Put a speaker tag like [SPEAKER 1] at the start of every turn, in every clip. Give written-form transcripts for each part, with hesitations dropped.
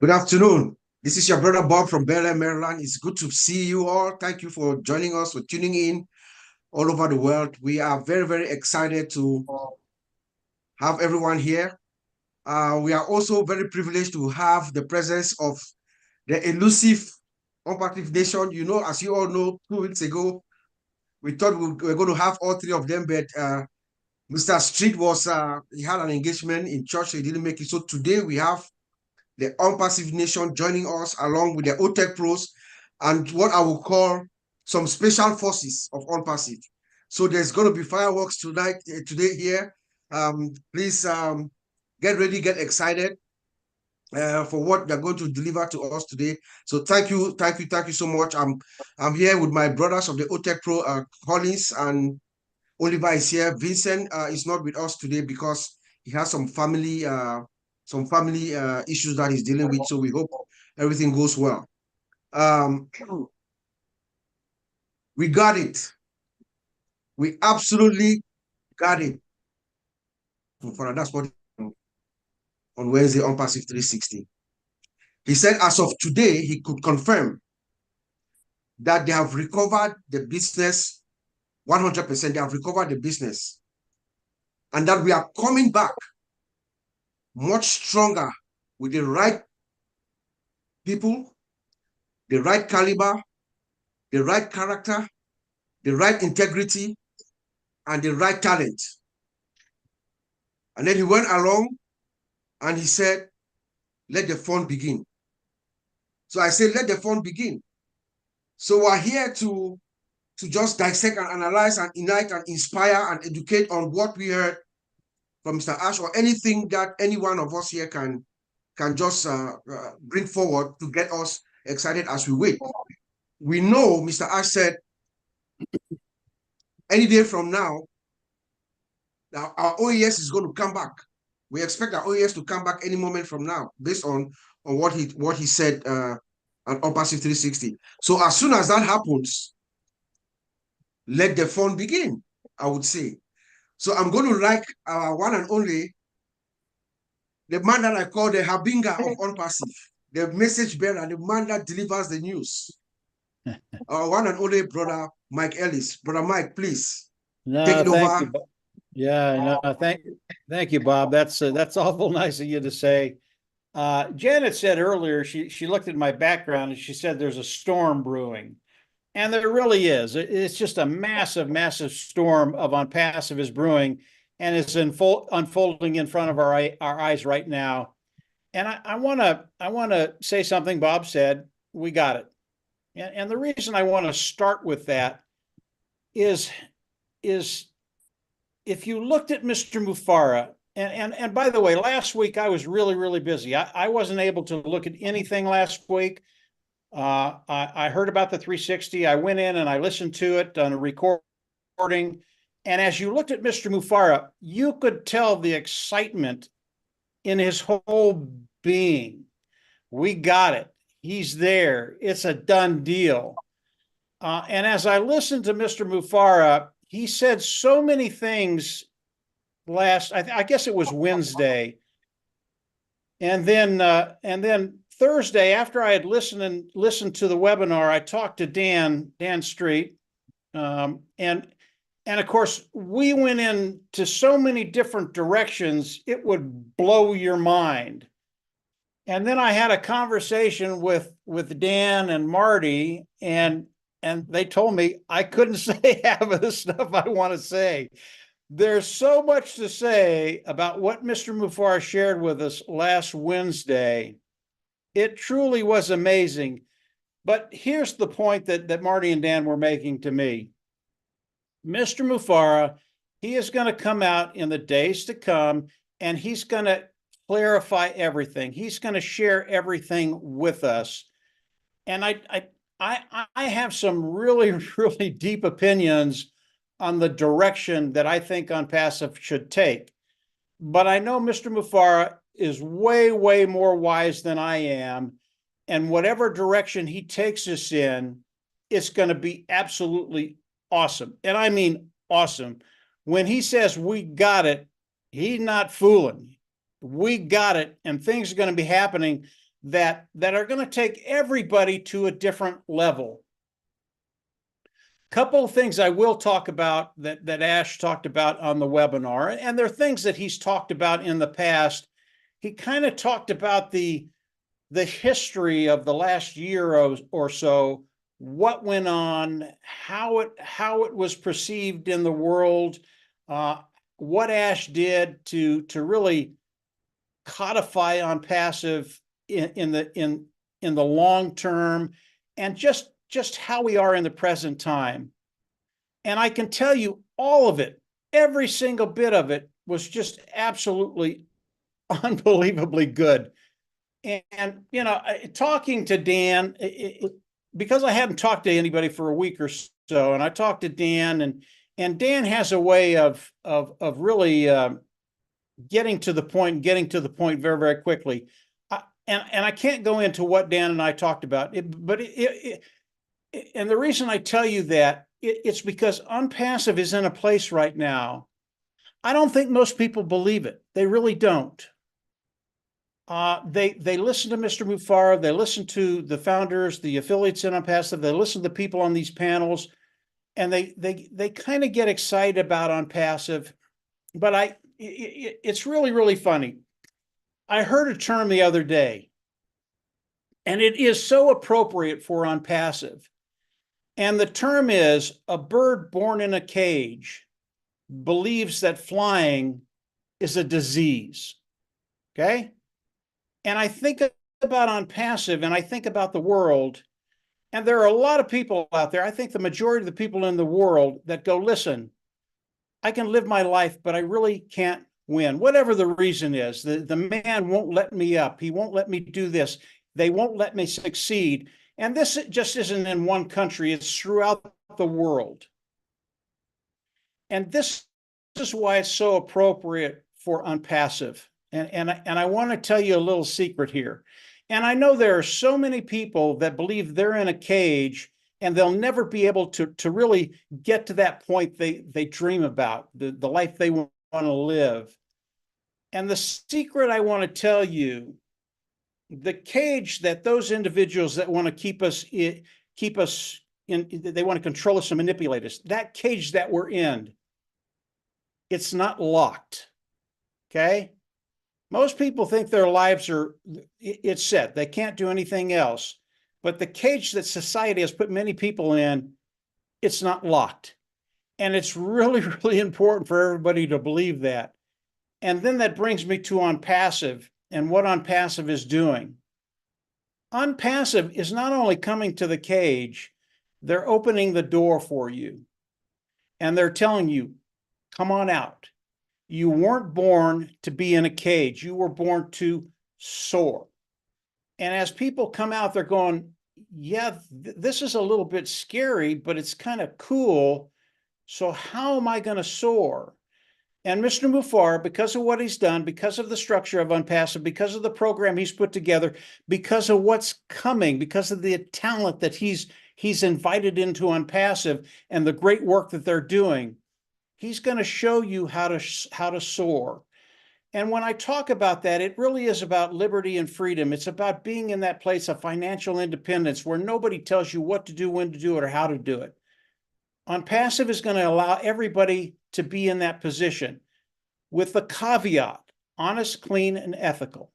[SPEAKER 1] Good afternoon. This is your brother Bob from Bel Air, Maryland. It's good to see you all. Thank you for joining us, for tuning in all over the world. We are very, very excited to have everyone here. We are also very privileged to have the presence of the elusive ONPASSIVE Nation. You know, as you all know, 2 weeks ago, we thought we were going to have all three of them, but Mr. Street he had an engagement in church, so he didn't make it. So today we have the ONPASSIVE Nation joining us along with the OTECH pros and what I will call some special forces of ONPASSIVE. So there's going to be fireworks today here. Please get ready, get excited for what they're going to deliver to us today. So thank you so much. I'm here with my brothers of the OTECH Pro, Collins and Oliver is here. Vincent is not with us today because he has some family issues that he's dealing with. So we hope everything goes well. We got it. We absolutely got it. For that's what on Wednesday ONPASSIVE 360. He said as of today, he could confirm that they have recovered the business 100%. They have recovered the business. And that we are coming back much stronger with the right people, the right caliber, the right character, the right integrity, and the right talent. And then he went along and he said, let the fun begin. So I said, let the fun begin. So we're here to just dissect and analyze and unite and inspire and educate on what we heard from Mr. Ash or anything that any one of us here can just bring forward to get us excited as we wait. We know Mr. Ash said any day from now, our OES is going to come back. We expect our OES to come back any moment from now, based on what he said on ONPASSIVE 360. So as soon as that happens, let the fun begin, I would say. So I'm going to like our one and only, the man that I call the Habinga of ONPASSIVE, the message bearer, the man that delivers the news. Our one and only brother, Mike Ellis. Brother Mike, please take it over.
[SPEAKER 2] You. Yeah, no, thank you, Bob. That's awful nice of you to say. Janet said earlier, she looked at my background and she said there's a storm brewing. And there really is. It's just a massive, massive storm of ONPASSIVE is brewing, and it's unfolding in front of our eyes right now. And I want to say something Bob said. We got it. And the reason I want to start with that is if you looked at Mr. Mufara, and by the way, last week I was really, really busy. I wasn't able to look at anything last week. I heard about the 360. I went in and I listened to it on a recording. And as you looked at Mr. Mufara, you could tell the excitement in his whole being. We got it. He's there. It's a done deal. And as I listened to Mr. Mufara, he said so many things I guess it was Wednesday. And then Thursday, after I had listened to the webinar, I talked to Dan Street. And of course, we went into so many different directions, it would blow your mind. And then I had a conversation with Dan and Marty, and they told me I couldn't say half of the stuff I want to say. There's so much to say about what Mr. Mufara shared with us last Wednesday. It truly was amazing. But here's the point that Marty and Dan were making to me. Mr. Mufara, he is going to come out in the days to come, and he's going to clarify everything. He's going to share everything with us. And I have some really, really deep opinions on the direction that I think ONPASSIVE should take. But I know Mr. Mufara is way, way more wise than I am. And whatever direction he takes us in, it's going to be absolutely awesome. And I mean awesome. When he says we got it, he's not fooling. We got it, and things are going to be happening that are going to take everybody to a different level. Couple of things I will talk about that Ash talked about on the webinar, and they're things that he's talked about in the past. He kind of talked about the history of the last year or so, what went on, how it was perceived in the world, what Ash did to really codify ONPASSIVE in the long term, and just how we are in the present time. And I can tell you all of it, every single bit of it was just absolutely unbelievably good. And you know, talking to Dan, because I hadn't talked to anybody for a week or so, and I talked to Dan, and Dan has a way of really getting to the point very, very quickly. And I can't go into what Dan and I talked about, but and the reason I tell you that, it's because ONPASSIVE is in a place right now. I don't think most people believe it. They really don't. They listen to Mr. Mufara, they listen to the founders, the affiliates in ONPASSIVE, they listen to people on these panels, and they kind of get excited about ONPASSIVE. But it's really, really funny. I heard a term the other day, and it is so appropriate for ONPASSIVE. And the term is, a bird born in a cage believes that flying is a disease. Okay? And I think about ONPASSIVE, and I think about the world, and there are a lot of people out there, I think the majority of the people in the world, that go, listen, I can live my life, but I really can't win. Whatever the reason is, the man won't let me up. He won't let me do this. They won't let me succeed. And this just isn't in one country, it's throughout the world. And this is why it's so appropriate for ONPASSIVE. And I want to tell you a little secret here. And I know there are so many people that believe they're in a cage and they'll never be able to really get to that point they dream about, the life they want to live. And the secret I want to tell you, the cage that those individuals that want to keep us in, they want to control us and manipulate us, that cage that we're in, it's not locked. Okay? Most people think their lives it's set. They can't do anything else. But the cage that society has put many people in, it's not locked. And it's really, really important for everybody to believe that. And then that brings me to ONPASSIVE and what ONPASSIVE is doing. ONPASSIVE is not only coming to the cage, they're opening the door for you. And they're telling you, come on out. You weren't born to be in a cage. You were born to soar. And as people come out, they're going, yeah, this is a little bit scary, but it's kind of cool. So how am I going to soar? And Mr. Mufara, because of what he's done, because of the structure of ONPASSIVE, because of the program he's put together, because of what's coming, because of the talent that he's invited into ONPASSIVE and the great work that they're doing, he's going to show you how to soar. And when I talk about that, it really is about liberty and freedom. It's about being in that place of financial independence where nobody tells you what to do, when to do it, or how to do it. ONPASSIVE is going to allow everybody to be in that position with the caveat, honest, clean, and ethical.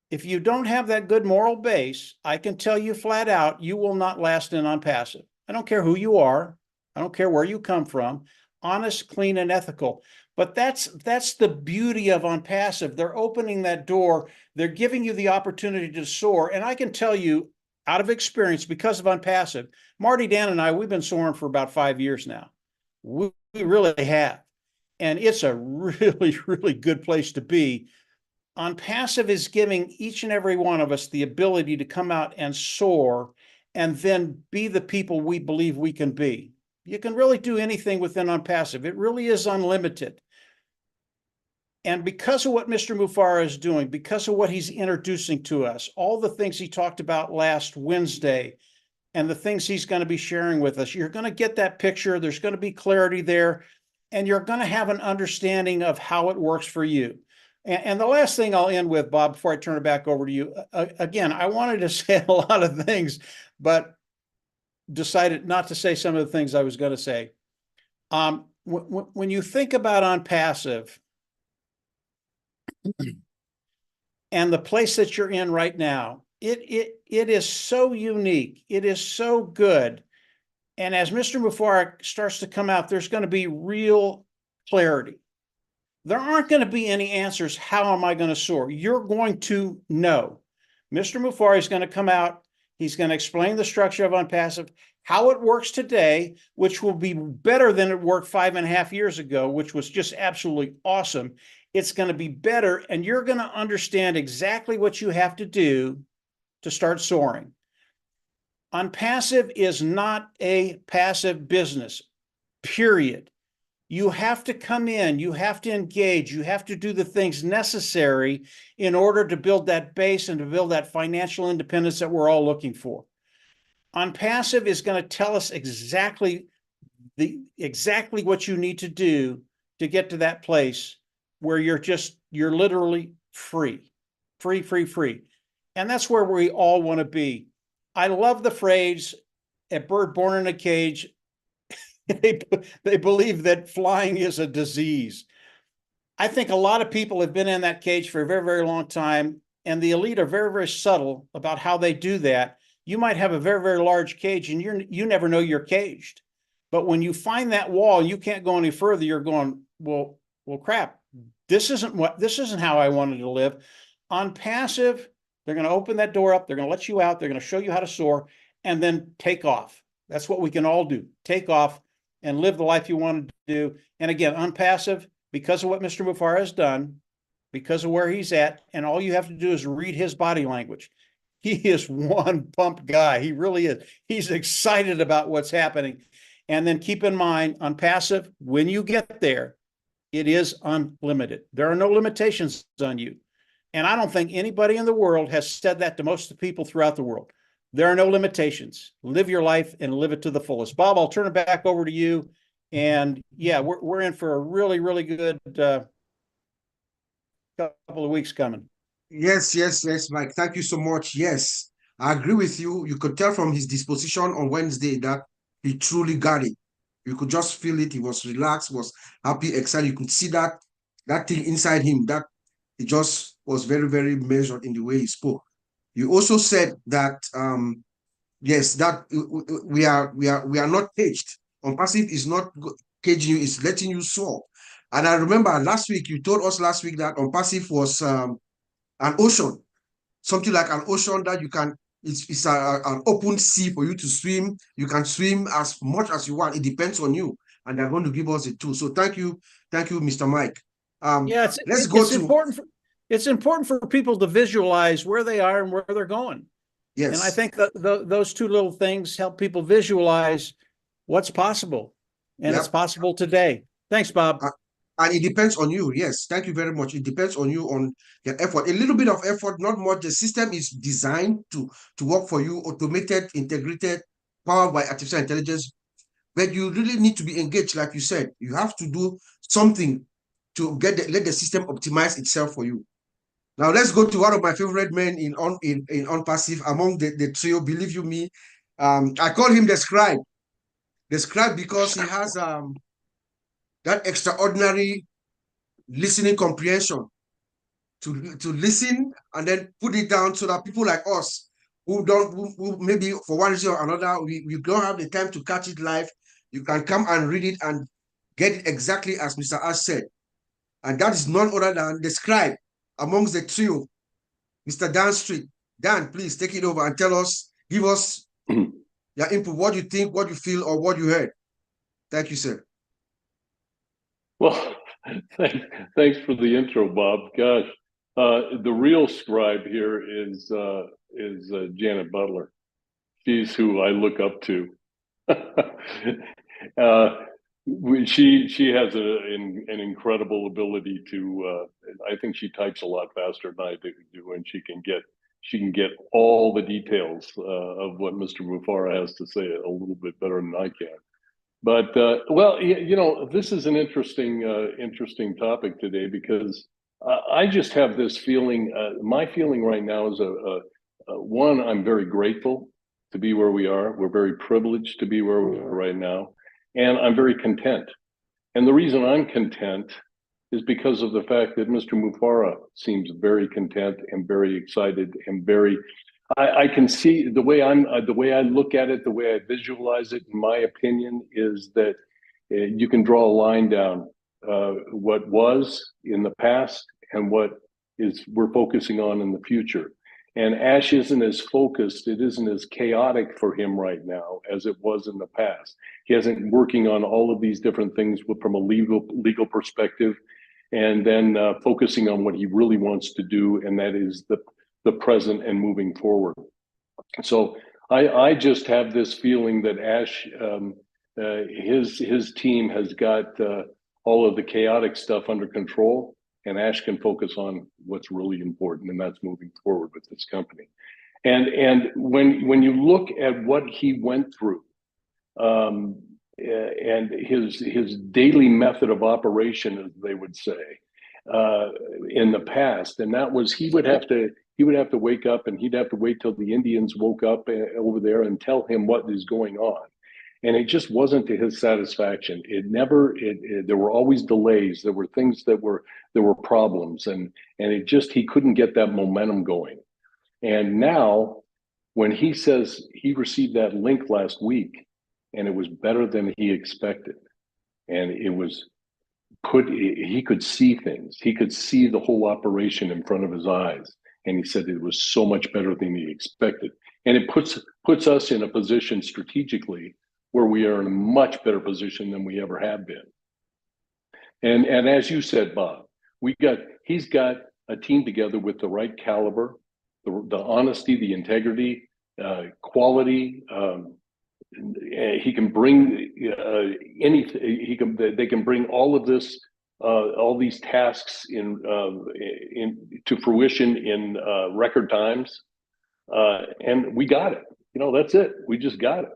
[SPEAKER 2] If you don't have that good moral base, I can tell you flat out, you will not last in ONPASSIVE. I don't care who you are. I don't care where you come from. Honest, clean, and ethical. But that's the beauty of ONPASSIVE. They're opening that door. They're giving you the opportunity to soar. And I can tell you, out of experience, because of ONPASSIVE, Marty, Dan, and I, we've been soaring for about 5 years now. We really have. And it's a really, really good place to be. ONPASSIVE is giving each and every one of us the ability to come out and soar and then be the people we believe we can be. You can really do anything within ONPASSIVE. It really is unlimited. And because of what Mr. Mufara is doing, because of what he's introducing to us, all the things he talked about last Wednesday, and the things he's going to be sharing with us, you're going to get that picture. There's going to be clarity there, and you're going to have an understanding of how it works for you. And the last thing I'll end with, Bob, before I turn it back over to you, again, I wanted to say a lot of things, but decided not to say some of the things I was going to say. When you think about ONPASSIVE and the place that you're in right now, it is so unique. It is so good. And as Mr. Mufareh starts to come out, there's going to be real clarity. There aren't going to be any answers. How am I going to soar? You're going to know. Mr. Mufareh is going to come out. He's going to explain the structure of ONPASSIVE, how it works today, which will be better than it worked 5.5 years ago, which was just absolutely awesome. It's going to be better, and you're going to understand exactly what you have to do to start soaring. ONPASSIVE is not a passive business, period. You have to come in, you have to engage, you have to do the things necessary in order to build that base and to build that financial independence that we're all looking for. ONPASSIVE is going to tell us exactly what you need to do to get to that place where you're literally free. And that's where we all want to be. I love the phrase, a bird born in a cage. They believe that flying is a disease. I think a lot of people have been in that cage for a very, very long time, and the elite are very, very subtle about how they do that. You might have a very, very large cage, and you never know you're caged. But when you find that wall, you can't go any further. You're going, well, crap. This isn't how I wanted to live. ONPASSIVE, they're going to open that door up. They're going to let you out. They're going to show you how to soar, and then take off. That's what we can all do. Take off and live the life you want to do. And again, ONPASSIVE, because of what Mr. Mufareh has done, because of where he's at, and all you have to do is read his body language. He is one pumped guy. He really is. He's excited about what's happening. And then keep in mind, ONPASSIVE, when you get there, it is unlimited. There are no limitations on you. And I don't think anybody in the world has said that to most of the people throughout the world. There are no limitations. Live your life and live it to the fullest. Bob, I'll turn it back over to you. And yeah, we're in for a really, really good couple of weeks coming.
[SPEAKER 1] Yes, Mike. Thank you so much. Yes, I agree with you. You could tell from his disposition on Wednesday that he truly got it. You could just feel it. He was relaxed, was happy, excited. You could see that thing inside him, that he just was very, very measured in the way he spoke. You also said that yes, that we are not caged. ONPASSIVE is not caging you; it's letting you soar. And I remember last week you told us that ONPASSIVE was an ocean, something like an ocean that you can. It's an open sea for you to swim. You can swim as much as you want. It depends on you, and they're going to give us the tool. So thank you, Mr. Mike.
[SPEAKER 2] Yeah, it's important for people to visualize where they are and where they're going.
[SPEAKER 1] Yes.
[SPEAKER 2] And I think that those two little things help people visualize what's possible. And It's possible today. Thanks, Bob.
[SPEAKER 1] And it depends on you. Yes, thank you very much. It depends on you, on your effort. A little bit of effort, not much. The system is designed to work for you, automated, integrated, powered by artificial intelligence. But you really need to be engaged, like you said. You have to do something to let the system optimize itself for you. Now let's go to one of my favorite men in ONPASSIVE among the trio. Believe you me, I call him the scribe. The scribe because he has that extraordinary listening comprehension to listen and then put it down so that people like us who maybe for one reason or another we don't have the time to catch it live, you can come and read it and get it exactly as Mr. Ash said. And that is none other than the scribe amongst the trio, Mr. Dan Street. Dan, please take it over and give us your input, what you think, what you feel, or what you heard. Thank you, sir.
[SPEAKER 3] Well, thanks for the intro, Bob. Gosh, the real scribe here is Janet Butler. She's who I look up to. She has an incredible ability to. I think she types a lot faster than I do, and she can get all the details of what Mr. Mufareh has to say a little bit better than I can. But well, you know, this is an interesting topic today because I just have this feeling. My feeling right now is one. I'm very grateful to be where we are. We're very privileged to be where we are right now, and I'm very content. And the reason I'm content is because of the fact that Mr. Mufara seems very content and very excited and very. I can see the way I look at it, the way I visualize it. In my opinion, is that you can draw a line down what was in the past and what is we're focusing on in the future. And Ash isn't as focused, it isn't as chaotic for him right now as it was in the past. He hasn't working on all of these different things from a legal perspective, and then focusing on what he really wants to do, and that is the present and moving forward. So I just have this feeling that Ash, his team has got all of the chaotic stuff under control, and Ash can focus on what's really important, and that's moving forward with this company. And when you look at what he went through, and his daily method of operation, as they would say, in the past, and that was he would have to wake up, and he'd have to wait till the Indians woke up over there and tell him what is going on. And it just wasn't to his satisfaction. There were always delays. There were things there were problems, and he couldn't get that momentum going. And now, when he says he received that link last week, and it was better than he expected, and he could see things. He could see the whole operation in front of his eyes, and he said it was so much better than he expected. And it puts us in a position strategically where we are in a much better position than we ever have been. And as you said, Bob, he's got a team together with the right caliber, the honesty, the integrity, quality. He can bring anything. They can bring all of this, all these tasks to fruition in record times, and we got it. That's it. We just got it.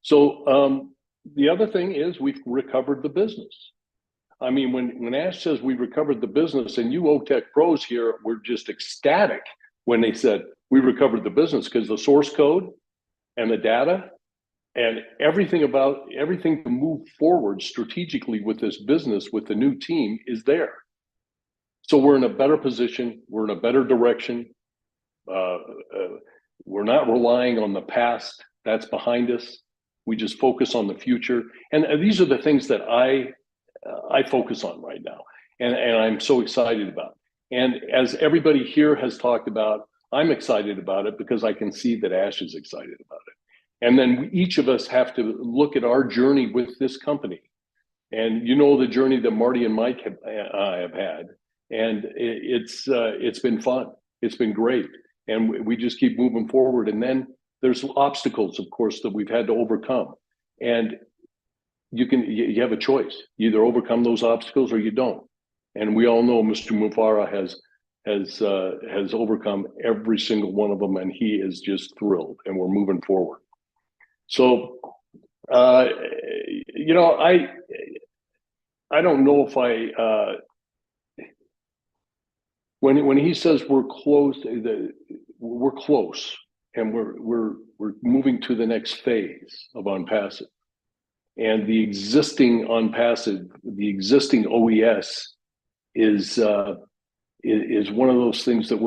[SPEAKER 3] So the other thing is we've recovered the business. I mean, when Ash says we recovered the business, and you OTECH pros here were just ecstatic when they said we recovered the business, because the source code and the data and everything to move forward strategically with this business with the new team is there. So we're in a better position. We're in a better direction. We're not relying on the past. That's behind us. We just focus on the future. And these are the things that I focus on right now. And I'm so excited about. And as everybody here has talked about, I'm excited about it because I can see that Ash is excited about it. And then each of us have to look at our journey with this company. And the journey that Marty and Mike have had. And it's been fun. It's been great. And we just keep moving forward. And then there's obstacles, of course, that we've had to overcome. And you have a choice. You either overcome those obstacles or you don't. And we all know Mr. Mufara has overcome every single one of them, and he is just thrilled, and we're moving forward. So, I don't know if when he says we're close, we're close, and we're moving to the next phase of ONPASSIVE, and the existing ONPASSIVE, the existing OES is one of those things that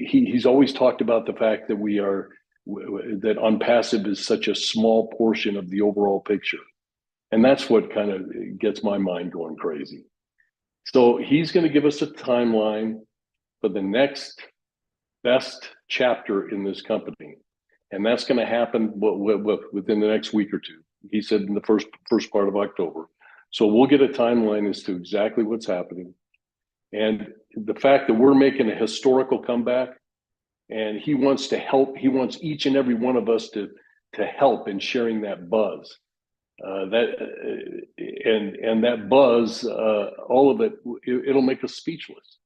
[SPEAKER 3] he's always talked about the fact that that ONPASSIVE is such a small portion of the overall picture. And that's what kind of gets my mind going crazy. So he's going to give us a timeline for the next best chapter in this company. And that's going to happen within the next week or two. He said in the first part of October. So we'll get a timeline as to exactly what's happening. And the fact that we're making a historical comeback, and he wants to help, he wants each and every one of us to help in sharing that buzz. That buzz, all of it, it'll make us speechless.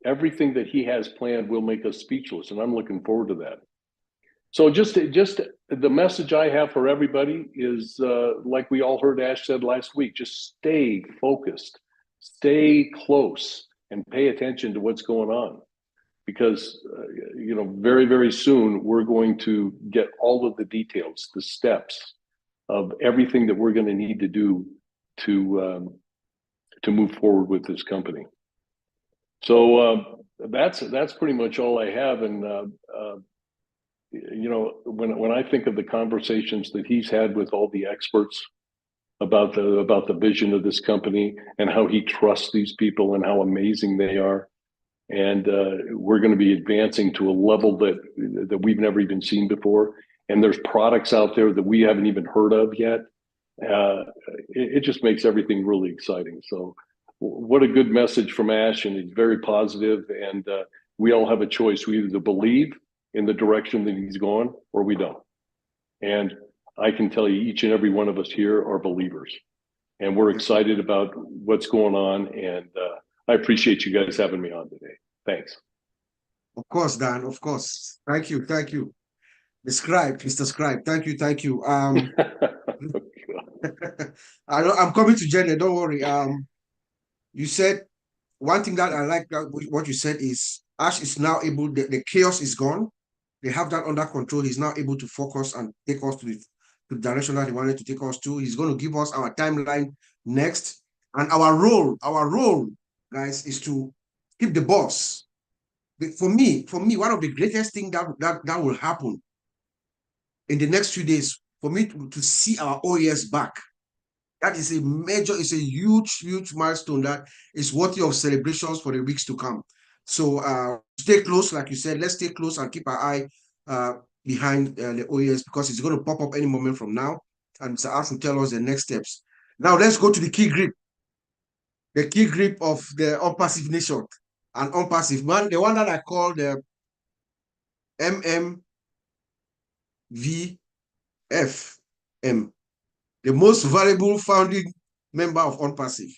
[SPEAKER 3] Everything that he has planned will make us speechless, and I'm looking forward to that. So just the message I have for everybody is, like we all heard Ash said last week, just stay focused, stay close, and pay attention to what's going on. Because, very, very soon, we're going to get all of the details, the steps of everything that we're going to need to do to move forward with this company. So that's pretty much all I have. And when I think of the conversations that he's had with all the experts about the vision of this company and how he trusts these people and how amazing they are, and we're going to be advancing to a level that we've never even seen before. And there's products out there that we haven't even heard of yet. It just makes everything really exciting. So what a good message from Ash, and he's very positive, and we all have a choice. We either believe in the direction that he's going or we don't. And I can tell you, each and every one of us here are believers, and we're excited about what's going on. And I appreciate you guys having me on today. Thanks.
[SPEAKER 1] Of course, Dan, of course. Thank you. The Scribe, Mr. Scribe. Thank you. I'm coming to Jeanne, don't worry. You said one thing that I like what you said is Ash is now able, the chaos is gone. They have that under control. He's now able to focus and take us to the direction that he wanted to take us to. He's going to give us our timeline next. And our role, guys, is to keep the boss. For me, one of the greatest things that will happen in the next few days, for me to see our OES back, that is it's a huge milestone that is worthy of celebrations for the weeks to come. So stay close, like you said, let's stay close and keep our eye behind the OES, because it's going to pop up any moment from now. And Mr. Ash will tell us the next steps. Now let's go to the key grip. The key grip of the ONPASSIVE nation. And ONPASSIVE, man, the one that I call the MMVFM, the most valuable founding member of ONPASSIVE,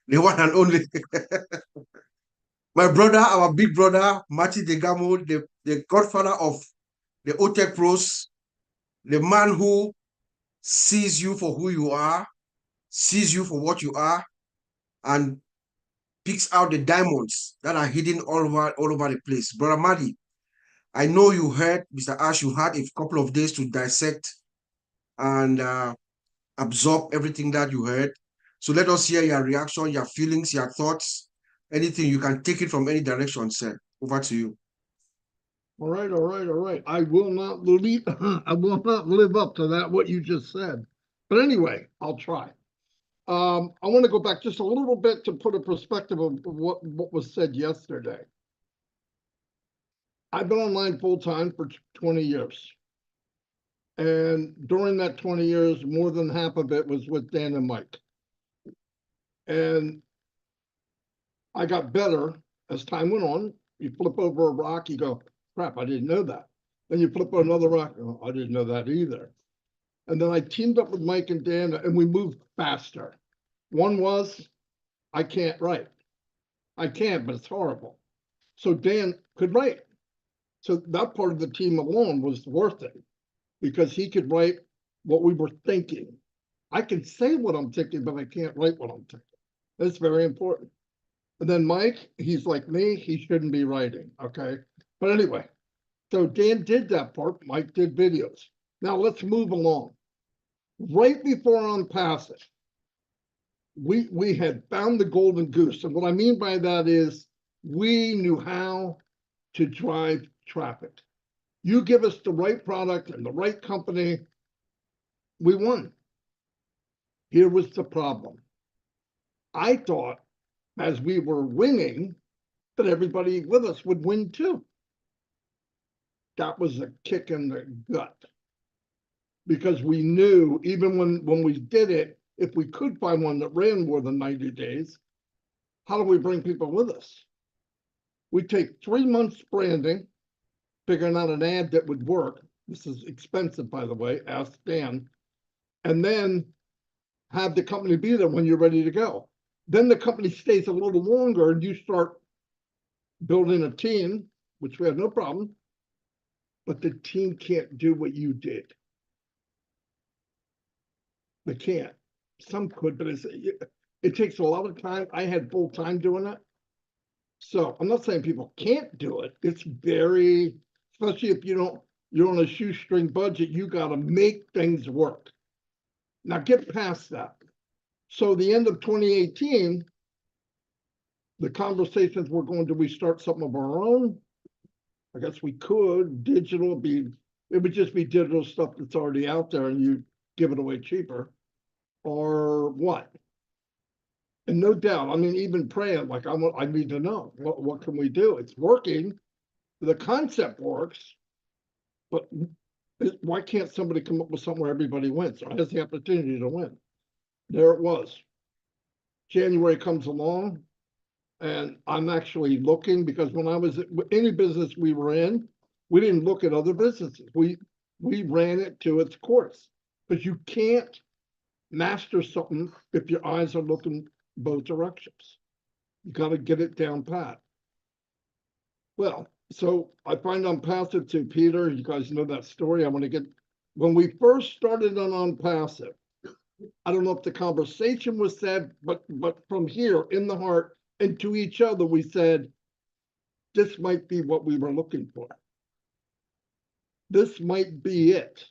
[SPEAKER 1] the one and only. My brother, our big brother, Marty DeGarmo, the godfather of the OTECH pros, the man who sees you for who you are, sees you for what you are, and picks out the diamonds that are hidden all over the place. Brother Marty, I know you heard, Mr. Ash, you had a couple of days to dissect and absorb everything that you heard. So let us hear your reaction, your feelings, your thoughts, anything. You can take it from any direction, sir. Over to you.
[SPEAKER 4] All right. I will not live up to that, what you just said. But anyway, I'll try. I want to go back just a little bit to put a perspective of what was said yesterday. I've been online full time for 20 years. And during that 20 years, more than half of it was with Dan and Mike. And I got better as time went on. You flip over a rock, you go, crap, I didn't know that. Then you flip over another rock, oh, I didn't know that either. And then I teamed up with Mike and Dan, and we moved faster. One was, I can't write. I can, but it's horrible. So Dan could write. So that part of the team alone was worth it, because he could write what we were thinking. I can say what I'm thinking, but I can't write what I'm thinking. That's very important. And then Mike, he's like me, he shouldn't be writing, okay? But anyway, so Dan did that part, Mike did videos. Now let's move along. Right before ONPASSIVE, we had found the golden goose. And what I mean by that is we knew how to drive traffic. You give us the right product and the right company, we won. Here was the problem. I thought as we were winning that everybody with us would win too. That was a kick in the gut. Because we knew even when we did it, if we could find one that ran more than 90 days, how do we bring people with us? We take 3 months branding, figuring out an ad that would work. This is expensive, by the way, ask Dan. And then have the company be there when you're ready to go. Then the company stays a little longer and you start building a team, which we have no problem, but the team can't do what you did. They can't. Some could, but it takes a lot of time. I had full time doing it. So I'm not saying people can't do it. It's very, especially if you're on a shoestring budget, you got to make things work. Now get past that. So the end of 2018, the conversations were going, do we start something of our own? I guess we could. It would just be digital stuff that's already out there and you give it away cheaper. Or what? And no doubt, I mean, even praying, like I need to know what can we do? It's working. The concept works, but why can't somebody come up with something where everybody wins or has the opportunity to win? There it was. January comes along, and I'm actually looking, because when I was at any business we were in, we didn't look at other businesses. We ran it to its course, because you can't master something if your eyes are looking both directions. You got to get it down pat. Well, so I find ONPASSIVE to Peter. You guys know that story. I want to get, when we first started on ONPASSIVE, I don't know if the conversation was said, but from here in the heart and to each other, we said, this might be what we were looking for. This might be it.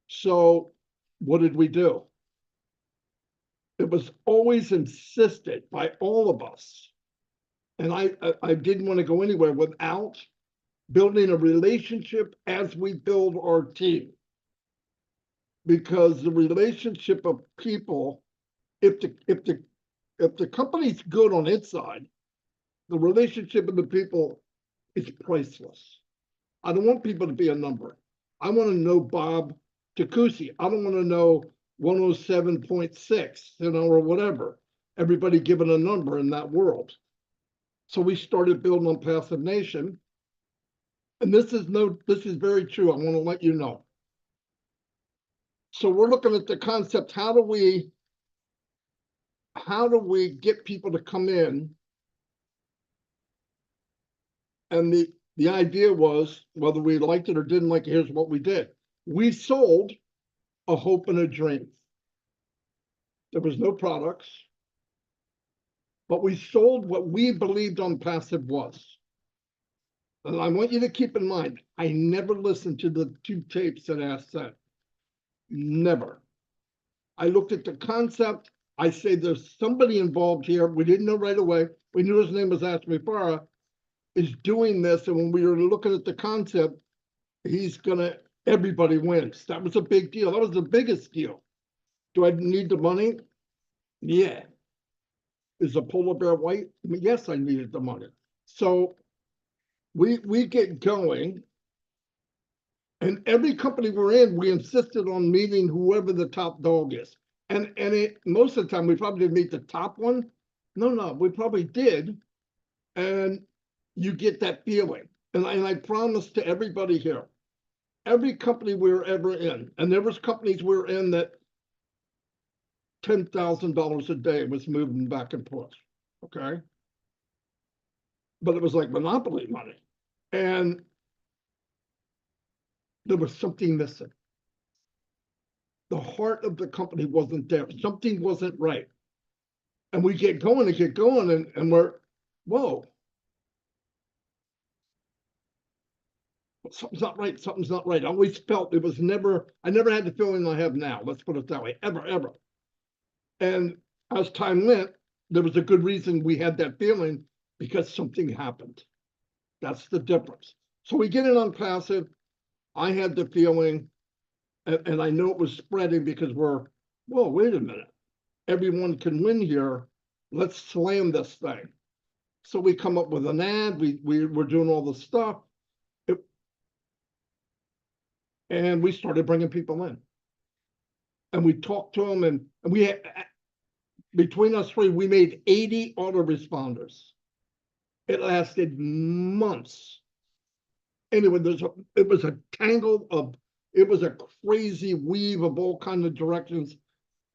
[SPEAKER 4] So what did we do? It was always insisted by all of us. And I didn't want to go anywhere without building a relationship as we build our team. Because the relationship of people, if the company's good on its side, the relationship of the people is priceless. I don't want people to be a number. I want to know Bob Takusi. I don't want to know 107.6, or whatever. Everybody given a number in that world. So we started building ONPASSIVE Nation. And this is very true. I want to let you know. So we're looking at the concept, how do we get people to come in? And the idea was, whether we liked it or didn't like it, here's what we did. We sold a hope and a dream. There was no products, but we sold what we believed ONPASSIVE was. And I want you to keep in mind, I never listened to the 2 tapes that Ask sent. Never. I looked at the concept. I say there's somebody involved here. We didn't know right away. We knew his name was Ashmi Farah, is doing this. And when we were looking at the concept, everybody wins. That was a big deal. That was the biggest deal. Do I need the money? Yeah. Is a polar bear white? I mean, yes, I needed the money. So we get going. And every company we're in, we insisted on meeting whoever the top dog is. And most of the time, we probably didn't meet the top one. No, we probably did. And you get that feeling. And I promise to everybody here, every company we were ever in, and there was companies we were in that $10,000 a day was moving back and forth, okay? But it was like monopoly money. And there was something missing. The heart of the company wasn't there. Something wasn't right. And we get going and we're, whoa. Something's not right, something's not right. I always felt I never had the feeling I have now. Let's put it that way, ever. And as time went, there was a good reason we had that feeling, because something happened. That's the difference. So we get in ONPASSIVE. I had the feeling, and I know it was spreading, because wait a minute. Everyone can win here. Let's slam this thing. So we come up with an ad. We're doing all the stuff. And we started bringing people in. And we talked to them, and we had, between us 3, we made 80 autoresponders. It lasted months. Anyway, it was a crazy weave of all kinds of directions.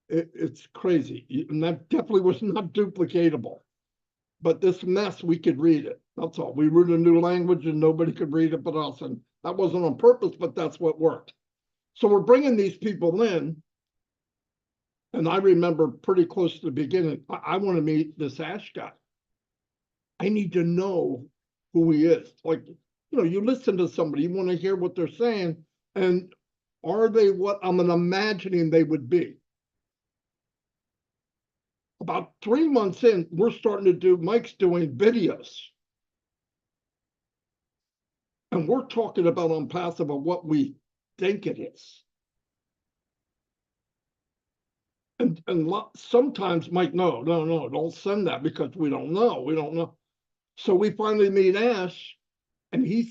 [SPEAKER 4] It's crazy. And that definitely was not duplicatable. But this mess, we could read it. That's all. We wrote a new language and nobody could read it but us. And that wasn't on purpose, but that's what worked. So we're bringing these people in. And I remember pretty close to the beginning, I want to meet this Ash guy. I need to know who he is. Like, you listen to somebody, you want to hear what they're saying, and are they what I'm imagining they would be? About 3 months in, we're starting to do, Mike's doing videos. And we're talking about ONPASSIVE of what we think it is. And sometimes Mike, no, don't send that because we don't know. So we finally meet Ash, and he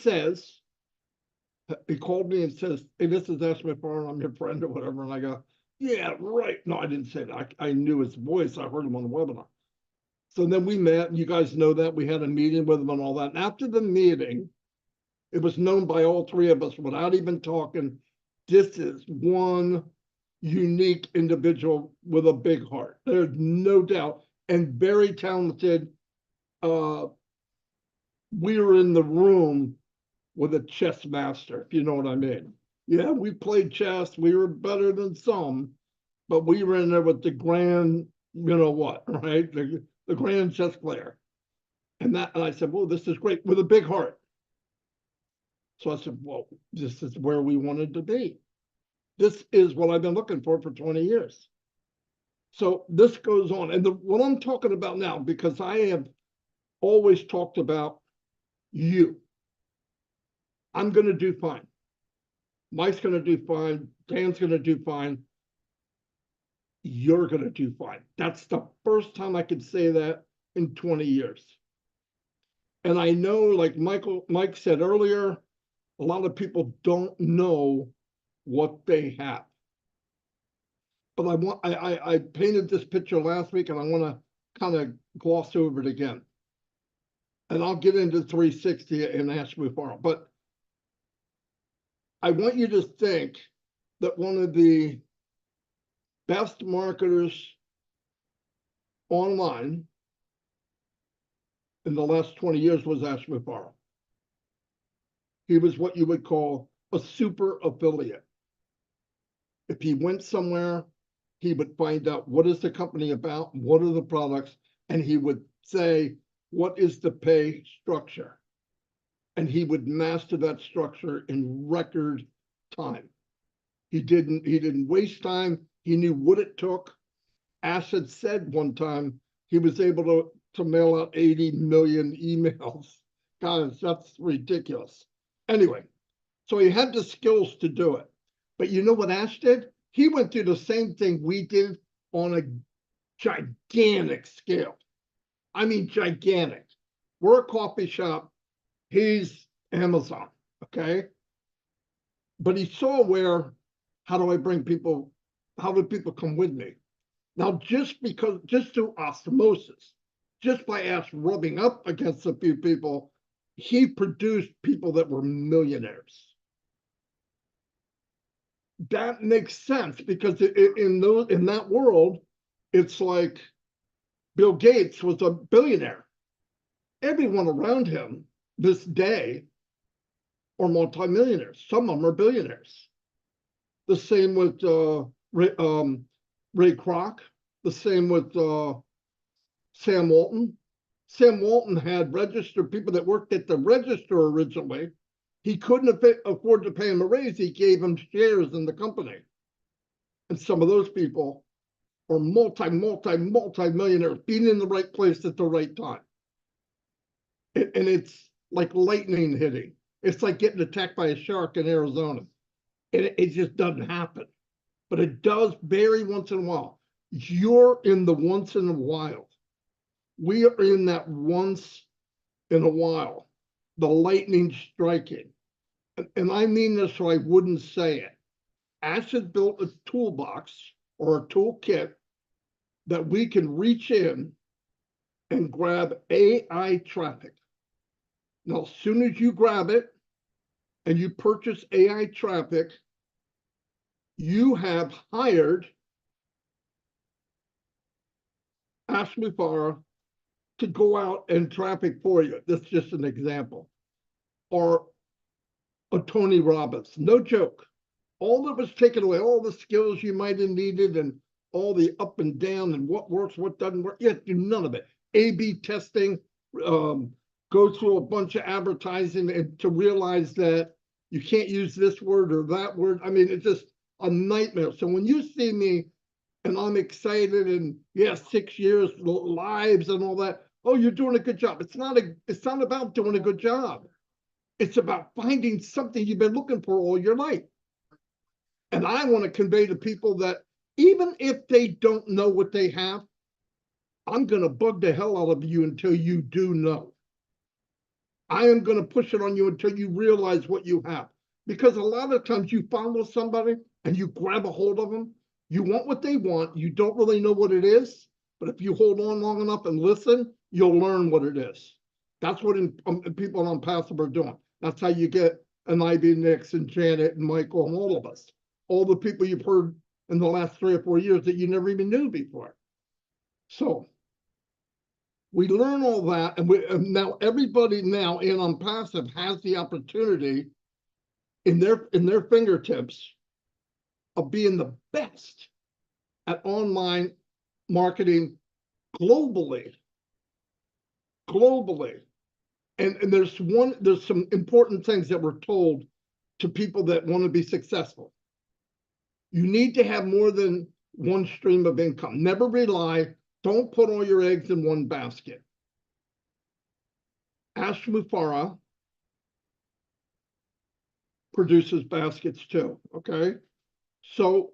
[SPEAKER 4] called me and says, hey, this is Ash McFarland, I'm your friend or whatever. And I go, yeah, right. No, I didn't say that. I knew his voice. I heard him on the webinar. So then we met, and you guys know that. We had a meeting with him and all that. And after the meeting, it was known by all three of us without even talking, this is one unique individual with a big heart. There's no doubt. And very talented. We were in the room with a chess master, if you know what I mean. Yeah, we played chess. We were better than some, but we were in there with the grand, right? The grand chess player. And I said, well, this is great, with a big heart. So I said, well, this is where we wanted to be. This is what I've been looking for 20 years. So this goes on. And what I'm talking about now, because I have always talked about you. I'm going to do fine. Mike's going to do fine. Dan's going to do fine. You're going to do fine. That's the first time I could say that in 20 years. And I know, like Mike said earlier, a lot of people don't know what they have. But I painted this picture last week, and I want to kind of gloss over it again. And I'll get into 360 and ask you for it. But I want you to think that one of the best marketers online in the last 20 years was Ash Mufara. He was what you would call a super affiliate. If he went somewhere, he would find out what is the company about, what are the products, and he would say, what is the pay structure? And he would master that structure in record time. He didn't waste time. He knew what it took. Ash had said one time he was able to mail out 80 million emails. Guys, that's ridiculous. Anyway, so he had the skills to do it. But you know what Ash did? He went through the same thing we did on a gigantic scale. I mean, gigantic. We're a coffee shop. He's Amazon, okay? But he saw how do I bring people, how do people come with me? Now, just through osmosis, just by Ash rubbing up against a few people, he produced people that were millionaires. That makes sense because in that world, it's like Bill Gates was a billionaire. Everyone around him this day are multimillionaires. Some of them are billionaires. The same with Ray Kroc. The same with Sam Walton. Sam Walton had registered people that worked at the register originally. He couldn't afford to pay him a raise. He gave him shares in the company. And some of those people are multi-millionaires, being in the right place at the right time. And it's like lightning hitting. It's like getting attacked by a shark in Arizona. And it just doesn't happen. But it does vary once in a while. You're in the once in a while. We are in that once in a while. The lightning striking. And I mean this so I wouldn't say it. Ash has built a toolbox or a toolkit that we can reach in and grab AI traffic. Now, as soon as you grab it and you purchase AI traffic, you have hired Ash Mufara to go out and traffic for you. That's just an example. Or a Tony Robbins, no joke. All that was taken away, all the skills you might have needed and all the up and down and what works, what doesn't work. You have to do none of it. A/B testing, go through a bunch of advertising and to realize that you can't use this word or that word. I mean, it's just a nightmare. So when you see me and I'm excited and yeah, 6 years lives and all that, oh, you're doing a good job. It's not about doing a good job. It's about finding something you've been looking for all your life. And I want to convey to people that even if they don't know what they have, I'm going to bug the hell out of you until you do know. I am going to push it on you until you realize what you have. Because a lot of times you follow somebody and you grab a hold of them, you want what they want, you don't really know what it is, but if you hold on long enough and listen, you'll learn what it is. That's what people on ONPASSIVE are doing. That's how you get an Ivy Nix and Janet and Michael and all of us. All the people you've heard in the last 3 or 4 years that you never even knew before. So we learn all that, and now everybody now in ONPASSIVE has the opportunity in their fingertips of being the best at online marketing globally. And there's some important things that we're told to people that want to be successful. You need to have more than one stream of income. Never rely, don't put all your eggs in one basket. Ash Mufara produces baskets too, okay? So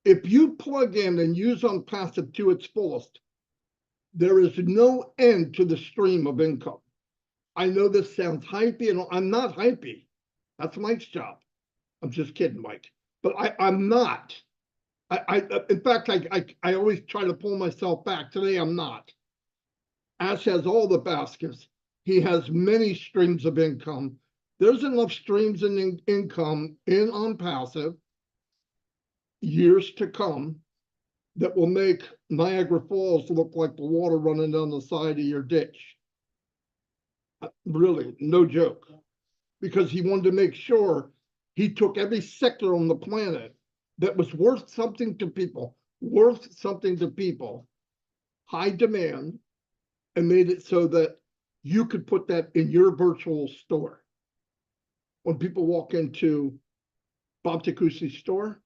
[SPEAKER 4] if you plug in and use ONPASSIVE to its fullest, there is no end to the stream of income. I know this sounds hypey, and I'm not hypey. That's Mike's job. I'm just kidding, Mike. But I'm not. In fact, I always try to pull myself back. Today, I'm not. Ash has all the baskets. He has many streams of income. There's enough streams in income in ONPASSIVE years to come that will make Niagara Falls look like the water running down the side of your ditch. Really, no joke. Because he wanted to make sure he took every sector on the planet that was worth something to people, high demand, and made it so that you could put that in your virtual store. When people walk into Bob Tacusi's store,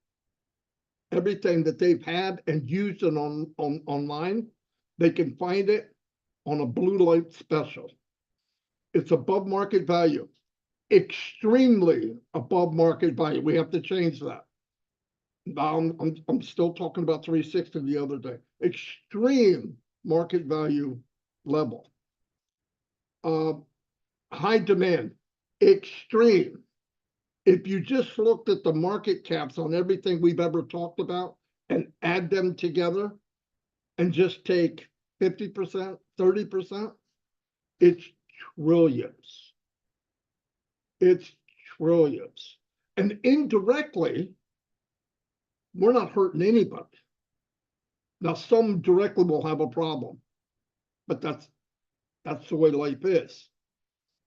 [SPEAKER 4] everything that they've had and used it online, they can find it on a blue light special. It's above market value, extremely above market value. We have to change that. I'm still talking about 360 the other day. Extreme market value level. High demand, extreme. If you just looked at the market caps on everything we've ever talked about and add them together and just take 50%, 30%, it's trillions. It's trillions. And indirectly, we're not hurting anybody. Now, some directly will have a problem, but that's the way life is.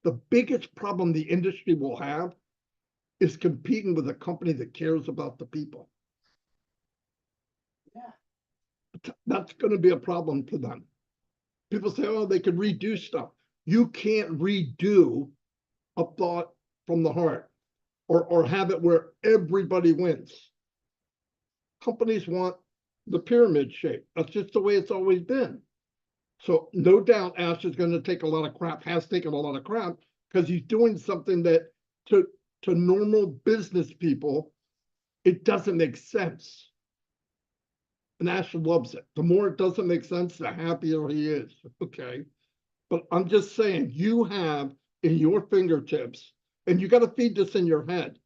[SPEAKER 4] The biggest problem the industry will have is competing with a company that cares about the people. Yeah. That's going to be a problem to them. People say, oh, they could redo stuff. You can't redo a thought from the heart or have it where everybody wins. Companies want the pyramid shape. That's just the way it's always been. So no doubt Ash is going to take a lot of crap, has taken a lot of crap, because he's doing something that to normal business people, it doesn't make sense. And Ash loves it. The more it doesn't make sense, the happier he is, okay? But I'm just saying, you have in your fingertips, and you got to feed this in your head.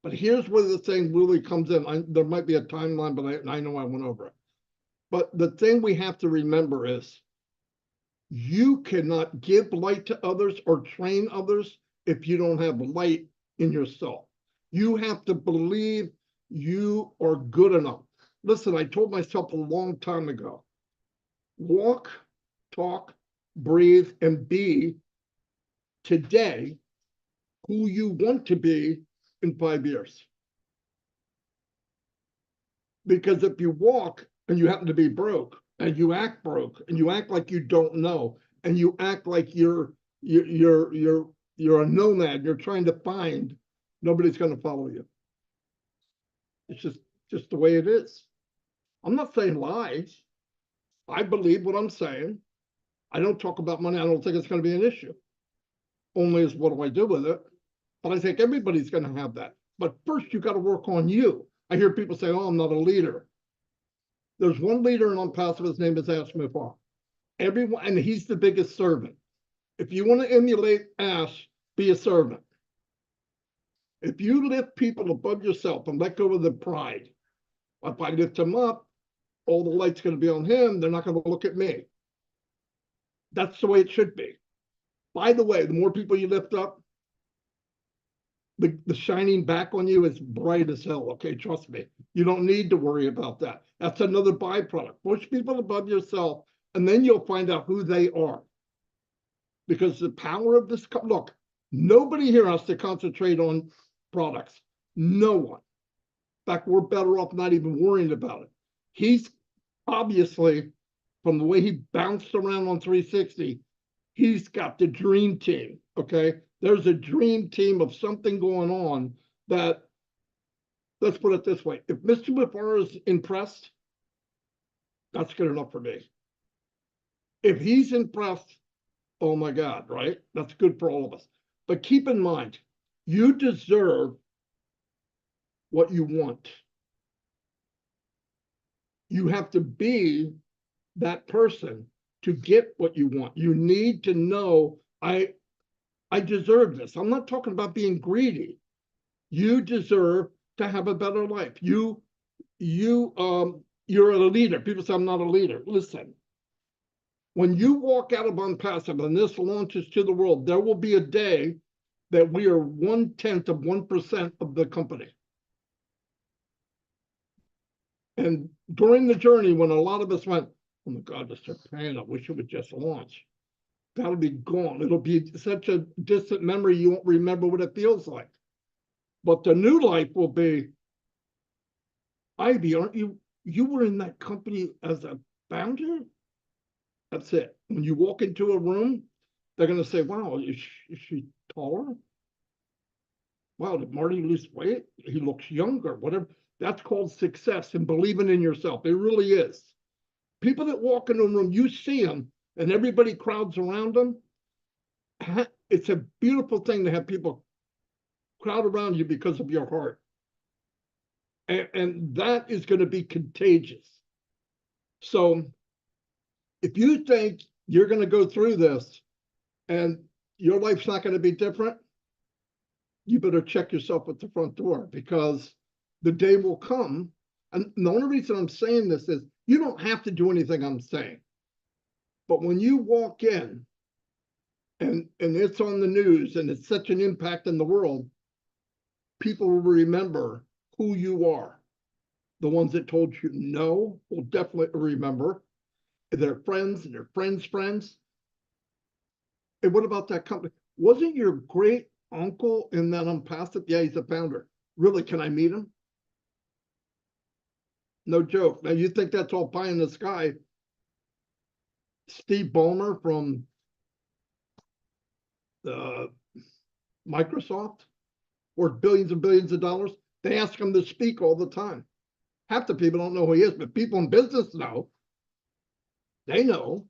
[SPEAKER 4] But here's where the thing really comes in. There might be a timeline, but I know I went over it. But the thing we have to remember is you cannot give light to others or train others if you don't have light in yourself. You have to believe you are good enough. Listen, I told myself a long time ago, walk, talk, breathe, and be today who you want to be in 5 years. Because if you walk and you happen to be broke and you act like you don't know and you act like you're a nomad, you're trying to find, nobody's going to follow you. It's just the way it is. I'm not saying lies. I believe what I'm saying. I don't talk about money. I don't think it's going to be an issue. Only is what do I do with it? But I think everybody's going to have that. But first, you got to work on you. I hear people say, oh, I'm not a leader. There's one leader in ONPASSIVE, his name is Ash Mufar. Everyone, and he's the biggest servant. If you want to emulate Ash, be a servant. If you lift people above yourself and let go of the pride, if I lift him up, all the light's going to be on him. They're not going to look at me. That's the way it should be. By the way, the more people you lift up, the shining back on you is bright as hell. Okay, trust me. You don't need to worry about that. That's another byproduct. Push people above yourself, and then you'll find out who they are. Because the power of this, look, nobody here has to concentrate on products. No one. In fact, we're better off not even worrying about it. He's obviously, from the way he bounced around on 360, he's got the dream team, okay? There's a dream team of something going on that, let's put it this way. If Mr. Mufar is impressed, that's good enough for me. If he's impressed, oh my God, right? That's good for all of us. But keep in mind, you deserve what you want. You have to be that person to get what you want. You need to know, I deserve this. I'm not talking about being greedy. You deserve to have a better life. You're a leader. People say I'm not a leader. Listen, when you walk out of ONPASSIVE and this launches to the world, there will be a day that we are 1/10 of 1% of the company. And during the journey, when a lot of us went, oh my God, Mr. Payne, I wish it would just launch. That'll be gone. It'll be such a distant memory, you won't remember what it feels like. But the new life will be, Ivy, aren't you were in that company as a founder? That's it. When you walk into a room, they're going to say, wow, is she taller? Wow, did Marty lose weight? He looks younger, whatever. That's called success and believing in yourself. It really is. People that walk into a room, you see them, and everybody crowds around them. It's a beautiful thing to have people crowd around you because of your heart. And that is going to be contagious. So if you think you're going to go through this and your life's not going to be different, you better check yourself at the front door, because the day will come. And the only reason I'm saying this is you don't have to do anything I'm saying. But when you walk in and it's on the news and it's such an impact in the world, people will remember who you are. The ones that told you no will definitely remember. Their friends and their friends' friends. And what about that company? Wasn't your great uncle in that ONPASSIVE? Yeah, he's the founder. Really, can I meet him? No joke. Now you think that's all pie in the sky. Steve Ballmer from Microsoft, worth billions and billions of dollars. They ask him to speak all the time. Half the people don't know who he is, but people in business know. They know.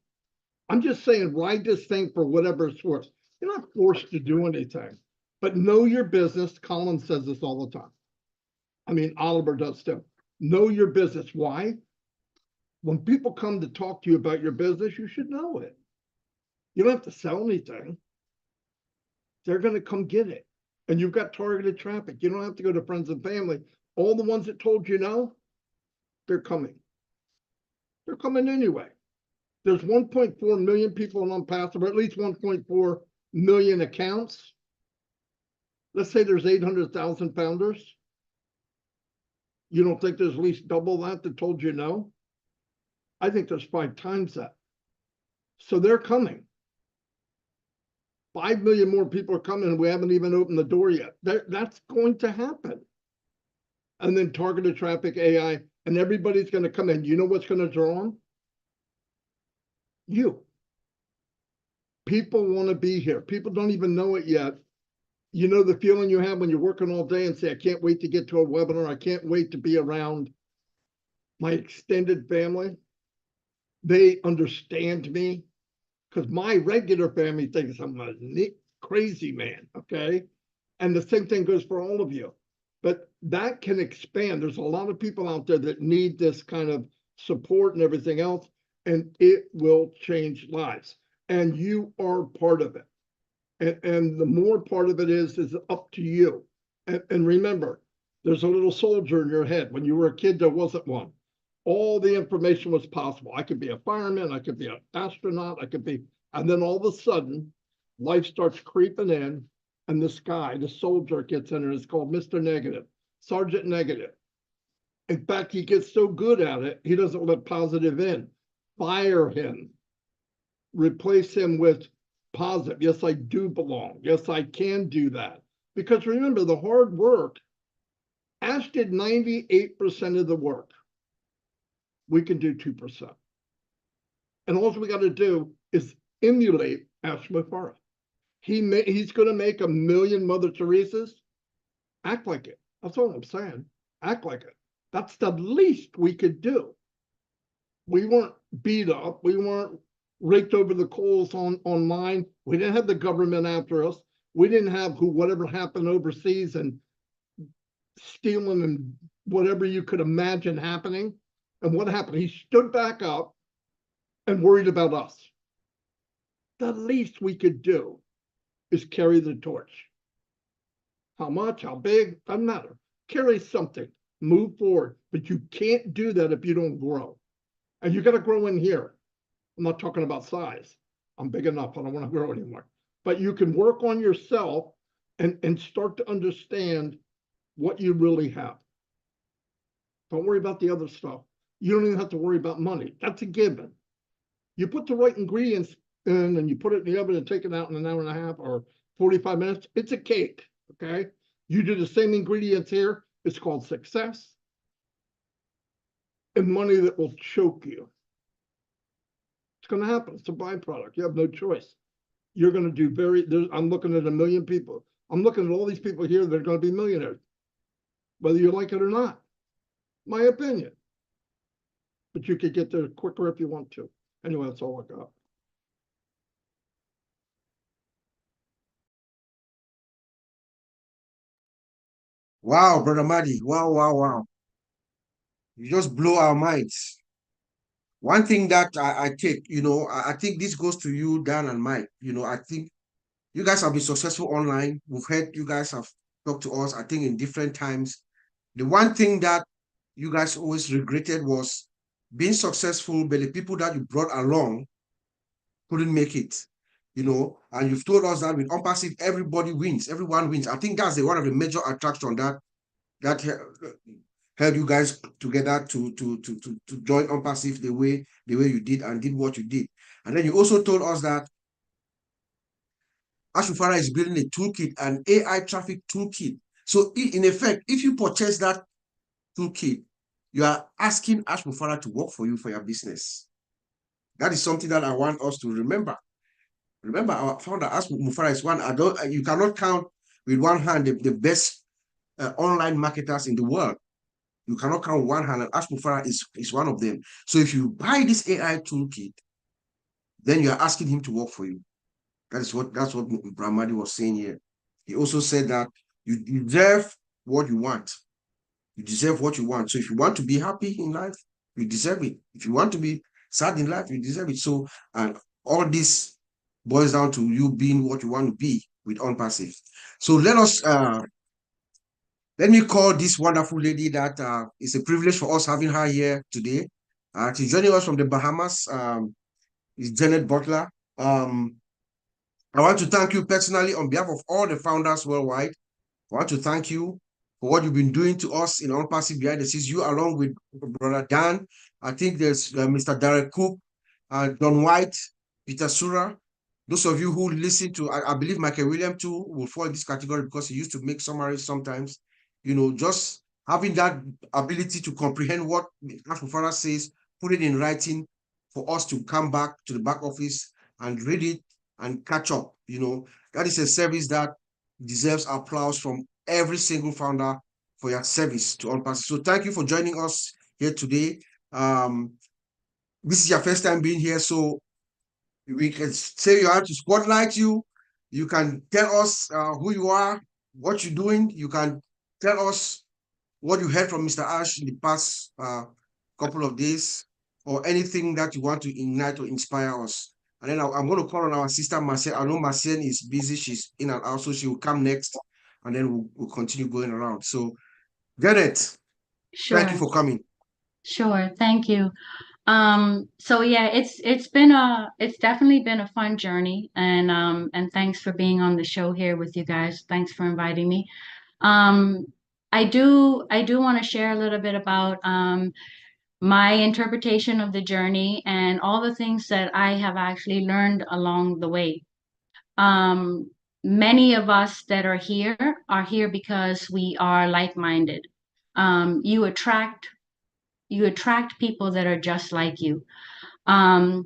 [SPEAKER 4] I'm just saying, ride this thing for whatever it's worth. You're not forced to do anything, but know your business. Colin says this all the time. I mean, Oliver does too. Know your business. Why? When people come to talk to you about your business, you should know it. You don't have to sell anything. They're going to come get it. And you've got targeted traffic. You don't have to go to friends and family. All the ones that told you no, they're coming. They're coming anyway. There's 1.4 million people on ONPASSIVE, or at least 1.4 million accounts. Let's say there's 800,000 founders. You don't think there's at least double that told you no? I think there's 5 times that. So they're coming. 5 million more people are coming, and we haven't even opened the door yet. That's going to happen. And then targeted traffic, AI, and everybody's going to come in. You know what's going to draw them? You. People want to be here. People don't even know it yet. You know the feeling you have when you're working all day and say, I can't wait to get to a webinar. I can't wait to be around my extended family. They understand me because my regular family thinks I'm a crazy man, okay? And the same thing goes for all of you. But that can expand. There's a lot of people out there that need this kind of support and everything else, and it will change lives. And you are part of it. And the more part of it is up to you. And remember, there's a little soldier in your head. When you were a kid, there wasn't one. All the information was possible. I could be a fireman, I could be an astronaut, I could be, and then all of a sudden, life starts creeping in, and this guy, the soldier, gets in, and it's called Mr. Negative, Sergeant Negative. In fact, he gets so good at it, he doesn't let positive in. Fire him. Replace him with positive. Yes, I do belong. Yes, I can do that. Because remember, the hard work, Ash did 98% of the work. We can do 2%. And all we got to do is emulate Ash Mufara. He's going to make 1 million Mother Teresa's. Act like it. That's all I'm saying. Act like it. That's the least we could do. We weren't beat up. We weren't raked over the coals online. We didn't have the government after us. We didn't have whatever happened overseas and stealing and whatever you could imagine happening. And what happened? He stood back up and worried about us. The least we could do is carry the torch. How much, how big, doesn't matter. Carry something, move forward. But you can't do that if you don't grow. And you got to grow in here. I'm not talking about size. I'm big enough. I don't want to grow anymore. But you can work on yourself and start to understand what you really have. Don't worry about the other stuff. You don't even have to worry about money. That's a given. You put the right ingredients in and you put it in the oven and take it out in an hour and a half or 45 minutes. It's a cake, okay? You do the same ingredients here. It's called success and money that will choke you. It's going to happen. It's a byproduct. You have no choice. You're going to do I'm looking at 1 million people. I'm looking at all these people here that are going to be millionaires, whether you like it or not. My opinion. But you could get there quicker if you want to. Anyway, that's all I got.
[SPEAKER 1] Wow, Brother Marty. Wow, wow, wow. You just blow our minds. One thing that I take, I think this goes to you, Dan and Mike. I think you guys have been successful online. We've heard you guys have talked to us, I think, in different times. The one thing that you guys always regretted was being successful, but the people that you brought along couldn't make it, and you've told us that with ONPASSIVE, everybody wins, everyone wins. I think that's one of the major attractions that held you guys together to join ONPASSIVE the way you did and did what you did. And then you also told us that Ash Mufara is building a toolkit, an AI traffic toolkit. So in effect, if you purchase that toolkit, you are asking Ash Mufara to work for you for your business. That is something that I want us to remember. Remember, our founder, Ash Mufara, is one. You cannot count with one hand the best online marketers in the world. You cannot count one hand, and Ash Mufara is one of them. So if you buy this AI toolkit, then you are asking him to work for you. That's what Brahmadi was saying here. He also said that you deserve what you want. You deserve what you want. So if you want to be happy in life, you deserve it. If you want to be sad in life, you deserve it. So, and all this boils down to you being what you want to be with ONPASSIVE. So let me call this wonderful lady that it's a privilege for us having her here today. She's joining us from the Bahamas. Is Janet Butler. I want to thank you personally on behalf of all the founders worldwide. I want to thank you for what you've been doing to us in ONPASSIVE behind the scenes. You along with Brother Dan. I think there's Mr. Derek Cook, Don White, Peter Sura. Those of you who listen to, I believe Michael William too will fall in this category because he used to make summaries sometimes. Just having that ability to comprehend what Ash Mufara says, put it in writing for us to come back to the back office and read it and catch up. That is a service that deserves applause from every single founder for your service to ONPASSIVE. So thank you for joining us here today. This is your first time being here, so we can say you have to spotlight you. You can tell us who you are, what you're doing. You can tell us what you heard from Mr. Ash in the past couple of days, or anything that you want to ignite or inspire us. And then I'm going to call on our sister Marcienne. I know Marcienne is busy. She's in and out, so she will come next, and then we'll continue going around. So, Janet,
[SPEAKER 5] Sure.
[SPEAKER 1] thank you for coming.
[SPEAKER 5] Sure. Thank you. So yeah, it's definitely been a fun journey, and thanks for being on the show here with you guys. Thanks for inviting me. I do want to share a little bit about my interpretation of the journey and all the things that I have actually learned along the way. Many of us that are here because we are like-minded. You attract people that are just like you. And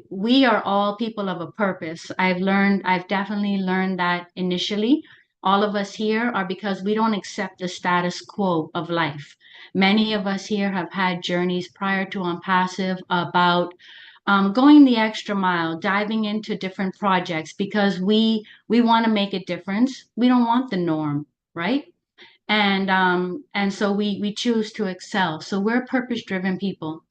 [SPEAKER 5] we are all people of a purpose. I've definitely learned that initially. All of us here are because we don't accept the status quo of life. Many of us here have had journeys prior to ONPASSIVE about going the extra mile, diving into different projects because we want to make a difference. We don't want the norm, right? And so we choose to excel. So we're purpose-driven people.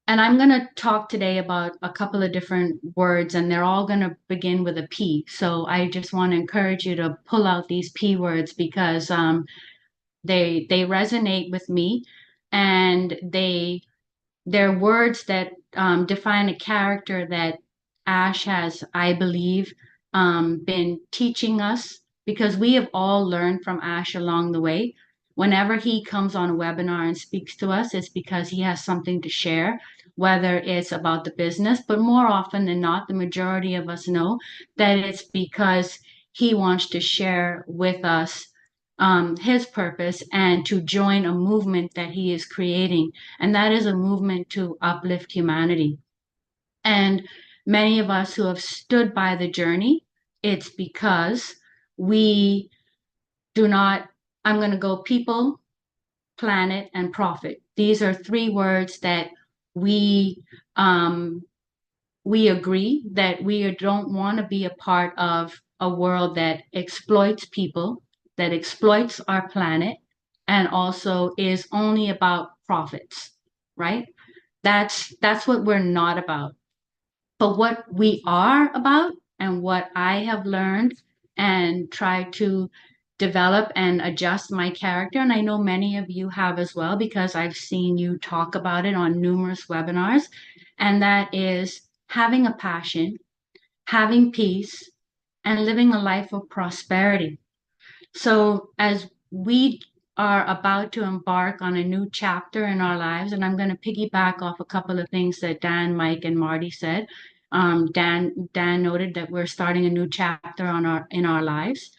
[SPEAKER 5] And I'm going to talk today about a couple of different words, and they're all going to begin with a P. So I just want to encourage you to pull out these P words because they resonate with me, and they're words that define a character that Ash has, I believe, been teaching us, because we have all learned from Ash along the way. Whenever he comes on a webinar and speaks to us, it's because he has something to share, whether it's about the business, but more often than not, the majority of us know that it's because he wants to share with us his purpose and to join a movement that he is creating. And that is a movement to uplift humanity. And many of us who have stood by the journey, it's because we do not, I'm going to go people, planet, and profit. These are three words that we agree that we don't want to be a part of a world that exploits people, that exploits our planet, and also is only about profits, right? That's what we're not about. But what we are about, and what I have learned and tried to develop and adjust my character, and I know many of you have as well, because I've seen you talk about it on numerous webinars, and that is having a passion, having peace, and living a life of prosperity. So as we are about to embark on a new chapter in our lives, and I'm going to piggyback off a couple of things that Dan, Mike, and Marty said. Dan noted that we're starting a new chapter in our lives.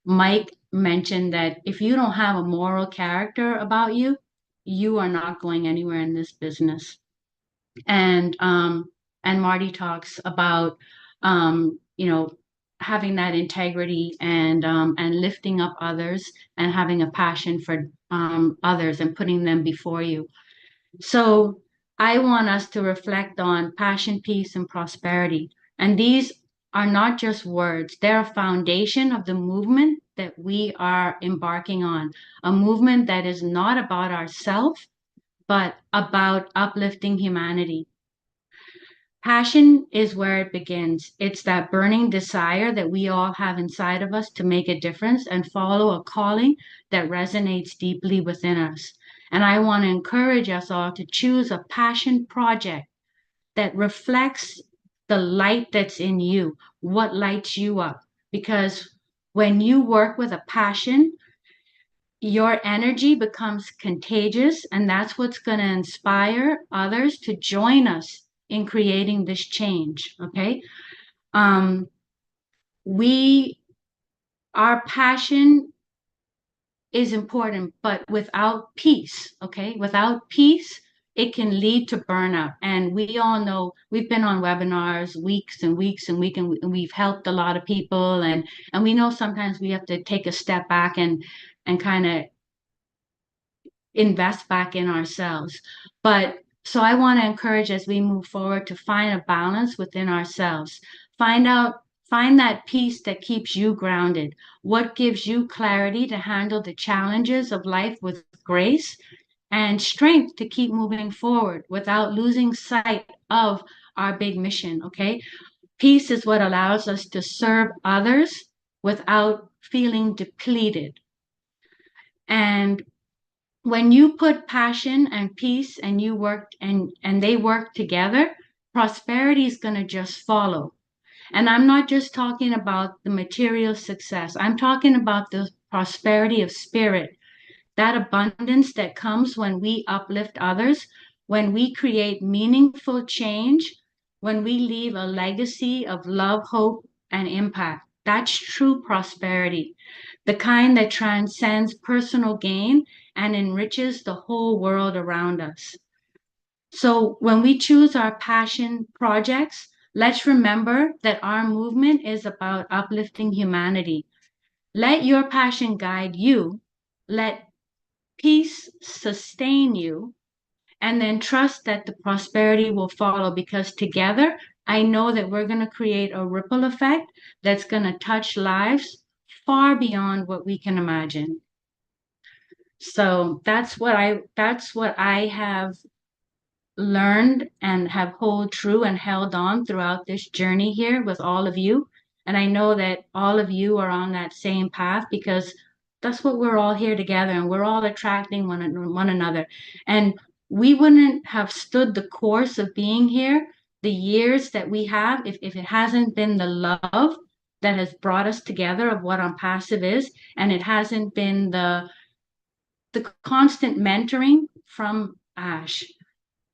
[SPEAKER 5] Mike mentioned that if you don't have a moral character about you, you are not going anywhere in this business. And Marty talks about having that integrity and lifting up others and having a passion for others and putting them before you. So I want us to reflect on passion, peace, and prosperity. And these are not just words. They're a foundation of the movement that we are embarking on, a movement that is not about ourselves, but about uplifting humanity. Passion is where it begins. It's that burning desire that we all have inside of us to make a difference and follow a calling that resonates deeply within us. And I want to encourage us all to choose a passion project that reflects the light that's in you, what lights you up. Because when you work with a passion, your energy becomes contagious, and that's what's going to inspire others to join us in creating this change. Okay. Our passion is important, but without peace, okay, without peace, it can lead to burnout. And we all know, we've been on webinars weeks and weeks and weeks, and we've helped a lot of people. And we know sometimes we have to take a step back and kind of invest back in ourselves. But so I want to encourage, as we move forward, to find a balance within ourselves. Find that peace that keeps you grounded. What gives you clarity to handle the challenges of life with grace, and strength to keep moving forward without losing sight of our big mission, okay? Peace is what allows us to serve others without feeling depleted. And when you put passion and peace and you work and they work together, prosperity is going to just follow. And I'm not just talking about the material success. I'm talking about the prosperity of spirit, that abundance that comes when we uplift others, when we create meaningful change, when we leave a legacy of love, hope, and impact. That's true prosperity, the kind that transcends personal gain and enriches the whole world around us. So when we choose our passion projects, let's remember that our movement is about uplifting humanity. Let your passion guide you. Let peace sustain you, and then trust that the prosperity will follow, because together I know that we're going to create a ripple effect that's going to touch lives far beyond what we can imagine. So that's what I have learned and have hold true and held on throughout this journey here with all of you. And I know that all of you are on that same path, because that's what we're all here together, and we're all attracting one another. And we wouldn't have stood the course of being here the years that we have if it hasn't been the love that has brought us together of what ONPASSIVE is, and it hasn't been the constant mentoring from Ash,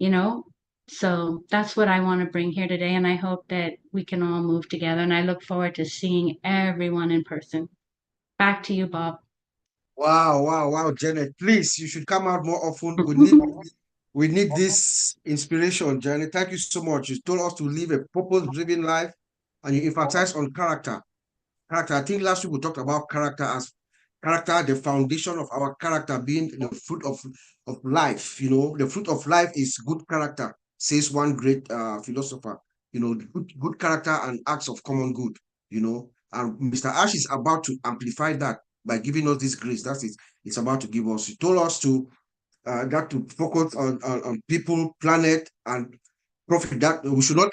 [SPEAKER 5] you know. So that's what I want to bring here today, and I hope that we can all move together, and I look forward to seeing everyone in person. Back to you, Bob.
[SPEAKER 1] Wow, Janet. Please, you should come out more often. We need this inspiration, Janet. Thank you so much. You told us to live a purpose-driven life, and you emphasize on character. Character. I think last week we talked about character as character, the foundation of our character being the fruit of life. You know, the fruit of life is good character, says one great philosopher. You know, good character and acts of common good. You know, and Mr. Ash is about to amplify that by giving us this grace. That's it. It's about to give us. He told us to focus on people, planet, and profit. That we should not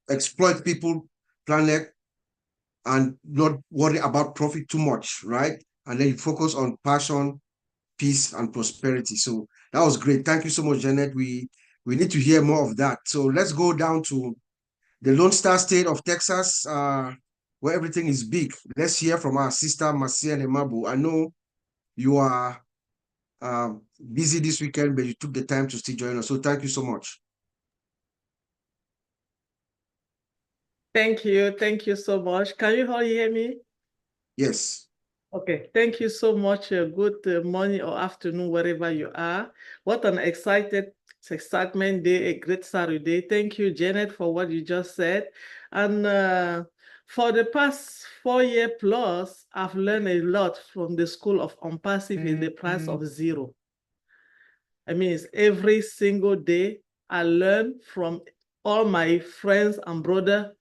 [SPEAKER 1] exploit people, planet, and not worry about profit too much, right? And then you focus on passion, peace, and prosperity. So that was great. Thank you so much, Janet. We need to hear more of that. So let's go down to the Lone Star State of Texas, where everything is big. Let's hear from our sister, Marcienne Hemabou. I know you are busy this weekend, but you took the time to still join us. So thank you so much.
[SPEAKER 6] Thank you. Thank you so much. Can you all hear me?
[SPEAKER 1] Yes.
[SPEAKER 6] Okay. Thank you so much. Good morning or afternoon, wherever you are. What an excitement day, a great Saturday. Thank you, Janet, for what you just said. And for the past 4 years plus, I've learned a lot from the School of ONPASSIVE in the price of zero. I mean, it's every single day I learn from all my friends and brothers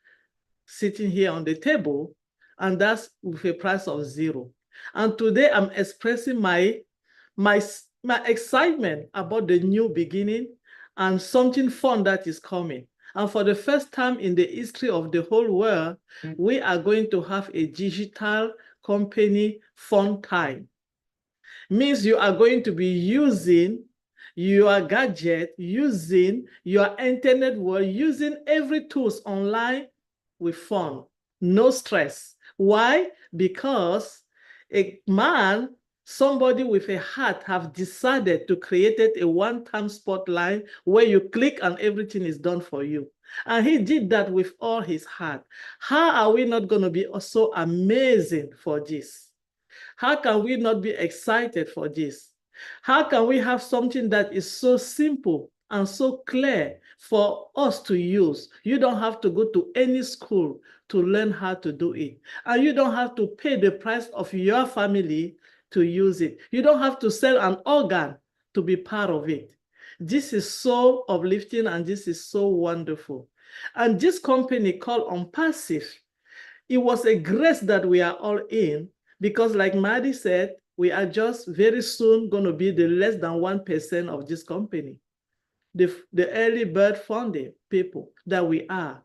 [SPEAKER 6] sitting here on the table, and that's with a price of zero. And today I'm expressing my excitement about the new beginning and something fun that is coming. And for the first time in the history of the whole world, we are going to have a digital company Fonteh. Means you are going to be using your gadget, using your internet world, using every tools online with fun, no stress. Why? Because a man, somebody with a heart, have decided to create a one-time spotlight where you click and everything is done for you. And he did that with all his heart. How are we not going to be so amazing for this? How can we not be excited for this? How can we have something that is so simple and so clear for us to use. You don't have to go to any school to learn how to do it. And you don't have to pay the price of your family to use it. You don't have to sell an organ to be part of it. This is so uplifting and this is so wonderful. And this company called ONPASSIVE, it was a grace that we are all in, because like Marty said, we are just very soon going to be the less than 1% of this company, the early bird funding people that we are.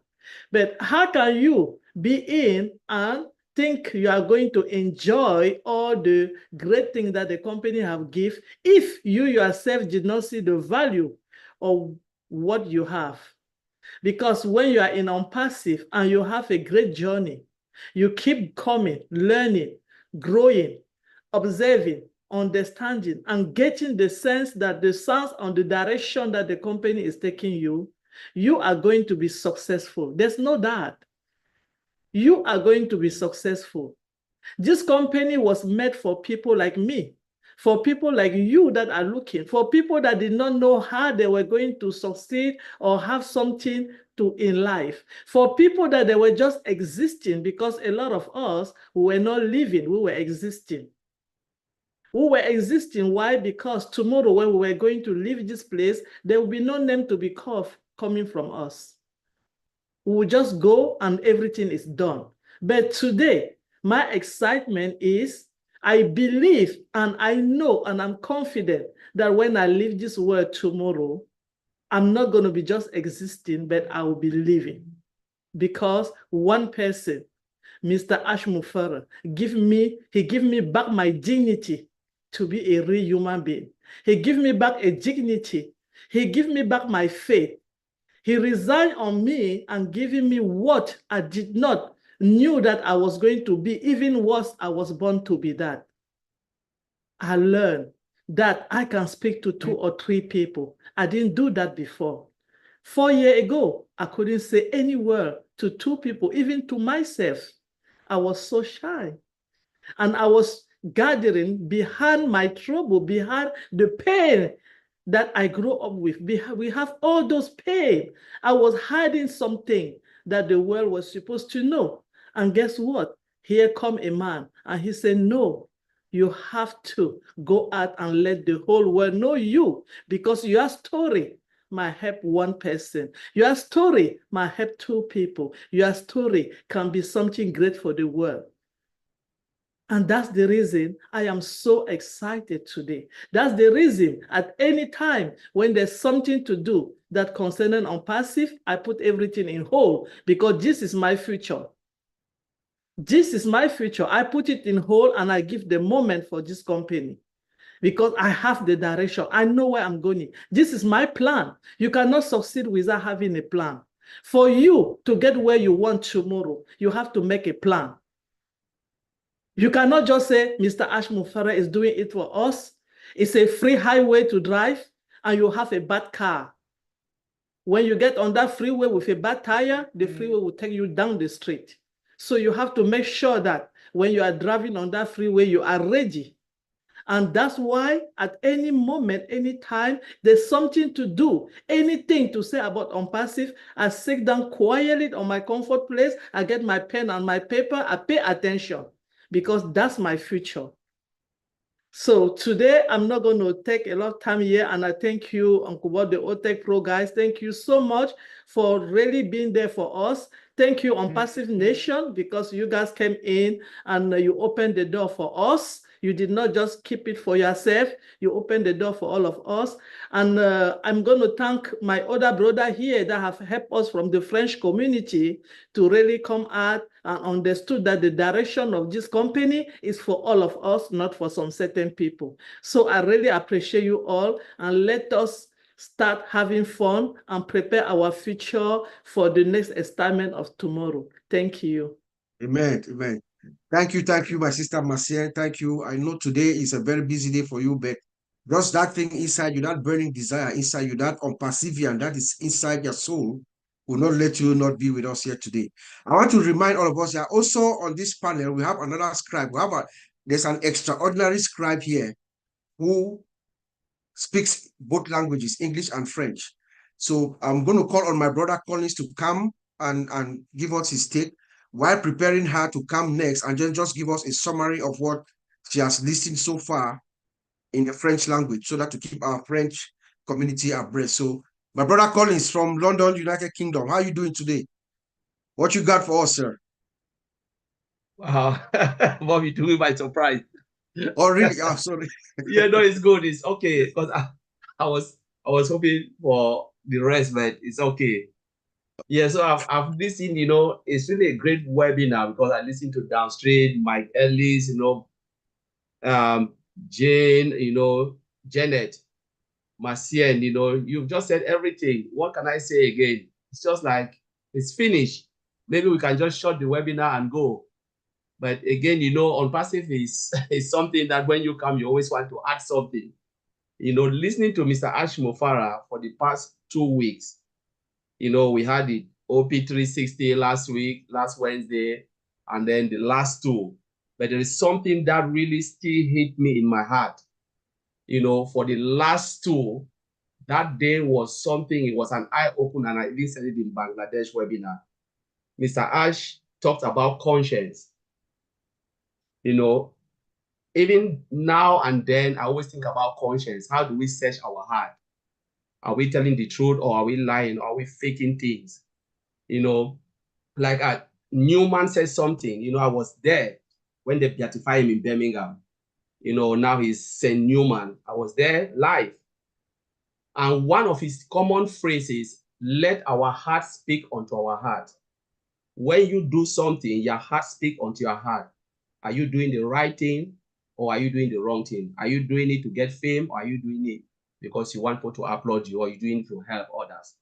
[SPEAKER 6] But how can you be in and think you are going to enjoy all the great things that the company have give if you yourself did not see the value of what you have? Because when you are in ONPASSIVE and you have a great journey, you keep coming, learning, growing, observing, understanding, and getting the sense that the sense on the direction that the company is taking you, you are going to be successful. There's no doubt. You are going to be successful. This company was made for people like me, for people like you that are looking, for people that did not know how they were going to succeed or have something to in life, for people that they were just existing, because a lot of us were not living, we were existing. We were existing. Why? Because tomorrow when we were going to leave this place, there will be no name to be called coming from us. We will just go and everything is done. But today, my excitement is I believe and I know and I'm confident that when I leave this world tomorrow, I'm not going to be just existing, but I will be living. Because one person, Mr. Ashmufara, he gave me back my dignity to be a real human being. He gave me back a dignity. He gave me back my faith. He resigned on me and giving me what I did not knew that I was going to be, even worse, I was born to be that. I learned that I can speak to 2 or 3 people. I didn't do that before. 4 years ago, I couldn't say any word to 2 people, even to myself. I was so shy. And I was gathering behind my trouble, behind the pain that I grew up with. We have all those pain. I was hiding something that the world was supposed to know. And guess what? Here come a man and he said, no, you have to go out and let the whole world know you, because your story might help one person. Your story might help 2 people. Your story can be something great for the world. And that's the reason I am so excited today. That's the reason at any time when there's something to do that concerning ONPASSIVE, I put everything in hold, because this is my future. This is my future. I put it in hold and I give the moment for this company, because I have the direction. I know where I'm going. This is my plan. You cannot succeed without having a plan. For you to get where you want tomorrow, you have to make a plan. You cannot just say, Mr. Ashmufara is doing it for us. It's a free highway to drive and you have a bad car. When you get on that freeway with a bad tire, the freeway will take you down the street. So you have to make sure that when you are driving on that freeway, you are ready. And that's why at any moment, any time, there's something to do, anything to say about ONPASSIVE, I sit down quietly on my comfort place, I get my pen and my paper, I pay attention, because that's my future. So today, I'm not going to take a lot of time here, and I thank you, Uncle Bob, the OTECH Pro guys. Thank you so much for really being there for us. Thank you, ONPASSIVE Nation, because you guys came in and you opened the door for us. You did not just keep it for yourself. You opened the door for all of us. And I'm going to thank my other brother here that have helped us from the French community to really come out and understood that the direction of this company is for all of us, not for some certain people. So I really appreciate you all, and let us start having fun and prepare our future for the next experiment of tomorrow. Thank you.
[SPEAKER 1] Amen. Amen. Thank you, my sister Marcienne. Thank you. I know today is a very busy day for you, but just that thing inside you, that burning desire inside you, that ONPASSIVE, and that is inside your soul, will not let you not be with us here today. I want to remind all of us that also on this panel, we have another scribe. There's an extraordinary scribe here who speaks both languages, English and French. So I'm going to call on my brother Collins to come and give us his take while preparing her to come next and just give us a summary of what she has listened so far in the French language, so that to keep our French community abreast. So my brother Collins from London, United Kingdom, how are you doing today? What you got for us, sir?
[SPEAKER 7] Wow, what we doing by surprise?
[SPEAKER 1] Oh, really? Oh, sorry.
[SPEAKER 7] Yeah, no, it's good. It's okay because I was hoping for the rest, but it's okay. Yeah, so I've listened. It's really a great webinar because I listened to Downstream, Mike Ellis, Jane, Janet, Marcienne. You've just said everything. What can I say again? It's just like it's finished. Maybe we can just shut the webinar and go. But again, ONPASSIVE is something that when you come, you always want to add something. Listening to Mr. Ash Mofara for the past 2 weeks, we had the OP360 last Wednesday, and then the last two. But there is something that really still hit me in my heart. For the last two, that day was something, it was an eye-opener, and I even said it in Bangladesh webinar. Mr. Ash talked about conscience. Even now and then, I always think about conscience. How do we search our heart? Are we telling the truth, or are we lying, or are we faking things? Like Newman said something, I was there when they beatified him in Birmingham. Now he's St. Newman. I was there live. And one of his common phrases, let our heart speak unto our heart. When you do something, your heart speak unto your heart. Are you doing the right thing, or are you doing the wrong thing? Are you doing it to get fame, or are you doing it because you want people to applaud you, or you're doing it to help others?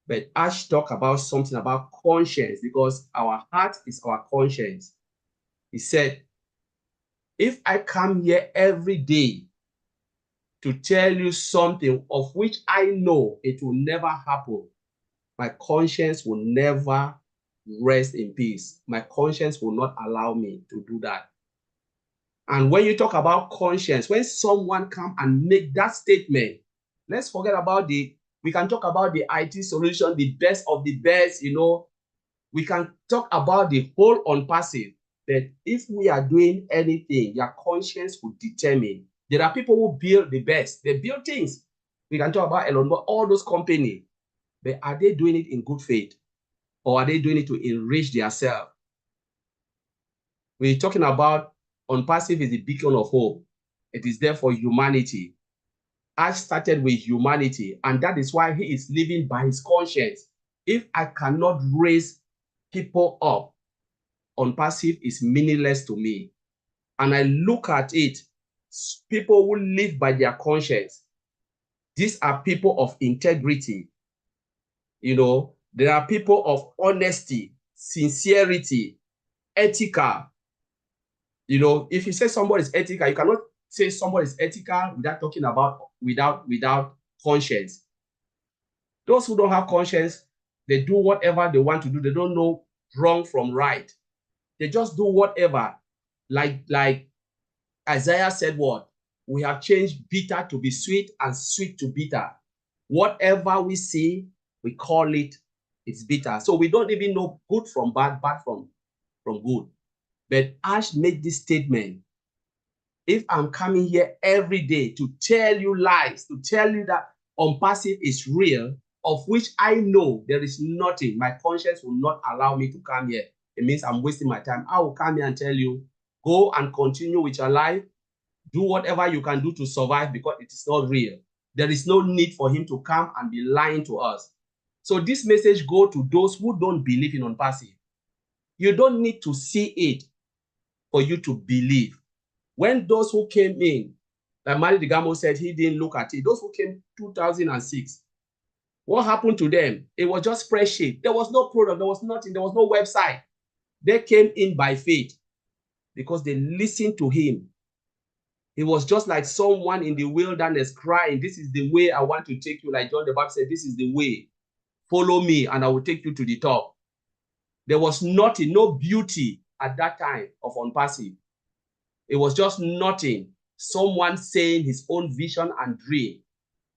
[SPEAKER 7] But Ash talked about something about conscience, because our heart is our conscience. He said, if I come here every day to tell you something of which I know it will never happen, my conscience will never rest in peace. My conscience will not allow me to do that. And when you talk about conscience, when someone come and make that statement, let's forget about we can talk about the IT solution, the best of the best, we can talk about the whole ONPASSIVE. But if we are doing anything, your conscience will determine. There are people who build the best. They build things. We can talk about Elon Musk, all those companies. But are they doing it in good faith? Or are they doing it to enrich themselves? We're talking about ONPASSIVE is the beacon of hope. It is there for humanity. Ash started with humanity, and that is why he is living by his conscience. If I cannot raise people up, ONPASSIVE is meaningless to me. And I look at it, people who live by their conscience. These are people of integrity. There are people of honesty, sincerity, ethical. If you say somebody is ethical, you cannot say somebody is ethical without talking about without conscience. Those who don't have conscience, they do whatever they want to do. They don't know wrong from right. They just do whatever. Like Isaiah said, what? We have changed bitter to be sweet and sweet to bitter. Whatever we see, we call it's bitter. So we don't even know good from bad, bad from good. But Ash made this statement. If I'm coming here every day to tell you lies, to tell you that ONPASSIVE is real, of which I know there is nothing, my conscience will not allow me to come here. It means I'm wasting my time. I will come here and tell you, go and continue with your life. Do whatever you can do to survive, because it is not real. There is no need for him to come and be lying to us. So this message goes to those who don't believe in ONPASSIVE. You don't need to see it for you to believe. When those who came in, like Marty DeGarmo said, he didn't look at it. Those who came 2006, what happened to them? It was just spreadsheet. There was no product. There was nothing. There was no website. They came in by faith because they listened to him. It was just like someone in the wilderness crying, this is the way I want to take you. Like John the Baptist said, this is the way. Follow me and I will take you to the top. There was nothing, no beauty at that time of ONPASSIVE. It was just nothing. Someone saying his own vision and dream.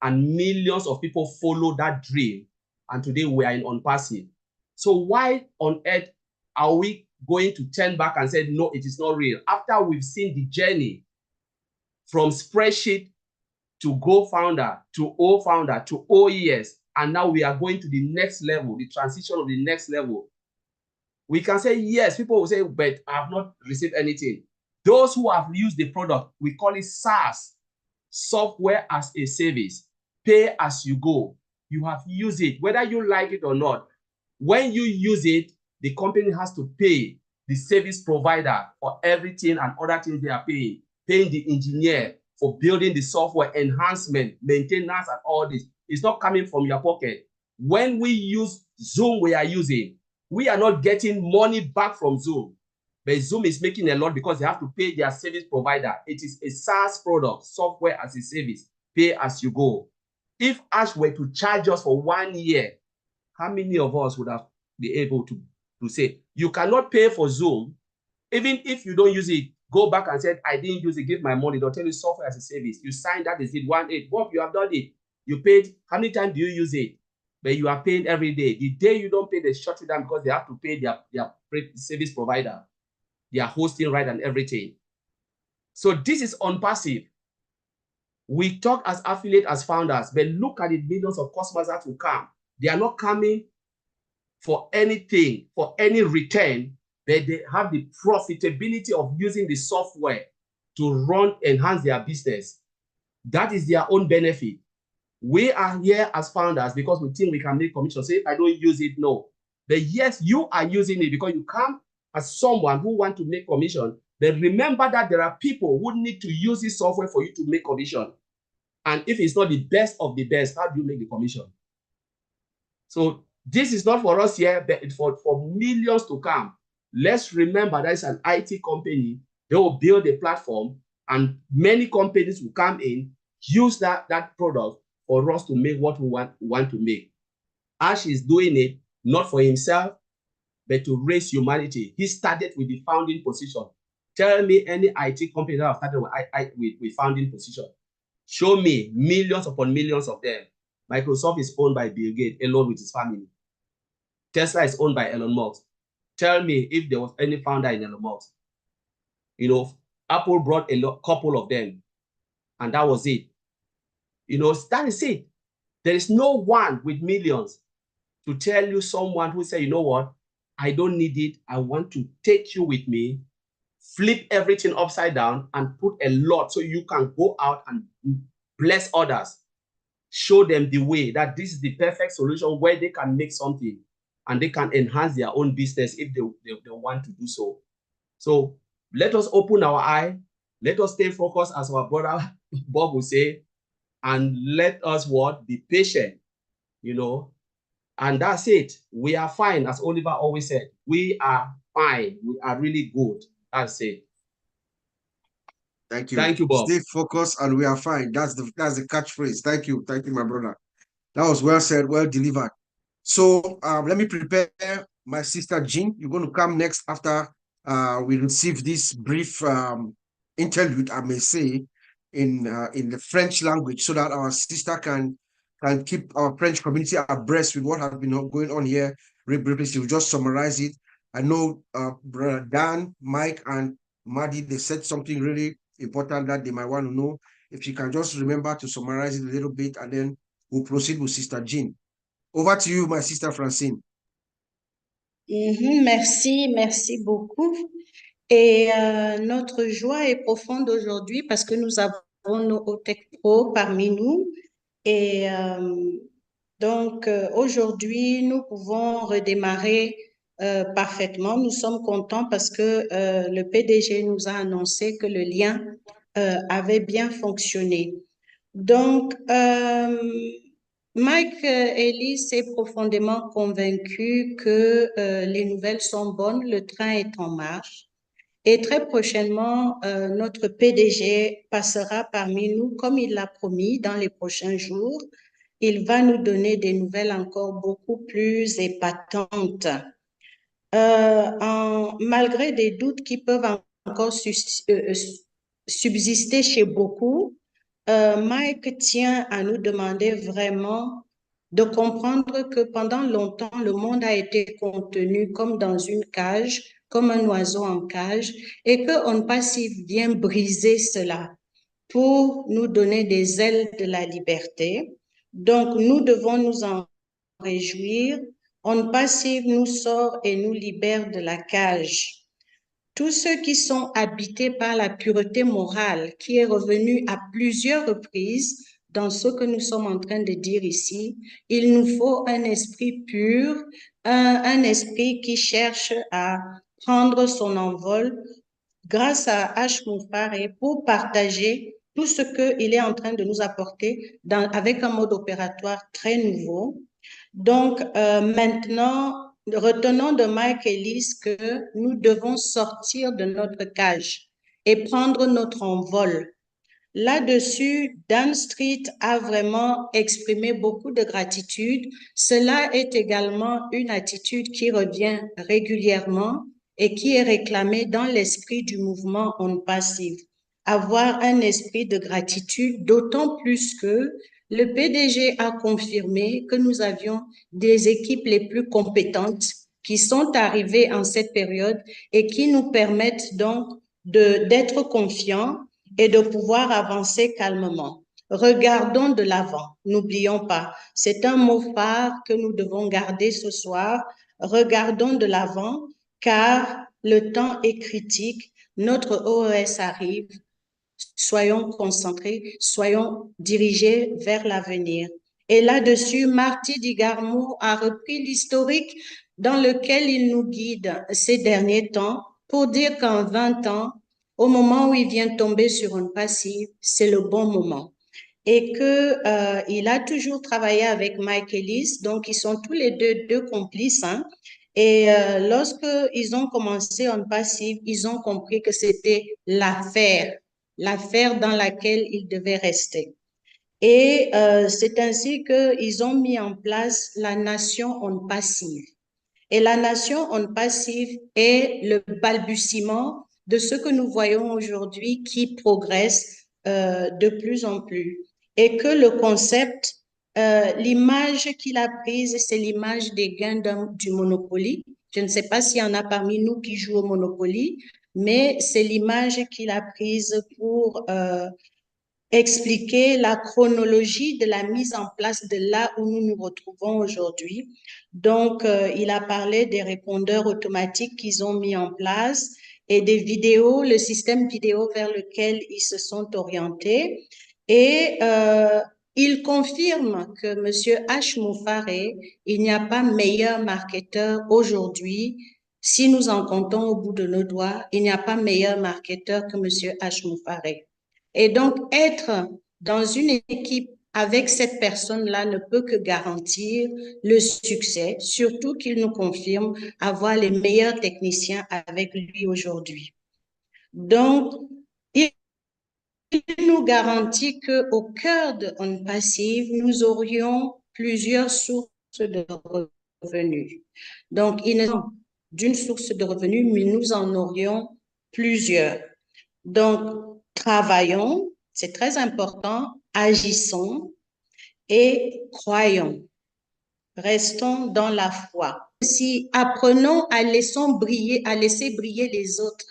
[SPEAKER 7] and millions of people follow that dream. And today we are in ONPASSIVE. So why on earth are we going to turn back and say, no, it is not real? After we've seen the journey from spreadsheet to Go Founder, to O Founder, to OES, and now we are going to the next level, the transition of the next level. We can say, yes, people will say, but I have not received anything. Those who have used the product, we call it SaaS, software as a service, pay as you go. You have used it, whether you like it or not. When you use it, the company has to pay the service provider for everything and other things they are paying the engineer for building the software, enhancement, maintenance, and all this. It's not coming from your pocket. When we use Zoom, we are not getting money back from Zoom. But Zoom is making a lot because they have to pay their service provider. It is a SaaS product, software as a service, pay as you go. If Ash were to charge us for 1 year, how many of us would have been able to say, you cannot pay for Zoom, even if you don't use it, go back and say, I didn't use it, give my money. They'll tell you software as a service. You signed that, is it 1/8. Bob, you have done it. You paid, how many times do you use it? But you are paying every day. The day you don't pay, they shut you down because they have to pay their service provider, their hosting right and everything. So this is ONPASSIVE. We talk as affiliate, as founders, but look at the millions of customers that will come. They are not coming for anything, for any return, but they have the profitability of using the software to enhance their business. That is their own benefit. We are here as founders because we think we can make commission. Say, if I don't use it, no. But yes, you are using it because you come as someone who wants to make commission. But remember that there are people who need to use this software for you to make commission. And if it's not the best of the best, how do you make the commission? So this is not for us here, but it's for millions to come. Let's remember that it's an IT company. They will build a platform and many companies will come in, use that product for us to make what we want to make. Ash is doing it not for himself, but to raise humanity. He started with the founding position. Tell me any IT company that have started with founding position. Show me millions upon millions of them. Microsoft is owned by Bill Gates alone with his family. Tesla is owned by Elon Musk. Tell me if there was any founder in Elon Musk. You know, Apple brought a couple of them, and that was it. You know, that is it. There is no one with millions to tell you someone who say, you know what, I don't need it. I want to take you with me, flip everything upside down and put a lot so you can go out and bless others. Show them the way that this is the perfect solution where they can make something and they can enhance their own business if they want to do so. So let us open our eye. Let us stay focused, as our brother Bob will say, and let us be patient, you know, and that's it. We are fine, as Oliver always said. We are fine. We are really good. That's it.
[SPEAKER 1] Thank you.
[SPEAKER 7] Thank you, Bob.
[SPEAKER 1] Stay focused and we are fine. That's the catchphrase. Thank you, my brother. That was well said, well delivered. So let me prepare my sister Jeane. You're going to come next after we receive this brief interlude, I may say, in the French language, so that our sister can keep our French community abreast with what has been going on here. We'll just summarize it. I know Brother Dan, Mike, and Marty, they said something really important that they might want to know. If you can just remember to summarize it a little bit, and then we'll proceed with Sister Jeane. Over to you, my sister Francine.
[SPEAKER 8] Merci beaucoup. Et notre joie est profonde aujourd'hui parce que nous avons nos OTECH Pro parmi nous. Et donc, aujourd'hui, nous pouvons redémarrer parfaitement. Nous sommes contents parce que le PDG nous a annoncé que le lien avait bien fonctionné. Donc, Mike Ellis est profondément convaincu que les nouvelles sont bonnes, le train est en marche. Et très prochainement, notre PDG passera parmi nous comme il l'a promis dans les prochains jours. Il va nous donner des nouvelles encore beaucoup plus épatantes. Malgré des doutes qui peuvent encore subsister chez beaucoup, Mike tient à nous demander vraiment de comprendre que pendant longtemps, le monde a été contenu comme dans une cage, comme un oiseau en cage, et que ONPASSIVE vient briser cela pour nous donner des ailes de la liberté. Donc, nous devons nous en réjouir. ONPASSIVE nous sort et nous libère de la cage. Tous ceux qui sont habités par la pureté morale, qui est revenue à plusieurs reprises dans ce que nous sommes en train de dire ici, il nous faut un esprit pur, un esprit qui cherche à prendre son envol grâce à H. Moufare pour partager tout ce qu'il est en train de nous apporter avec un mode opératoire très nouveau. Donc, maintenant, retenons de Mike Ellis que nous devons sortir de notre cage et prendre notre envol. Là-dessus, Dan Street a vraiment exprimé beaucoup de gratitude. Cela est également une attitude qui revient régulièrement et qui est réclamée dans l'esprit du mouvement ONPASSIVE. Avoir un esprit de gratitude, d'autant plus que le PDG a confirmé que nous avions des équipes les plus compétentes qui sont arrivées en cette période et qui nous permettent donc d'être confiants et de pouvoir avancer calmement. Regardons de l'avant, n'oublions pas, c'est un mot phare que nous devons garder ce soir. Regardons de l'avant car le temps est critique, notre OES arrive, soyons concentrés, soyons dirigés vers l'avenir. Et là-dessus, Marty DeGarmo a repris l'historique dans lequel il nous guide ces derniers temps pour dire qu'en 20 ans, au moment où il vient tomber sur une passive, c'est le bon moment. Et qu'il a toujours travaillé avec Mike Ellis, donc ils sont tous les deux complices. Hein. Et lorsqu'ils ont commencé ONPASSIVE, ils ont compris que c'était l'affaire dans laquelle ils devaient rester. Et c'est ainsi qu'ils ont mis en place la nation ONPASSIVE. Et la nation ONPASSIVE est le balbutiement de ce que nous voyons aujourd'hui qui progresse de plus en plus. Et que le concept, l'image qu'il a prise, c'est l'image des gains du Monopoly. Je ne sais pas s'il y en a parmi nous qui jouent au Monopoly, mais c'est l'image qu'il a prise pour expliquer la chronologie de la mise en place de là où nous nous retrouvons aujourd'hui. Donc, il a parlé des répondeurs automatiques qu'ils ont mis en place et des vidéos, le système vidéo vers lequel ils se sont orientés. Et il confirme que M. H. Moufare, il n'y a pas meilleur marketeur aujourd'hui. Si nous en comptons au bout de nos doigts, il n'y a pas meilleur marketeur que M. H. Moufare. Et donc, être dans une équipe avec cette personne-là ne peut que garantir le succès, surtout qu'il nous confirme avoir les meilleurs techniciens avec lui aujourd'hui. Donc, il nous garantit qu'au cœur de ONPASSIVE, nous aurions plusieurs sources de revenus. Donc, il n'est pas d'une source de revenus, mais nous en aurions plusieurs. Donc, travaillons, c'est très important, agissons et croyons. Restons dans la foi. Si apprenons à laisser briller les autres,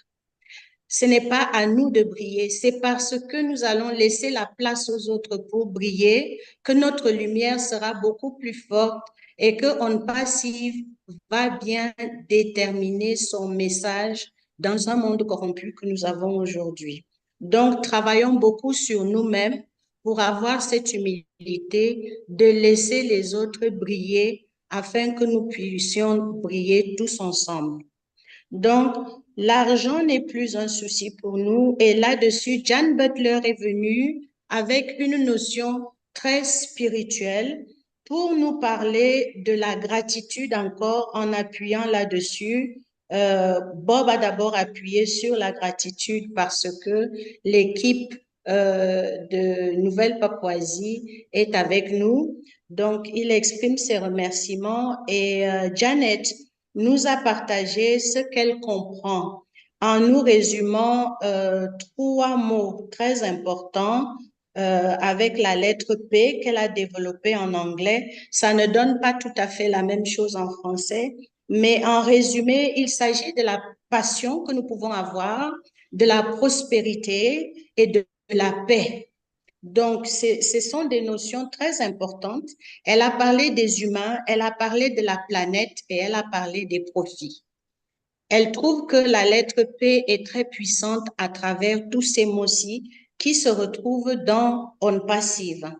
[SPEAKER 8] ce n'est pas à nous de briller, c'est parce que nous allons laisser la place aux autres pour briller que notre lumière sera beaucoup plus forte et que ONPASSIVE va bien déterminer son message dans un monde corrompu que nous avons aujourd'hui. Donc, travaillons beaucoup sur nous-mêmes pour avoir cette humilité de laisser les autres briller afin que nous puissions briller tous ensemble. Donc, l'argent n'est plus un souci pour nous. Et là-dessus, Jeanne Butler est venue avec une notion très spirituelle pour nous parler de la gratitude encore en appuyant là-dessus. Bob a d'abord appuyé sur la gratitude parce que l'équipe de Nouvelle-Papouasie est avec nous. Donc, il exprime ses remerciements et Janet nous a partagé ce qu'elle comprend en nous résumant 3 mots très importants, avec la lettre P qu'elle a développée en anglais. Ça ne donne pas tout à fait la même chose en français, mais en résumé, il s'agit de la passion que nous pouvons avoir, de la prospérité et de la paix. Donc, ce sont des notions très importantes. Elle a parlé des humains, elle a parlé de la planète et elle a parlé des profits. Elle trouve que la lettre P est très puissante à travers tous ces mots-ci qui se retrouvent dans ONPASSIVE.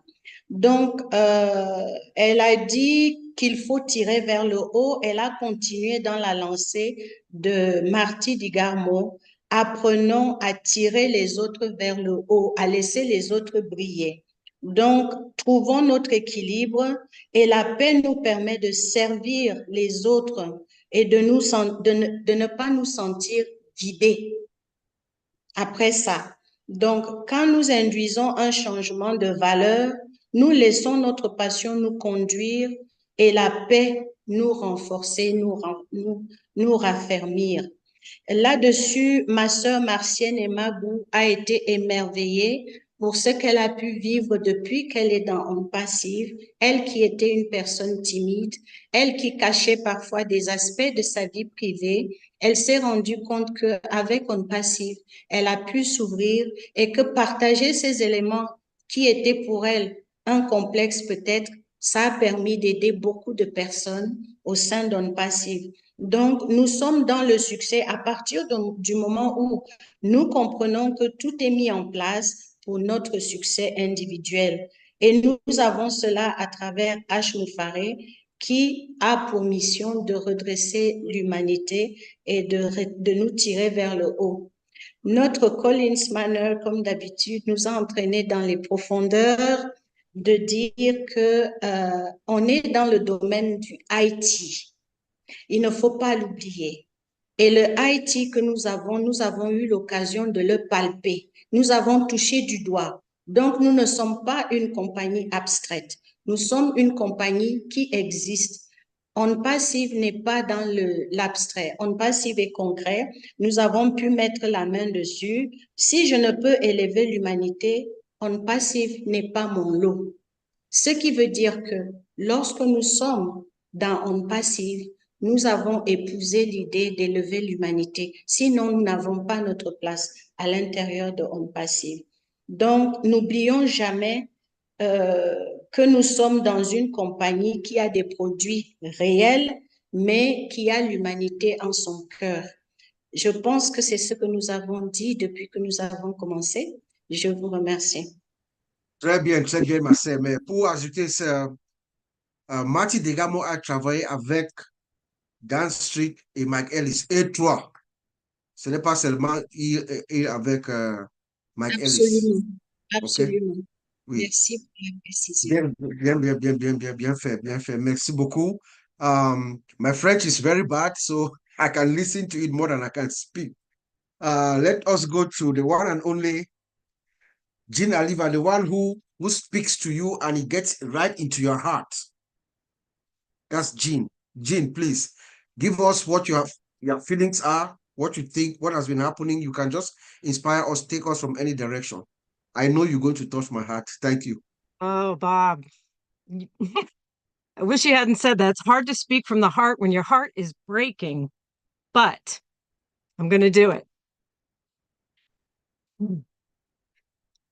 [SPEAKER 8] Donc, elle a dit qu'il faut tirer vers le haut. Elle a continué dans la lancée de Marty DeGarmo. Apprenons à tirer les autres vers le haut, à laisser les autres briller. Donc, trouvons notre équilibre et la paix nous permet de servir les autres et de ne pas nous sentir vidés après ça. Donc, quand nous induisons un changement de valeur, nous laissons notre passion nous conduire et la paix nous renforcer, nous raffermir. Là-dessus, ma sœur Marcienne Hemabou a été émerveillée pour ce qu'elle a pu vivre depuis qu'elle est dans ONPASSIVE, elle qui était une personne timide, elle qui cachait parfois des aspects de sa vie privée. Elle s'est rendue compte qu'avec ONPASSIVE, elle a pu s'ouvrir et que partager ces éléments qui étaient pour elle un complexe peut-être, ça a permis d'aider beaucoup de personnes au sein d'ONPASSIVE. Donc, nous sommes dans le succès à partir du moment où nous comprenons que tout est mis en place pour notre succès individuel. Et nous avons cela à travers H. Moufaré, qui a pour mission de redresser l'humanité et de nous tirer vers le haut. Notre Collins Manner, comme d'habitude, nous a entraînés dans les profondeurs de dire que on est dans le domaine du IT. Il ne faut pas l'oublier. Et le IT que nous avons eu l'occasion de le palper. Nous avons touché du doigt. Donc, nous ne sommes pas une compagnie abstraite. Nous sommes une compagnie qui existe. ONPASSIVE n'est pas dans l'abstrait. ONPASSIVE est concret. Nous avons pu mettre la main dessus. Si je ne peux élever l'humanité, ONPASSIVE n'est pas mon lot. Ce qui veut dire que lorsque nous sommes dans ONPASSIVE, nous avons épousé l'idée d'élever l'humanité. Sinon, nous n'avons pas notre place à l'intérieur de ONPASSIVE. Donc, n'oublions jamais que nous sommes dans une compagnie qui a des produits réels, mais qui a l'humanité en son cœur. Je pense que c'est ce que nous avons dit depuis que nous avons commencé. Je vous remercie.
[SPEAKER 1] Très bien, ma sœur. Mais pour ajouter ça, Marty DeGarmo a travaillé avec Dan Strick et Mike Ellis, et trois. Ce n'est pas seulement il avec Mike Ellis.
[SPEAKER 8] Absolument, absolument.
[SPEAKER 1] Okay? Oui.
[SPEAKER 8] Merci pour la précision.
[SPEAKER 1] Bien fait, bien fait. Merci beaucoup. My French is very bad, so I can listen to it more than I can speak. Let us go to the one and only Jeanne Alleva, the one who speaks to you and it gets right into your heart. That's Jeanne. Jeanne, please give us what your feelings are, what you think, what has been happening. You can just inspire us, take us from any direction. I know you're going to touch my heart. Thank you.
[SPEAKER 9] Oh, Bob. I wish you hadn't said that. It's hard to speak from the heart when your heart is breaking, but I'm going to do it.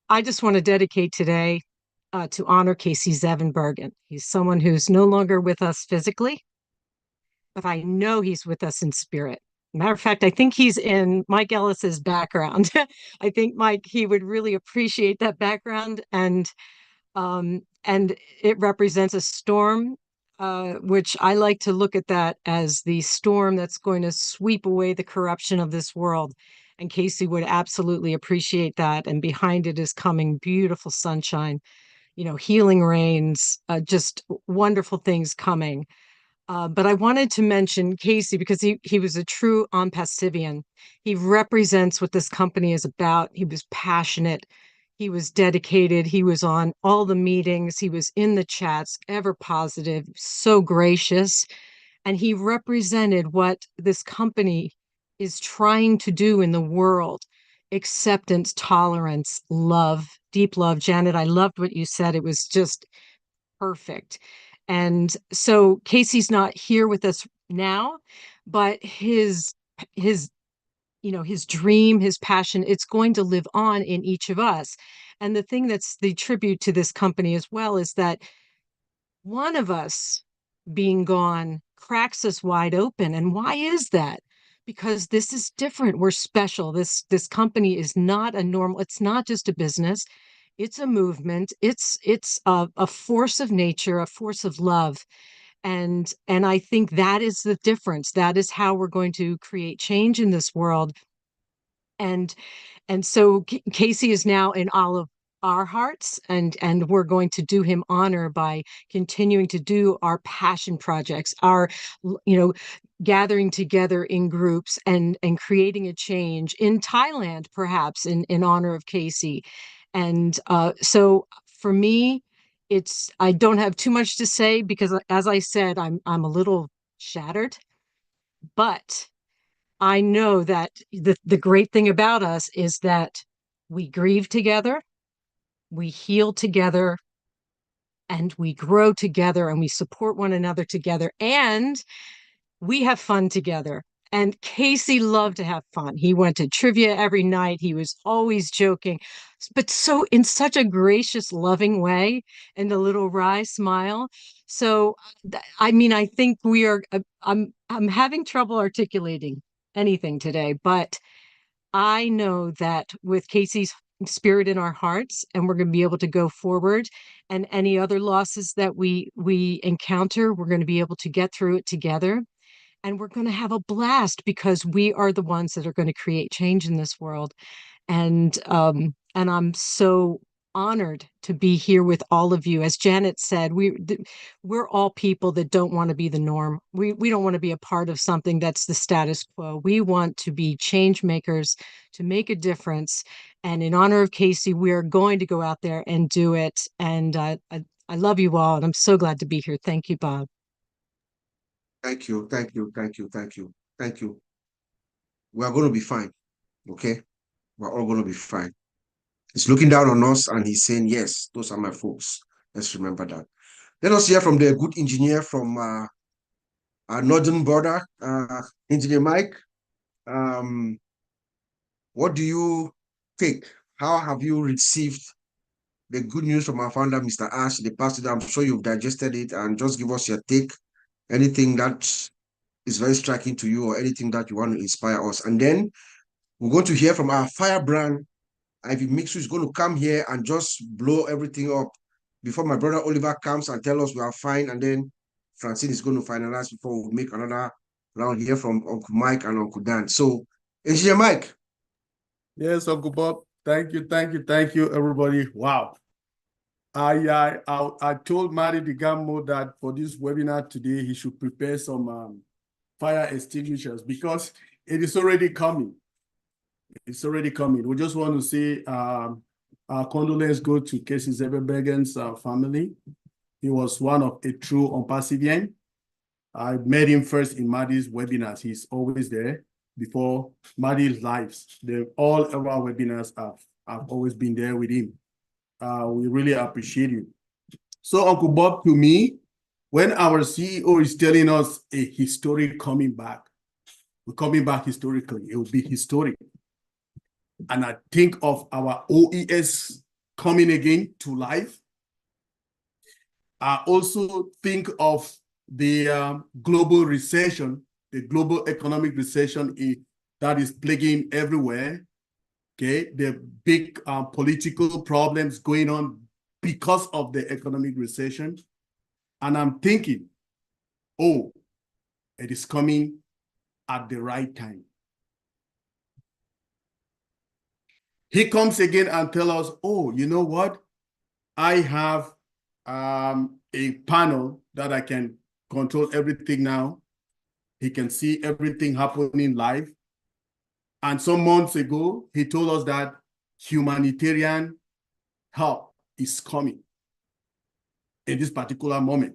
[SPEAKER 9] I just want to dedicate today to honor Casey Zevenbergen. He's someone who's no longer with us physically, but I know he's with us in spirit. Matter of fact, I think he's in Mike Ellis's background. I think Mike, he would really appreciate that background, and it represents a storm, which I like to look at that as the storm that's going to sweep away the corruption of this world. And Casey would absolutely appreciate that. And behind it is coming beautiful sunshine, healing rains, just wonderful things coming. But I wanted to mention Casey because he was a true ONPASSIVian. He represents what this company is about. He was passionate. He was dedicated. He was on all the meetings. He was in the chats, ever positive, so gracious. And he represented what this company is trying to do in the world: acceptance, tolerance, love, deep love. Janet, I loved what you said. It was just perfect. And so Casey's not here with us now, but his his dream, his passion, it's going to live on in each of us. And the thing that's the tribute to this company as well is that one of us being gone cracks us wide open. And why is that? Because this is different. We're special. This company is not a normal, it's not just a business. It's a movement. It's a force of nature, a force of love. And I think that is the difference. That is how we're going to create change in this world. And so Casey is now in all of our hearts, and we're going to do him honor by continuing to do our passion projects, our gathering together in groups and creating a change in Thailand, perhaps in honor of Casey. And so for me, I don't have too much to say because, as I said, I'm a little shattered, but I know that the great thing about us is that we grieve together, we heal together, and we grow together, and we support one another together, and we have fun together. And Casey loved to have fun. He went to trivia every night. He was always joking, but so in such a gracious, loving way, and a little wry smile. So, I mean, I think we are. I'm having trouble articulating anything today, but I know that with Casey's spirit in our hearts, and we're going to be able to go forward, and any other losses that we encounter, we're going to be able to get through it together. And we're going to have a blast because we are the ones that are going to create change in this world. And I'm so honored to be here with all of you. As Janet said, we're all people that don't want to be the norm. We don't want to be a part of something that's the status quo. We want to be change makers, to make a difference. And in honor of Casey, we are going to go out there and do it. And I love you all, and I'm so glad to be here. Thank you, Bob.
[SPEAKER 1] Thank you. We are going to be fine, okay? We're all going to be fine. He's looking down on us and he's saying, yes, those are my folks. Let's remember that. Let us hear from the good engineer from our northern border, Engineer Mike. What do you take? How have you received the good news from our founder, Mr. Ash? The past, I'm sure you've digested it, and just give us your take. Anything that is very striking to you or anything that you want to inspire us. And then we're going to hear from our firebrand, Ivy Mixu, is going to come here and just blow everything up before my brother Oliver comes and tell us we are fine. And then Francine is going to finalize before we make another round here from Uncle Mike and Uncle Dan. So, Engineer Mike.
[SPEAKER 10] Yes, Uncle Bob. Thank you, everybody. Wow. I told Marty DeGarmo that for this webinar today, he should prepare some fire extinguishers because it is already coming. It's already coming. We just want to say our condolence go to Casey Zeberbergen's family. He was one of a true ONPASSIVE. I met him first in Marty's webinars. He's always there before Marty's lives. All of our webinars have always been there with him. We really appreciate you. So Uncle Bob, to me, when our CEO is telling us a history coming back, we're coming back historically, it will be historic. And I think of our OES coming again to life. I also think of the global recession, the global economic recession that is plaguing everywhere. Okay, the big political problems going on because of the economic recession. And I'm thinking, oh, it is coming at the right time. He comes again and tells us, oh, you know what? I have a panel that I can control everything now. He can see everything happening live. And some months ago, he told us that humanitarian help is coming in this particular moment,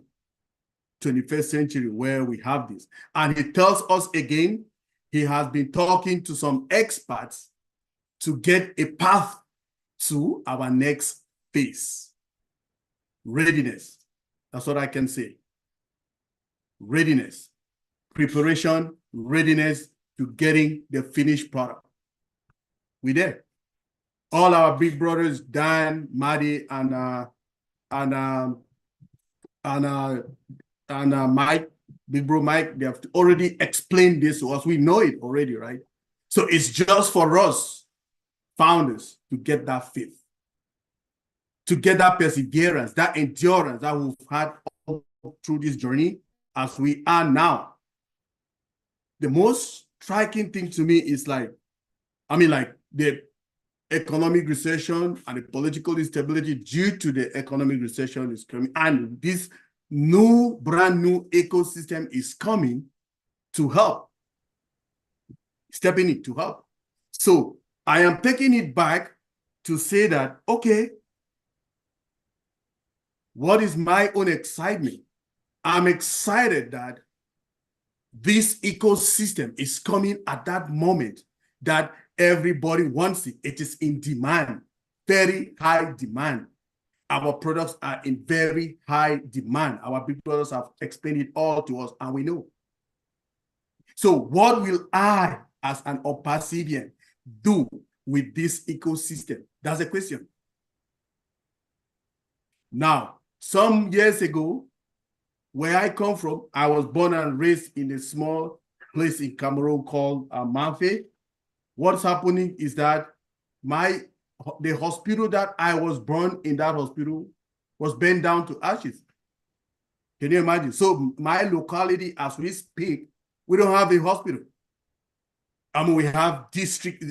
[SPEAKER 10] 21st century, where we have this. And he tells us again, he has been talking to some experts to get a path to our next phase. Readiness. That's what I can say. Readiness. Preparation, readiness to getting the finished product. We there. All our big brothers, Dan, Marty, and Mike, big bro Mike, they have already explained this to us. We know it already, right? So it's just for us, founders, to get that faith, to get that perseverance, that endurance that we've had all through this journey as we are now. The most striking thing to me is like the economic recession and the political instability due to the economic recession is coming, and this brand new ecosystem is coming to help, stepping in to help. So I am taking it back to say that, okay, what is my own excitement? I'm excited that this ecosystem is coming at that moment that everybody wants it. It is in demand, very high demand. Our products are in very high demand. Our big brothers have explained it all to us, and we know. So what will I, as an ONPASSIVIan, do with this ecosystem? That's the question. Now, some years ago, where I come from, I was born and raised in a small place in Cameroon called Fonteh. What's happening is that the hospital that I was born in, that hospital was burned down to ashes. Can you imagine? So my locality, as we speak, we don't have a hospital. I mean, we have district,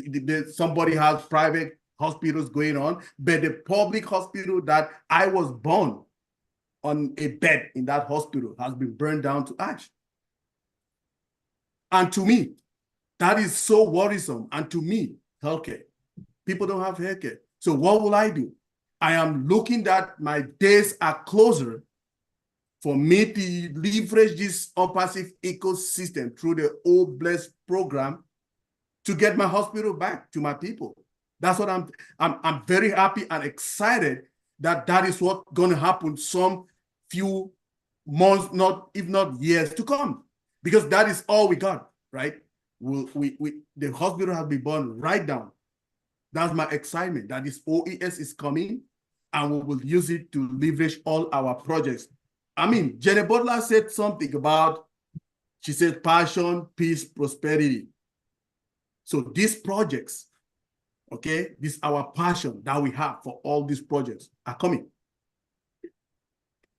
[SPEAKER 10] somebody has private hospitals going on, but the public hospital that I was born on a bed in that hospital has been burned down to ash. And to me, that is so worrisome. And to me, healthcare. People don't have healthcare. So what will I do? I am looking that my days are closer for me to leverage this ONPASSIVE ecosystem through the Old Blessed program to get my hospital back to my people. That's what I'm very happy and excited that that is what's going to happen some few months, if not years to come, because that is all we got, right? The hospital has been burned right down. That's my excitement that this OES is coming, and we will use it to leverage all our projects. I mean, Jeanne Butler said something about, she said, passion, peace, prosperity. So these projects, okay, this our passion that we have for all these projects are coming.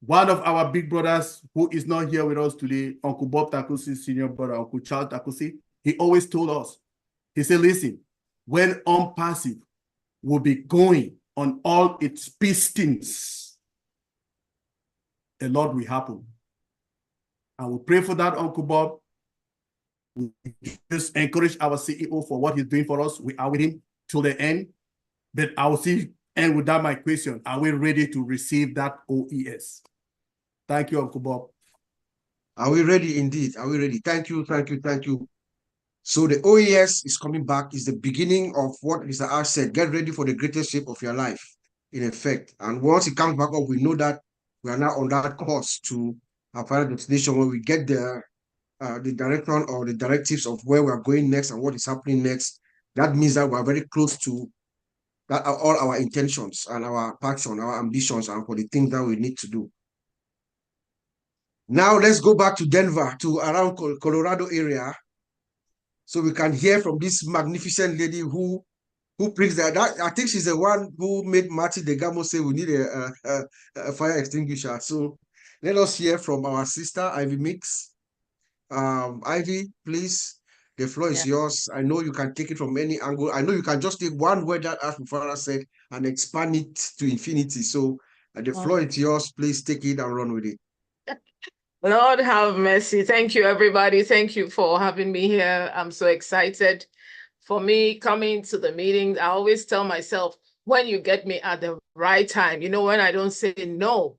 [SPEAKER 10] One of our big brothers who is not here with us today, Uncle Bob Takusi, senior brother, Uncle Charles Takusi, he always told us, he said, listen, when ONPASSIVE will be going on all its pistons, a lot will happen. And we pray for that, Uncle Bob. We just encourage our CEO for what he's doing for us. We are with him till the end. But I will see, and with that, my question, are we ready to receive that OES? Thank you, Uncle Bob.
[SPEAKER 1] Are we ready indeed? Are we ready? Thank you, thank you, thank you. So the OES is coming back, is the beginning of what Mr. Ash said. Get ready for the greatest shape of your life, in effect. And once it comes back up, we know that we are now on that course to our final destination where we get the direction or the directives of where we are going next and what is happening next. That means that we are very close to that are all our intentions and our passion, our ambitions, and for the things that we need to do. Now let's go back to Denver, to around Colorado area, so we can hear from this magnificent lady who brings that. I think she's the one who made Marty DeGarmo say we need a fire extinguisher. So let us hear from our sister, Ivy Mix. Ivy, please, the floor is yours. I know you can take it from any angle. I know you can just take one word that Ash Mufara said and expand it to infinity. So the floor is yours. Please take it and run with it.
[SPEAKER 11] Lord have mercy. Thank you, everybody. Thank you for having me here. I'm so excited. For me, coming to the meetings, I always tell myself, when you get me at the right time, you know, when I don't say no,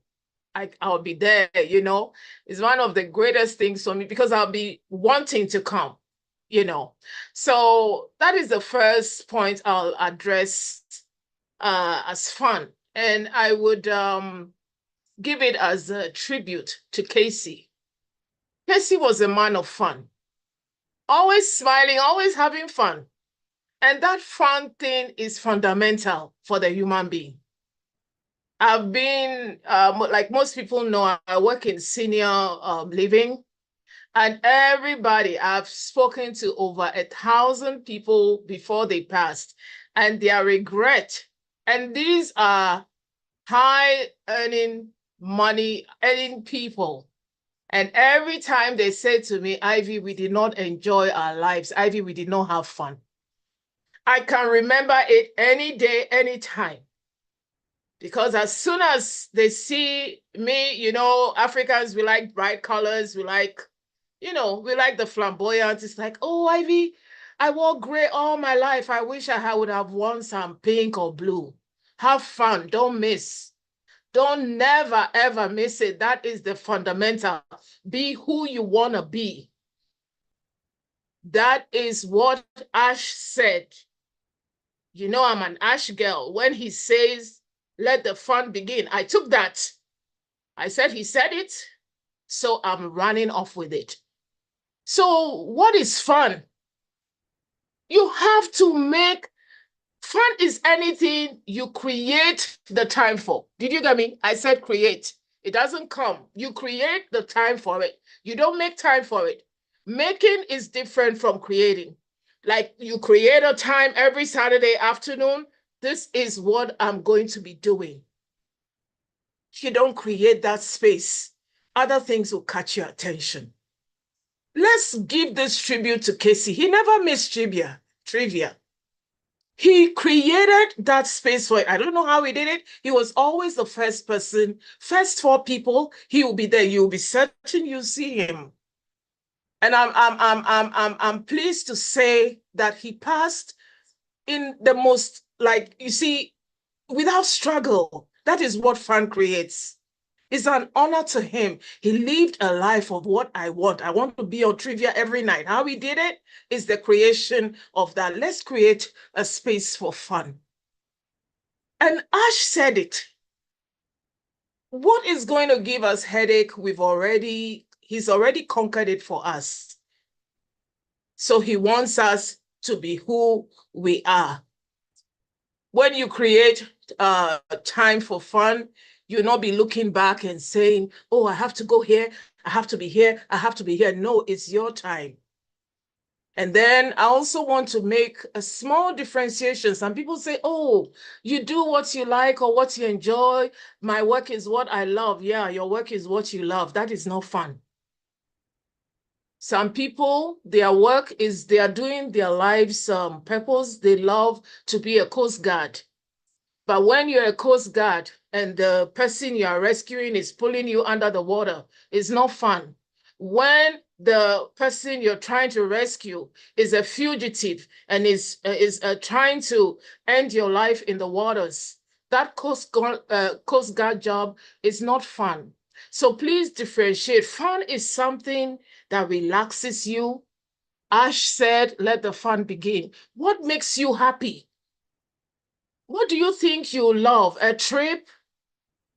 [SPEAKER 11] I'll be there, you know. It's one of the greatest things for me because I'll be wanting to come, you know. So that is the first point I'll address as fun. And I would give it as a tribute to Casey. Casey was a man of fun, always smiling, always having fun. And that fun thing is fundamental for the human being. I've been, like most people know, I work in senior living, and everybody, I've spoken to over 1,000 people before they passed, and their regret, and these are high earning money, earning people. And every time they say to me, Ivy, we did not enjoy our lives. Ivy, we did not have fun. I can remember it any day, any time. Because as soon as they see me, you know, Africans, we like bright colors. We like, you know, we like the flamboyant. It's like, oh, Ivy, I wore gray all my life. I wish I would have worn some pink or blue. Have fun. Don't miss. Don't never, ever miss it. That is the fundamental. Be who you want to be. That is what Ash said. You know, I'm an Ash girl. When he says, let the fun begin, I took that. I said, he said it, so I'm running off with it. So what is fun? You have to make, fun is anything you create the time for. Did you get me? I said create. It doesn't come. You create the time for it. You don't make time for it. Making is different from creating. Like you create a time every Saturday afternoon. This is what I'm going to be doing. You don't create that space. Other things will catch your attention. Let's give this tribute to Casey. He never missed trivia. He created that space for it. I don't know how he did it. He was always the first person, first 4 people. He will be there. You'll be searching, you see him. And I'm pleased to say that he passed in the most, like, you see, without struggle. That is what fun creates. It's an honor to him. He lived a life of what I want. I want to be on trivia every night. How he did it is the creation of that. Let's create a space for fun. And Ash said it. What is going to give us headache? He's already conquered it for us. So he wants us to be who we are. When you create time for fun, you'll not be looking back and saying, oh, I have to go here, I have to be here, I have to be here. No, it's your time. And then I also want to make a small differentiation. Some people say, oh, you do what you like or what you enjoy. My work is what I love. Yeah, your work is what you love. That is not fun. Some people, their work is they are doing their lives purpose. They love to be a Coast Guard. But when you're a Coast Guard and the person you are rescuing is pulling you under the water, it's not fun. When the person you're trying to rescue is a fugitive and is trying to end your life in the waters, that Coast Guard job is not fun. So please differentiate. Fun is something that relaxes you. Ash said, let the fun begin. What makes you happy? What do you think you love? A trip,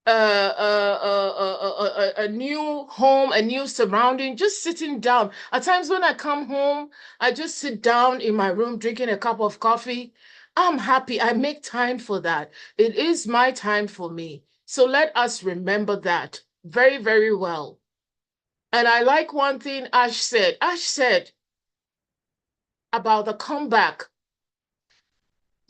[SPEAKER 11] a new home, a new surrounding, just sitting down. At times when I come home, I just sit down in my room drinking a cup of coffee. I'm happy. I make time for that. It is my time for me. So let us remember that very, very well. And I like one thing Ash said. Ash said about the comeback.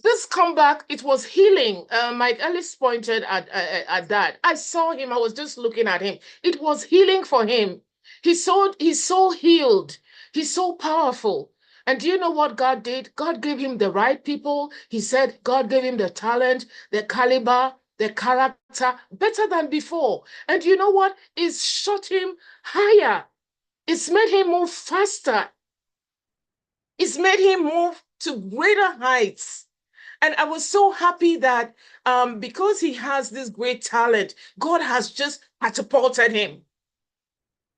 [SPEAKER 11] This comeback, it was healing. Mike Ellis pointed at that. I saw him. I was just looking at him. It was healing for him. He's so healed. He's so powerful. And do you know what God did? God gave him the right people. He said God gave him the talent, the caliber, the character, better than before. And you know what? It's shot him higher. It's made him move faster. It's made him move to greater heights. And I was so happy that because he has this great talent, God has just catapulted him.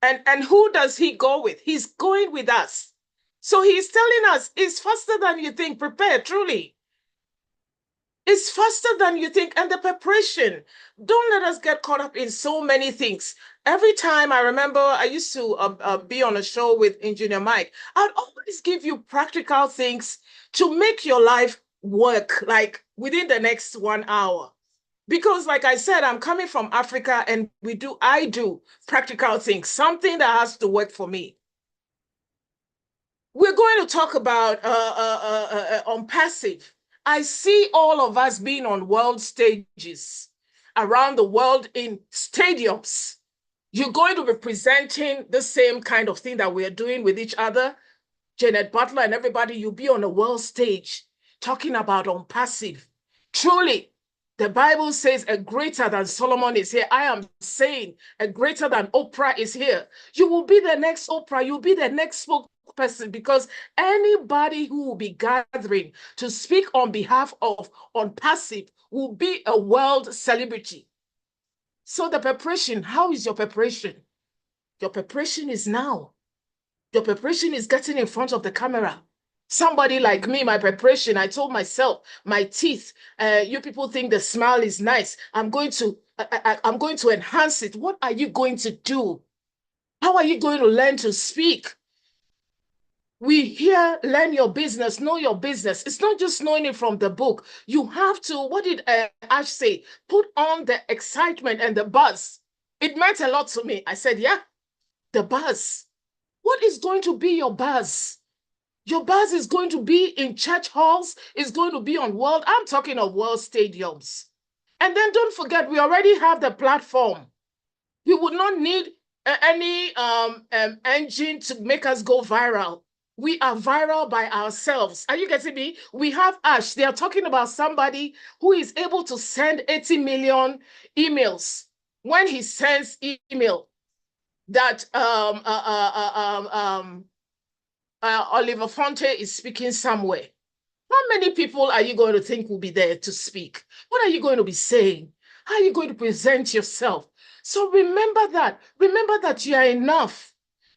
[SPEAKER 11] And who does he go with? He's going with us. So he's telling us it's faster than you think. Prepare, truly. It's faster than you think. And the preparation, don't let us get caught up in so many things. Every time I remember I used to be on a show with Engineer Mike, I'd always give you practical things to make your life work like within the next 1 hour. Because like I said, I'm coming from Africa and I do practical things, something that has to work for me. We're going to talk about ONPASSIVE. I see all of us being on world stages around the world in stadiums. You're going to be presenting the same kind of thing that we're doing with each other. Janet Butler and everybody, you'll be on a world stage talking about ONPASSIVE. Truly, the Bible says a greater than Solomon is here. I am saying a greater than Oprah is here. You will be the next Oprah. You'll be the next spokesperson, because anybody who will be gathering to speak on behalf of ONPASSIVE will be a world celebrity. So the preparation, how is your preparation? Your preparation is now. Your preparation is getting in front of the camera. Somebody like me, my preparation, I told myself, my teeth, you people think the smile is nice. I'm going to enhance it. What are you going to do? How are you going to learn to speak? We hear, learn your business, know your business. It's not just knowing it from the book. You have to, what did Ash say? Put on the excitement and the buzz. It meant a lot to me. I said, yeah, the buzz. What is going to be your buzz? Your buzz is going to be in church halls. It's going to be on world. I'm talking of world stadiums. And then don't forget, we already have the platform. We would not need any engine to make us go viral. We are viral by ourselves. Are you getting me? We have Ash. They are talking about somebody who is able to send 80 million emails. When he sends email that Oliver Fonteh is speaking somewhere, how many people are you going to think will be there to speak? What are you going to be saying? How are you going to present yourself? So remember that. Remember that you are enough.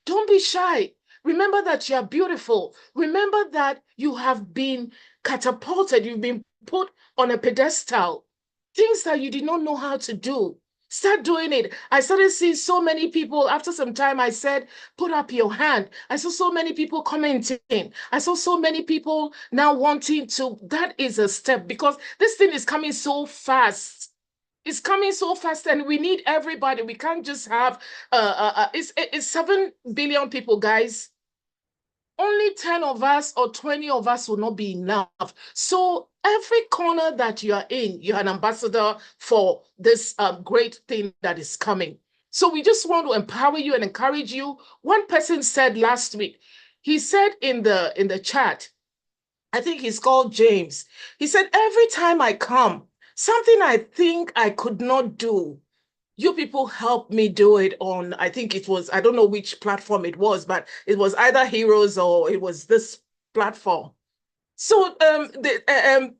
[SPEAKER 11] Don't be shy. Remember that you are beautiful. Remember that you have been catapulted. You've been put on a pedestal. Things that you did not know how to do. Start doing it. I started seeing so many people. After some time, I said, put up your hand. I saw so many people commenting. I saw so many people now wanting to. That is a step, because this thing is coming so fast. It's coming so fast, and we need everybody. We can't just have, it's 7 billion people, guys. Only 10 of us or 20 of us will not be enough. So every corner that you are in, you're an ambassador for this great thing that is coming. So we just want to empower you and encourage you. One person said last week, he said in the chat, I think he's called James. He said, every time I come, something I think I could not do, you people helped me do it on, I think it was, I don't know which platform it was, but it was either Heroes or it was this platform. So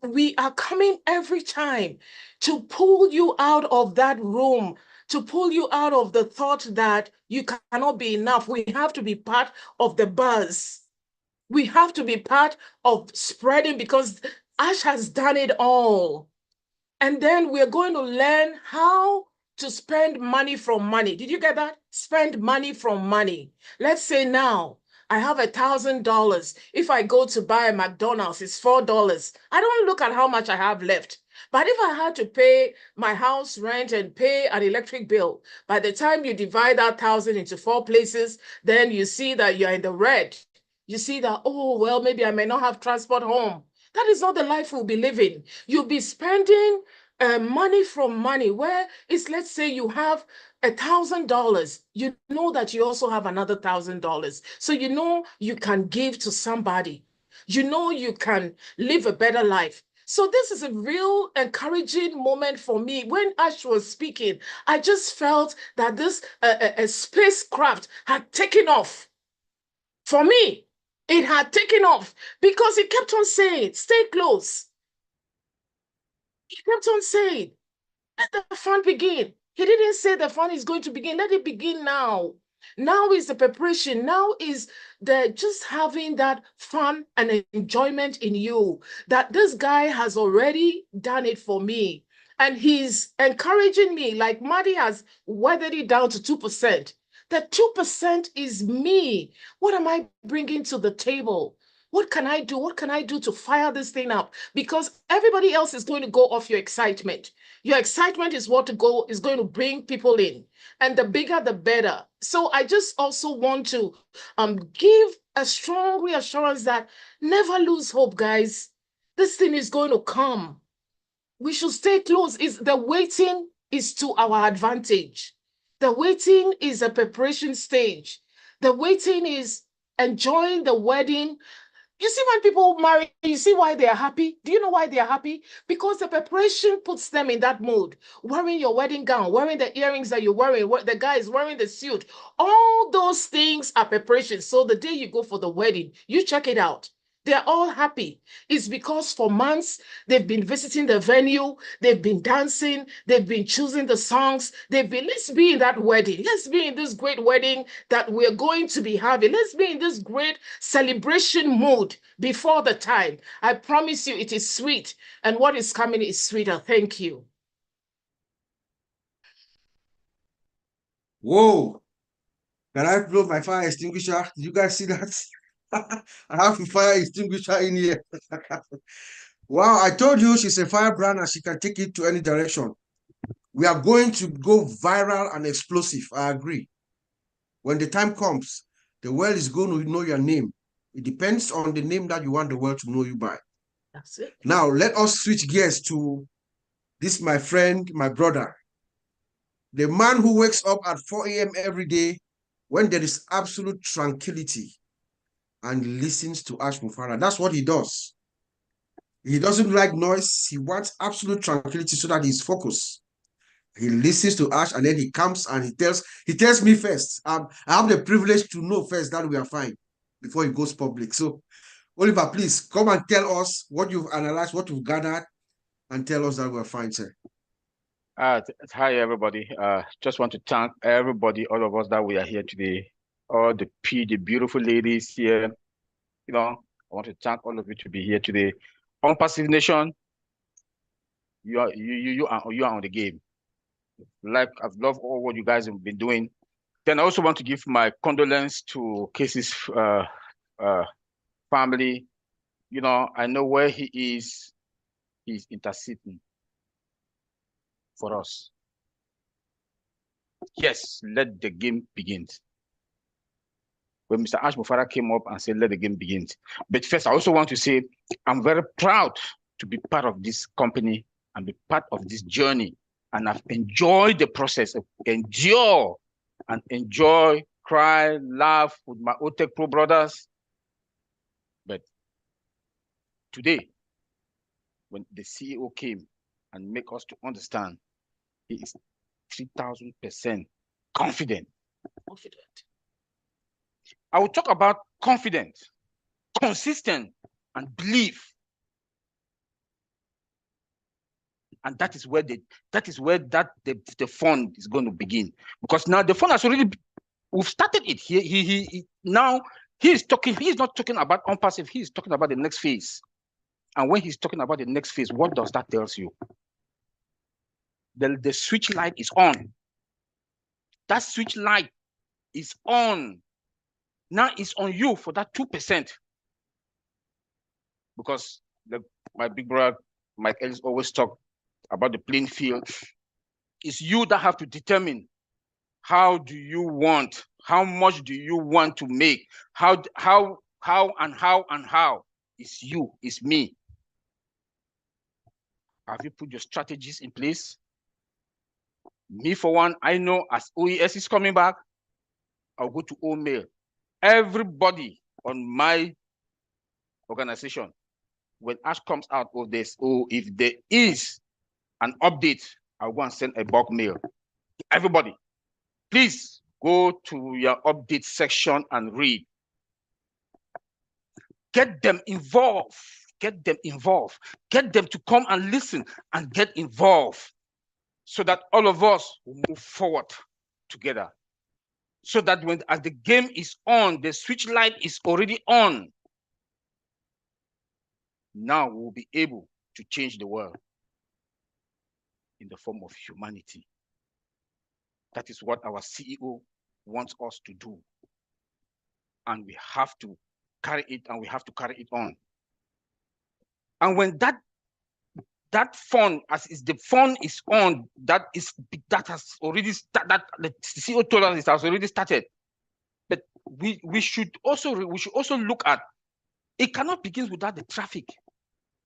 [SPEAKER 11] we are coming every time to pull you out of that room, to pull you out of the thought that you cannot be enough. We have to be part of the buzz. We have to be part of spreading, because Ash has done it all. And then we're going to learn how to spend money from money. Did you get that? Spend money from money. Let's say now I have $1,000. If I go to buy a McDonald's, it's $4. I don't look at how much I have left. But if I had to pay my house rent and pay an electric bill, by the time you divide that 1,000 into 4 places, then you see that you're in the red. You see that, oh, well, maybe I may not have transport home. That is not the life we'll be living. You'll be spending money from money, where it's, let's say you have $1,000. You know that you also have another $1,000. So you know you can give to somebody. You know you can live a better life. So this is a real encouraging moment for me. When Ash was speaking, I just felt that this spacecraft had taken off. For me, it had taken off, because he kept on saying, stay close. He kept on saying, let the fun begin. He didn't say the fun is going to begin. Let it begin now. Now is the preparation. Now is the just having that fun and enjoyment in you, that this guy has already done it for me. And he's encouraging me, like Marty has weathered it down to 2%. The 2% is me. What am I bringing to the table? What can I do? What can I do to fire this thing up? Because everybody else is going to go off your excitement. Your excitement is what is going to bring people in. And the bigger, the better. So I just also want to give a strong reassurance that never lose hope, guys. This thing is going to come. We should stay close. The waiting is to our advantage. The waiting is a preparation stage. The waiting is enjoying the wedding. You see, when people marry, you see why they are happy? Do you know why they are happy? Because the preparation puts them in that mood. Wearing your wedding gown, wearing the earrings that you're wearing, the guy is wearing the suit. All those things are preparation. So the day you go for the wedding, you check it out. They're all happy. It's because for months, they've been visiting the venue, they've been dancing, they've been choosing the songs, let's be in that wedding. Let's be in this great wedding that we're going to be having. Let's be in this great celebration mood before the time. I promise you it is sweet. And what is coming is sweeter. Thank you.
[SPEAKER 1] Whoa. Can I blow my fire extinguisher? Did you guys see that? I have a fire extinguisher in here. Wow, I told you she's a firebrand and she can take it to any direction. We are going to go viral and explosive. I agree. When the time comes, the world is going to know your name. It depends on the name that you want the world to know you by.
[SPEAKER 11] That's it.
[SPEAKER 1] Now, let us switch gears to this, my friend, my brother. The man who wakes up at 4 a.m. every day when there is absolute tranquility and listens to Ash Mufara. That's what he does. He doesn't like noise. He wants absolute tranquility so that he's focused. He listens to Ash and then he comes and he tells me first. I have the privilege to know first that we are fine before he goes public. So, Oliver, please come and tell us what you've analyzed, what you've gathered, and tell us that we're fine, sir.
[SPEAKER 12] Hi, everybody. Just want to thank everybody, all of us that we are here today, all the beautiful ladies here. You know, I want to thank all of you to be here today. ONPASSIVE Nation, you are on the game. Like, I've loved all what you guys have been doing. Then I also want to give my condolence to Casey's family. You know, I know where he is. He's interceding for us. Yes, let the game begin. When Mr. Ash Mufara came up and said, let the game begin. But first, I also want to say, I'm very proud to be part of this company and be part of this journey. And I've enjoyed the process, endure and enjoy, cry, laugh with my OTECH Pro brothers. But today, when the CEO came and make us to understand, he is 3,000% confident. I will talk about confidence, consistent, and belief. And that is where the fund is going to begin. Because now the fund has already, we've started it. Now he's not talking about ONPASSIVE, he's talking about the next phase. And when he's talking about the next phase, what does that tell you? The switch light is on. That switch light is on. Now it's on you for that 2%. Because my big brother, Mike Ellis, always talk about the playing field. It's you that have to determine how much do you want to make? How. It's you, it's me. Have you put your strategies in place? Me, for one, I know as OES is coming back, I'll go to OMail. Everybody on my organization, when Ash comes out of this, if there is an update, I'll go and send a bulk mail. Everybody, please go to your update section and read. Get them involved. Get them involved. Get them to come and listen and get involved so that all of us will move forward together. so that when as the game is on, the switch light is already on. Now we'll be able to change the world in the form of humanity. That is what our CEO wants us to do. And we have to carry it, and we have to carry it on. And when that fund, the fund is on, that has already started, that the CEO told us it has already started. But we should also look at, it cannot begin without the traffic,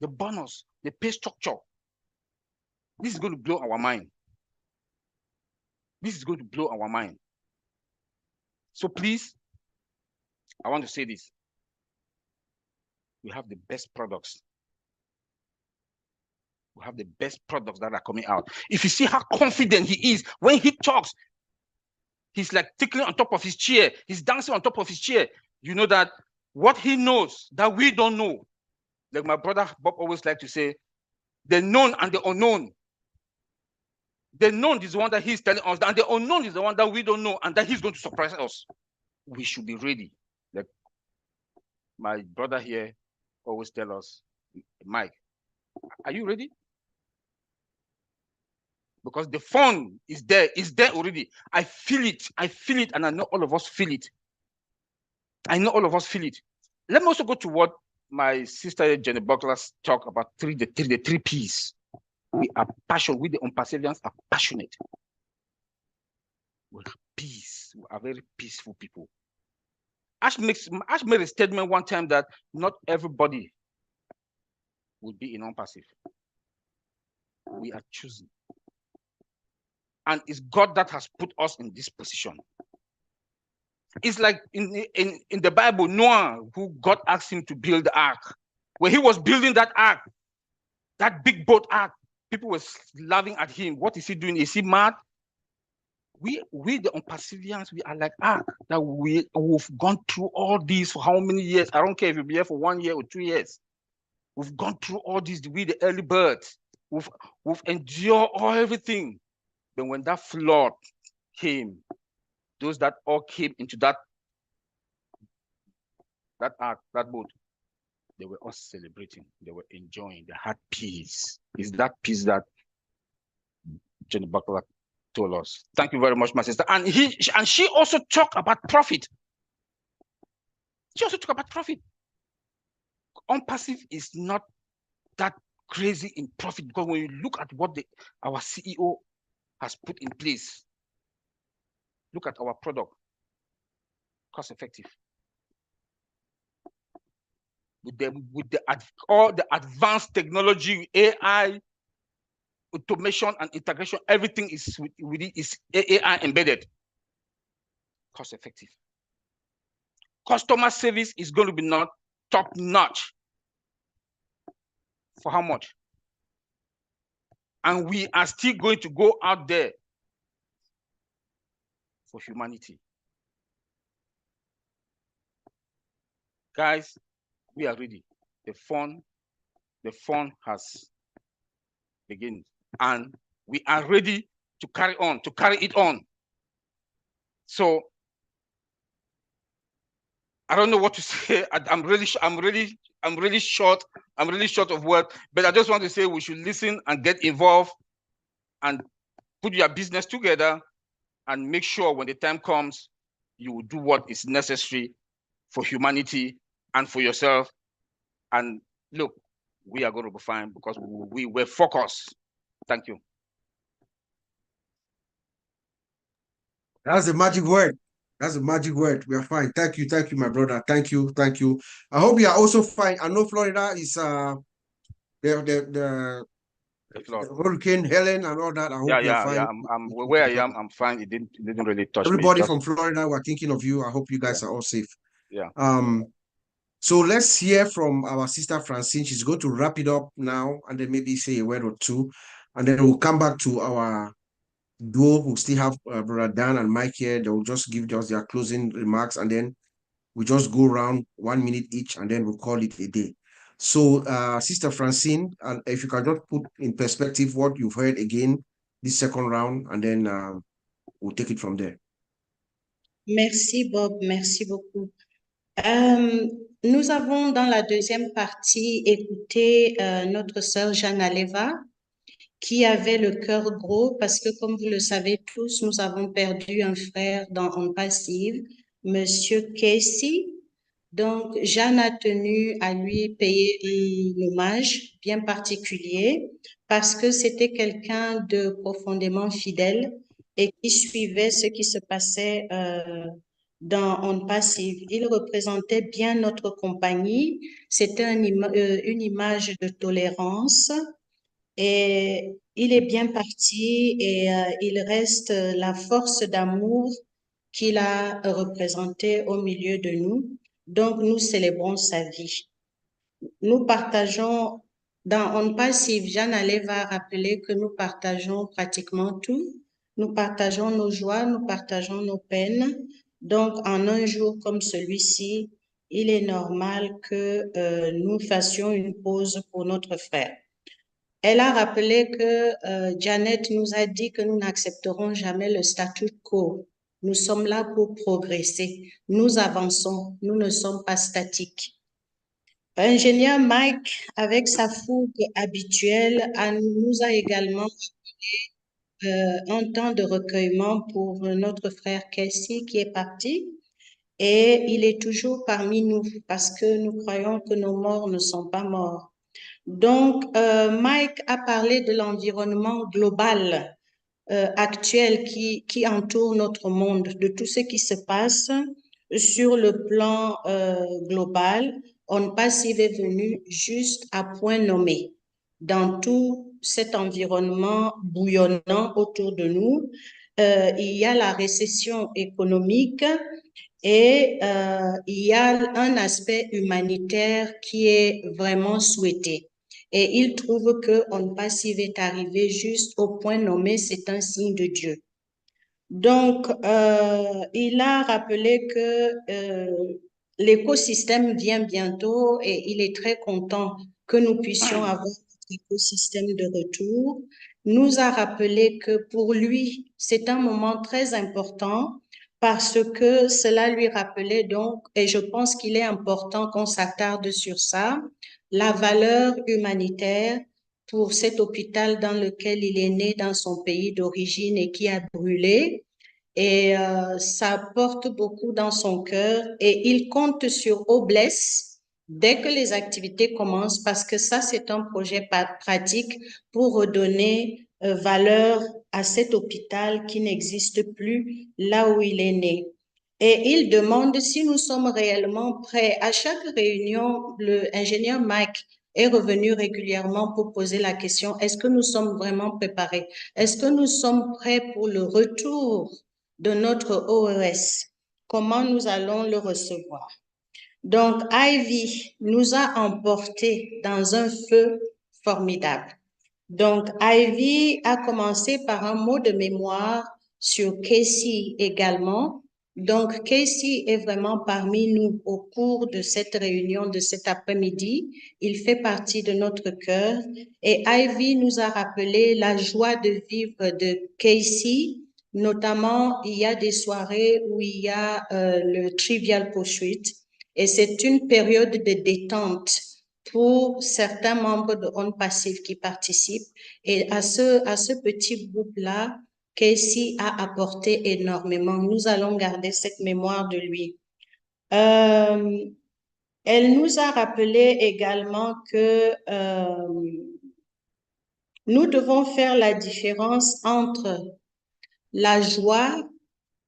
[SPEAKER 12] the bonus, the pay structure. This is going to blow our mind. This is going to blow our mind. So please, I want to say this. We have the best products. We have the best products that are coming out. If you see how confident he is when he talks, he's like tickling on top of his chair. He's dancing on top of his chair. You know that what he knows that we don't know. Like my brother Bob always like to say, the known and the unknown. The known is the one that he's telling us, and the unknown is the one that we don't know, and that he's going to surprise us. We should be ready. Like my brother here always tell us, Mike, are you ready? Because the fun is there already. I feel it, and I know all of us feel it. I know all of us feel it. Let me also go to what my sister Jeanne Butler talked about, the three P's. We are passionate. We the ONPASSIVians are passionate. We are peace. We are very peaceful people. Ash made a statement one time that not everybody will be in ONPASSIVE. We are choosing. And it's God that has put us in this position. It's like in the Bible, Noah, who God asked him to build the ark. When he was building that ark, that big boat ark, people were laughing at him. What is he doing? Is he mad? We the ONPASSIVians, we are like ark, that we've gone through all these for how many years? I don't care if you'll be here for 1 year or 2 years. We've gone through all these, we the early birds. We've endured everything. But when that flood came, those that all came into that ark, that boat, they were all celebrating. They were enjoying. They had peace. It's that peace that Jeanne Butler told us. Thank you very much, my sister. And she also talked about profit. She also talked about profit. ONPASSIVE is not that crazy in profit, because when you look at what our CEO has put in place, look at our product, cost effective. With all the advanced technology, AI, automation and integration, everything is with it is AI embedded. Cost effective. Customer service is going to be not top notch. For how much? And we are still going to go out there for humanity. Guys, we are ready. The fun has begun, and we are ready to carry it on. So I don't know what to say. I'm really short of words, but I just want to say we should listen and get involved and put your business together and make sure when the time comes, you will do what is necessary for humanity and for yourself. And look, we are going to be fine because we were focused. Thank you.
[SPEAKER 1] That's the magic word. That's the magic word. We are fine. Thank you, my brother. Thank you. I hope you are also fine. I know Florida is the Hurricane Helen and all that. I hope you're fine.
[SPEAKER 12] Yeah. I'm where I am. I'm fine. It didn't really touch
[SPEAKER 1] Everybody
[SPEAKER 12] me.
[SPEAKER 1] from Florida, we're thinking of you. I hope you guys are all safe.
[SPEAKER 12] Yeah.
[SPEAKER 1] So let's hear from our sister Francine. She's going to wrap it up now and then maybe say a word or two. And then we'll come back to our duo who still have Brother Dan and Mike here. They will just give us their closing remarks, and then we just go around 1 minute each, and then we'll call it a day. So Sister Francine, and if you can just put in perspective what you've heard again this second round, and then we'll take it from there.
[SPEAKER 8] Merci Bob, merci beaucoup. Nous avons dans la deuxième partie écouté notre sœur Jeanne Alleva qui avait le cœur gros parce que comme vous le savez tous, nous avons perdu un frère dans ONPASSIVE, Monsieur Casey. Donc Jeanne a tenu à lui payer un hommage bien particulier parce que c'était quelqu'un de profondément fidèle et qui suivait ce qui se passait dans ONPASSIVE. Il représentait bien notre compagnie. C'était une image de tolérance et il est bien parti et il reste la force d'amour qu'il a représentée au milieu de nous. Donc, nous célébrons sa vie. Nous partageons, dans ONPASSIVE, Jeanne Alleva a rappelé que nous partageons pratiquement tout. Nous partageons nos joies, nous partageons nos peines. Donc, en un jour comme celui-ci, il est normal que nous fassions une pause pour notre frère. Elle a rappelé que Janet nous a dit que nous n'accepterons jamais le statu quo. Nous sommes là pour progresser. Nous avançons. Nous ne sommes pas statiques. Ingénieur Mike, avec sa fougue habituelle, nous a également un temps de recueillement pour notre frère Casey qui est parti. Et il est toujours parmi nous parce que nous croyons que nos morts ne sont pas morts. Donc, Mike a parlé de l'environnement global actuel qui entoure notre monde, de tout ce qui se passe sur le plan global. ONPASSIVE est venu juste à point nommé dans tout cet environnement bouillonnant autour de nous. Il y a la récession économique et il y a un aspect humanitaire qui est vraiment souhaité. Et il trouve que ONPASSIVE est arrivé juste au point nommé, c'est un signe de Dieu. Donc, il a rappelé que l'écosystème vient bientôt et il est très content que nous puissions avoir notre écosystème de retour. Nous a rappelé que pour lui, c'est un moment très important parce que cela lui rappelait donc, et je pense qu'il est important qu'on s'attarde sur ça, la valeur humanitaire pour cet hôpital dans lequel il est né dans son pays d'origine et qui a brûlé. Et ça porte beaucoup dans son cœur et il compte sur Obless dès que les activités commencent parce que ça, c'est un projet pratique pour redonner valeur à cet hôpital qui n'existe plus là où il est né. Et il demande si nous sommes réellement prêts. À chaque réunion, l'ingénieur Mike est revenu régulièrement pour poser la question, est-ce que nous sommes vraiment préparés? Est-ce que nous sommes prêts pour le retour de notre OES? Comment nous allons le recevoir? Donc, Ivy nous a emportés dans un feu formidable. Donc, Ivy a commencé par un mot de mémoire sur Casey également. Donc, Casey est vraiment parmi nous au cours de cette réunion de cet après-midi. Il fait partie de notre cœur. Et Ivy nous a rappelé la joie de vivre de Casey. Notamment, il y a des soirées où il y a le Trivial Pursuit. Et c'est une période de détente pour certains membres de ONPASSIVE qui participent. Et à ce petit groupe-là, Casey a apporté énormément. Nous allons garder cette mémoire de lui. Elle nous a rappelé également que nous devons faire la différence entre la joie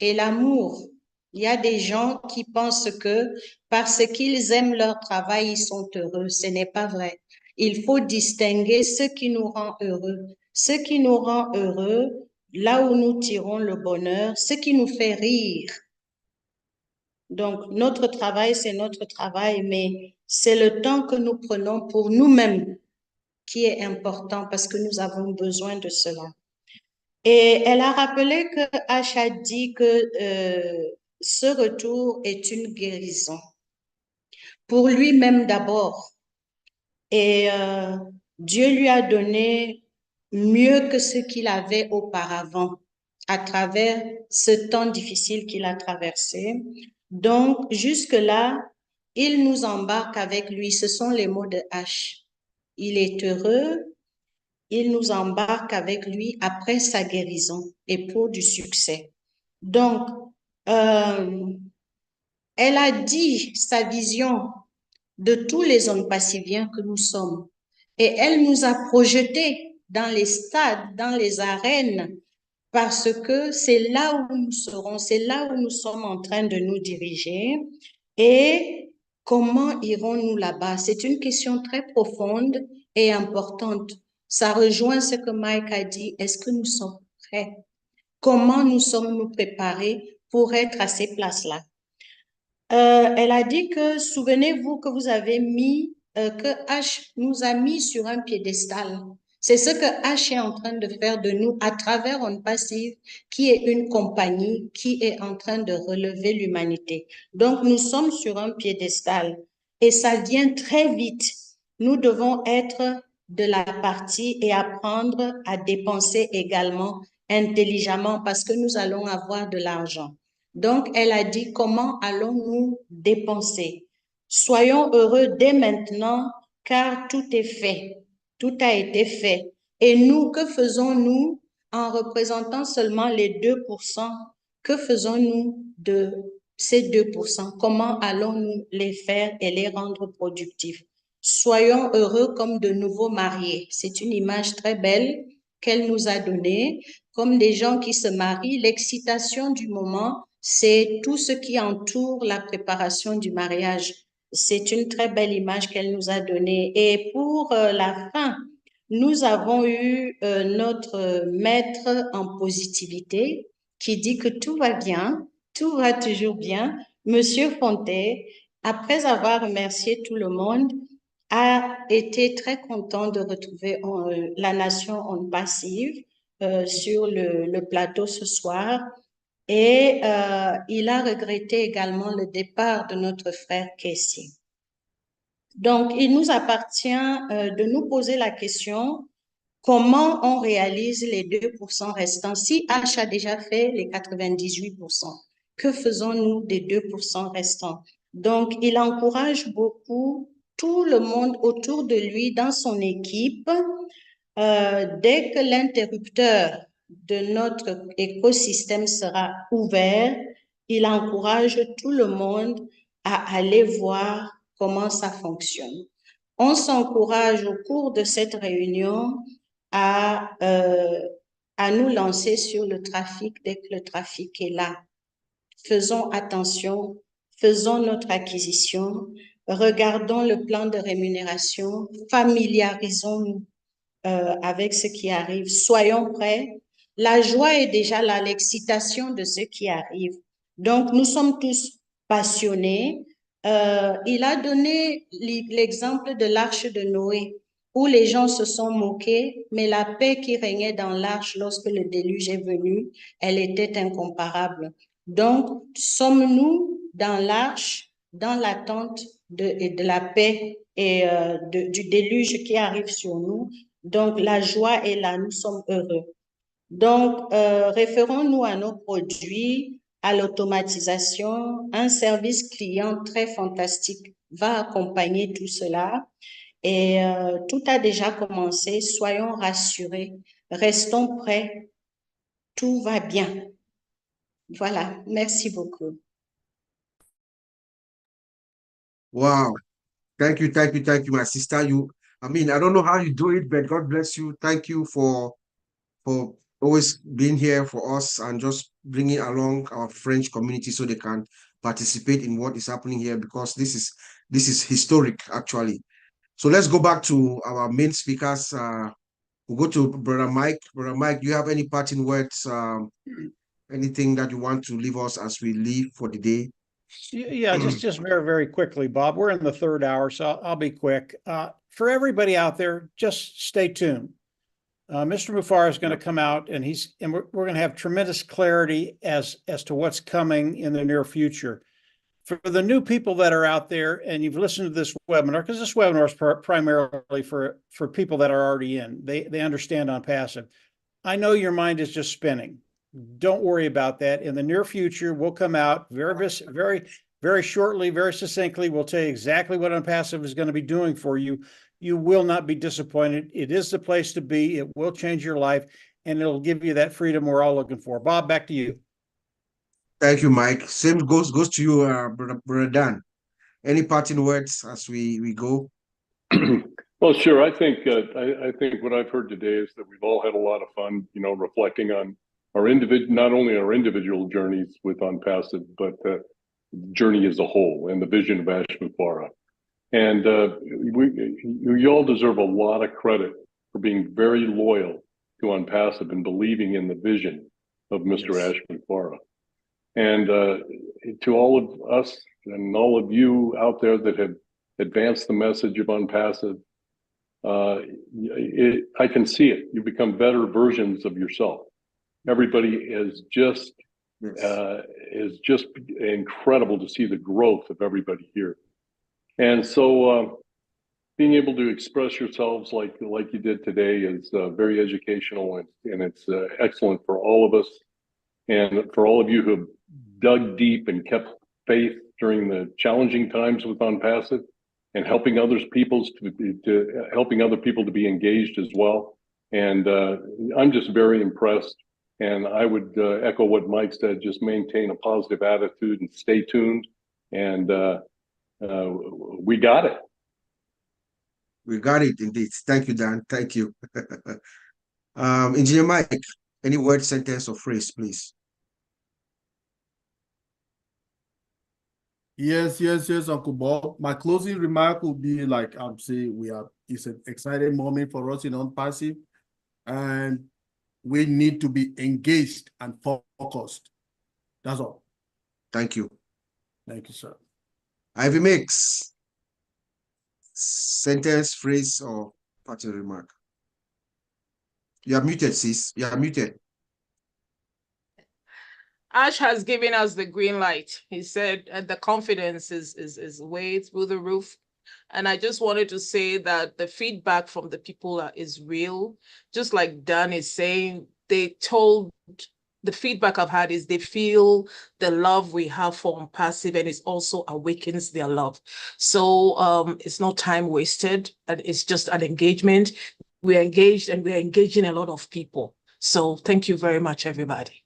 [SPEAKER 8] et l'amour. Il y a des gens qui pensent que parce qu'ils aiment leur travail, ils sont heureux. Ce n'est pas vrai. Il faut distinguer ce qui nous rend heureux. Ce qui nous rend heureux, là où nous tirons le bonheur, ce qui nous fait rire. Donc, notre travail, c'est notre travail, mais c'est le temps que nous prenons pour nous-mêmes qui est important parce que nous avons besoin de cela. Et elle a rappelé que H a dit que ce retour est une guérison. Pour lui-même d'abord. Et Dieu lui a donné mieux que ce qu'il avait auparavant. à travers ce temps difficile qu'il a traversé. Donc, jusque-là, il nous embarque avec lui. Ce sont les mots de H. Il est heureux, il nous embarque avec lui après sa guérison et pour du succès. Donc, elle a dit sa vision de tous les ONPASSIViens que nous sommes. Et elle nous a projetés dans les stades, dans les arènes, parce que c'est là où nous serons, c'est là où nous sommes en train de nous diriger. Et comment irons-nous là-bas? C'est une question très profonde et importante. Ça rejoint ce que Mike a dit. Est-ce que nous sommes prêts? Comment nous sommes-nous préparés pour être à ces places-là? Elle a dit que, souvenez-vous que vous avez mis, que H nous a mis sur un piédestal. C'est ce que H est en train de faire de nous à travers ONPASSIVE, qui est une compagnie qui est en train de relever l'humanité. Donc, nous sommes sur un piédestal et ça vient très vite. Nous devons être de la partie et apprendre à dépenser également intelligemment parce que nous allons avoir de l'argent. Donc, elle a dit, comment allons-nous dépenser? Soyons heureux dès maintenant, car tout est fait. Tout a été fait. Et nous, que faisons-nous en représentant seulement les 2%? Que faisons-nous de ces 2%? Comment allons-nous les faire et les rendre productifs? Soyons heureux comme de nouveaux mariés. C'est une image très belle qu'elle nous a donnée. Comme des gens qui se marient, l'excitation du moment, c'est tout ce qui entoure la préparation du mariage. C'est une très belle image qu'elle nous a donnée. Et pour la fin, nous avons eu notre maître en positivité qui dit que tout va bien, tout va toujours bien. Monsieur Fonteh, après avoir remercié tout le monde, a été très content de retrouver la nation ONPASSIVE sur le plateau ce soir. Et il a regretté également le départ de notre frère Casey. Donc, il nous appartient de nous poser la question, comment on réalise les 2% restants? Si H a déjà fait les 98%, que faisons-nous des 2% restants? Donc, il encourage beaucoup tout le monde autour de lui, dans son équipe, dès que l'interrupteur de notre écosystème sera ouvert, il encourage tout le monde à aller voir comment ça fonctionne. On s'encourage au cours de cette réunion à nous lancer sur le trafic dès que le trafic est là. Faisons attention, faisons notre acquisition, regardons le plan de rémunération, familiarisons-nous avec ce qui arrive. Soyons prêts. La joie est déjà là, l'excitation de ce qui arrive. Donc, nous sommes tous passionnés. Il a donné l'exemple de l'arche de Noé, où les gens se sont moqués, mais la paix qui régnait dans l'arche lorsque le déluge est venu, elle était incomparable. Donc, sommes-nous dans l'arche, dans l'attente de la paix et du déluge qui arrive sur nous? Donc, la joie est là, nous sommes heureux. Donc, référons-nous à nos produits, à l'automatisation. Un service client très fantastique va accompagner tout cela. Et tout a déjà commencé. Soyons rassurés, restons prêts. Tout va bien. Voilà, merci beaucoup.
[SPEAKER 1] Wow. Thank you, my sister. I don't know how you do it, but God bless you. Thank you for always being here for us and just bringing along our French community so they can participate in what is happening here, because this is historic, actually. So let's go back to our main speakers. We'll go to Brother Mike. Brother Mike, do you have any parting words? Anything that you want to leave us as we leave for the day?
[SPEAKER 2] Yeah, just very, very quickly, Bob. We're in the third hour, so I'll be quick. For everybody out there, just stay tuned. Mr. Mufara is going to come out, and we're going to have tremendous clarity as to what's coming in the near future. For the new people that are out there, and you've listened to this webinar, because this webinar is primarily for people that are already in. They understand ONPASSIVE. I know your mind is just spinning. don't worry about that. In the near future, we'll come out very shortly, very succinctly. We'll tell you exactly what ONPASSIVE is going to be doing for you. You will not be disappointed. It is the place to be. It will change your life, and it'll give you that freedom we're all looking for. Bob, back to you.
[SPEAKER 1] Thank you, Mike. Same goes to you, brother Dan. Any parting words as we go?
[SPEAKER 3] Well, sure. I think what I've heard today is that we've all had a lot of fun, reflecting on our not only our individual journeys with ONPASSIVE, but the journey as a whole and the vision of Ashmufara. And you all deserve a lot of credit for being very loyal to ONPASSIVE and believing in the vision of Mr. Ashmufara. And to all of us and all of you out there that have advanced the message of ONPASSIVE, I can see it. You become better versions of yourself. Everybody is just incredible to see the growth of everybody here. And so being able to express yourselves like you did today is very educational, and it's excellent for all of us. And for all of you who have dug deep and kept faith during the challenging times with ONPASSIVE, and helping other people to be engaged as well. And I'm just very impressed. And I would echo what Mike said: just maintain a positive attitude and stay tuned. And we got it.
[SPEAKER 1] We got it indeed. Thank you, Dan. Thank you. Engineer Mike, any word, sentence, or phrase, please?
[SPEAKER 10] Yes, Uncle Bob. My closing remark will be like I'm saying, it's an exciting moment for us in ONPASSIVE, and we need to be engaged and focused. That's all.
[SPEAKER 1] Thank you.
[SPEAKER 10] Thank you, sir.
[SPEAKER 1] Ivy Mix, sentence, phrase, or parting remark. You are muted, sis. You are muted.
[SPEAKER 11] Ash has given us the green light. He said the confidence is way through the roof. And I just wanted to say that the feedback from the people is real. Just like Dan is saying, the feedback I've had is they feel the love we have for ONPASSIVE, and it also awakens their love. So it's not time wasted, and it's just an engagement. We're engaged, and we're engaging a lot of people. So thank you very much, everybody.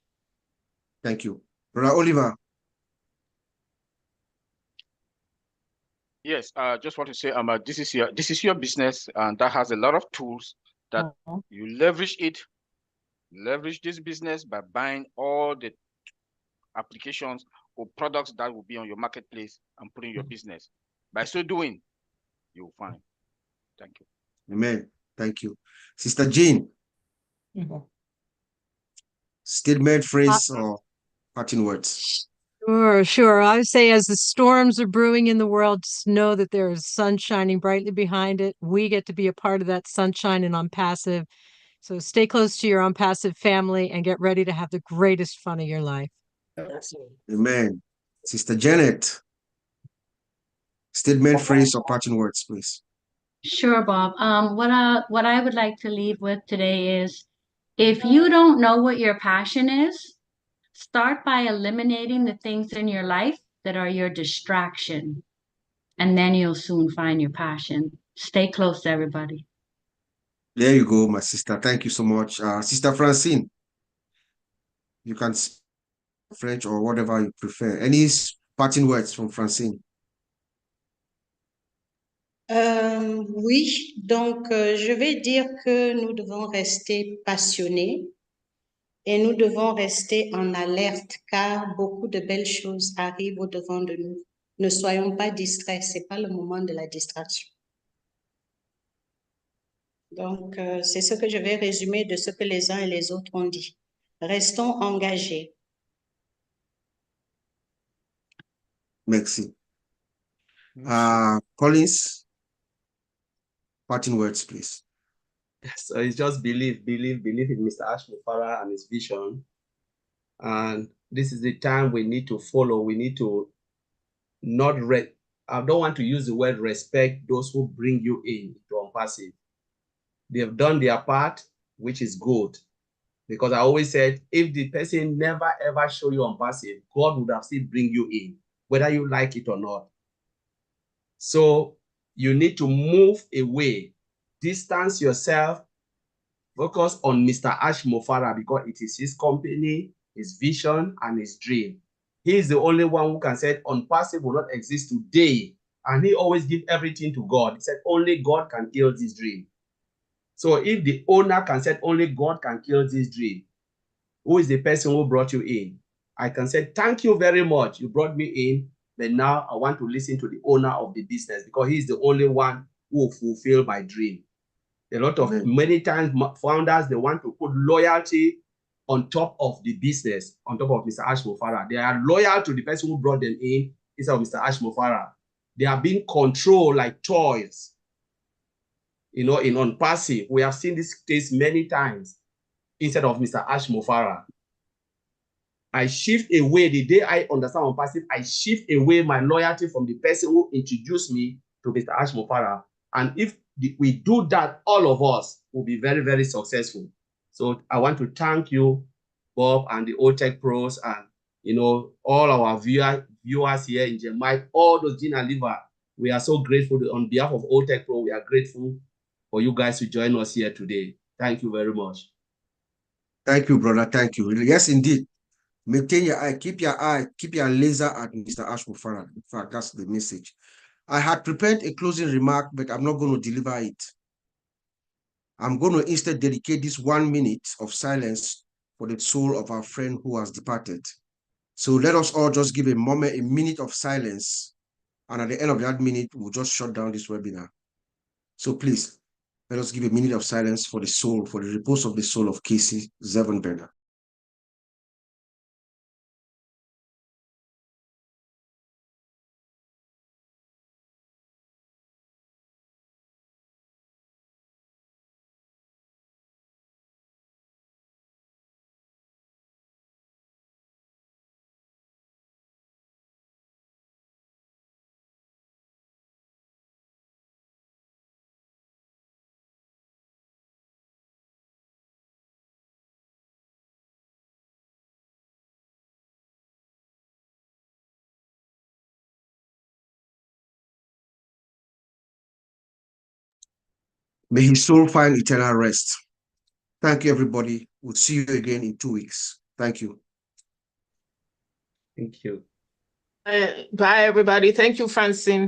[SPEAKER 1] Thank you. Brother Oliver.
[SPEAKER 12] Yes, I just want to say, this is your business, and that has a lot of tools that you leverage this business by buying all the applications or products that will be on your marketplace and putting your business. By so doing, you will find. Thank you.
[SPEAKER 1] Amen. Thank you. Sister Jeane. Statement, phrase, or parting words?
[SPEAKER 9] Sure. I would say, as the storms are brewing in the world, just know that there is sun shining brightly behind it. We get to be a part of that sunshine in ONPASSIVE. So stay close to your ONPASSIVE family and get ready to have the greatest fun of your life.
[SPEAKER 1] Amen. Sister Janet. Statement, phrase, or parting words, please.
[SPEAKER 5] Sure, Bob. What I would like to leave with today is, if you don't know what your passion is, start by eliminating the things in your life that are your distraction, and then you'll soon find your passion. Stay close, everybody.
[SPEAKER 1] There you go, my sister. Thank you so much. Sister Francine, you can speak French or whatever you prefer. Any parting words from Francine?
[SPEAKER 8] Oui, donc je vais dire que nous devons rester passionnés et nous devons rester en alerte, car beaucoup de belles choses arrivent au-devant de nous. Ne soyons pas distraits, ce n'est pas le moment de la distraction. Donc, c'est ce que je vais résumer de ce que les uns et les autres ont dit. Restons engagés.
[SPEAKER 1] Merci. Collins, parting words, please.
[SPEAKER 7] So it's just believe in Mr. Ashmufara and his vision. And this is the time we need to follow. We need to I don't want to use the word respect those who bring you in to ONPASSIVE. They have done their part, which is good. Because I always said, if the person never ever show you ONPASSIVE, God would have still bring you in, whether you like it or not. So you need to move away, distance yourself, focus on Mr. Ash Mofara because it is his company, his vision, and his dream. He is the only one who can say ONPASSIVE will not exist today. And he always give everything to God. He said only God can kill this dream. So if the owner can say only God can kill this dream, who is the person who brought you in? I can say, thank you very much. You brought me in, but now I want to listen to the owner of the business because he's the only one who will fulfill my dream. Many times founders, they want to put loyalty on top of the business, on top of Mr. Ash Mofara. They are loyal to the person who brought them in instead of Mr. Ash Mofara. They are being controlled like toys. You know, in ONPASSIVE, we have seen this case many times instead of Mr. Ash Mofara. I shift away, the day I understand ONPASSIVE, I shift away my loyalty from the person who introduced me to Mr. Ash Mofara. And if we do that, all of us will be very, very successful. So I want to thank you, Bob, and the OTECH pros, and you know, all our viewers here in Jeanne Mike, all those Jeanne Alleva. We are so grateful on behalf of OTECH Pro. We are grateful for you guys to join us here today. Thank you very much.
[SPEAKER 1] Thank you, brother. Thank you. Yes, indeed. Maintain your eye, keep your laser at Mr. Ash Mofara. In fact, that's the message. I had prepared a closing remark, but I'm not going to deliver it. I'm going to instead dedicate this 1 minute of silence for the soul of our friend who has departed. So let us all just give a minute of silence. And at the end of that minute, we'll just shut down this webinar. So please, let us give a minute of silence for the soul, for the repose of the soul of Casey Zevenberger. May his soul find eternal rest. Thank you, everybody. We'll see you again in 2 weeks. Thank you.
[SPEAKER 7] Thank you.
[SPEAKER 11] Bye, everybody. Thank you, Francine.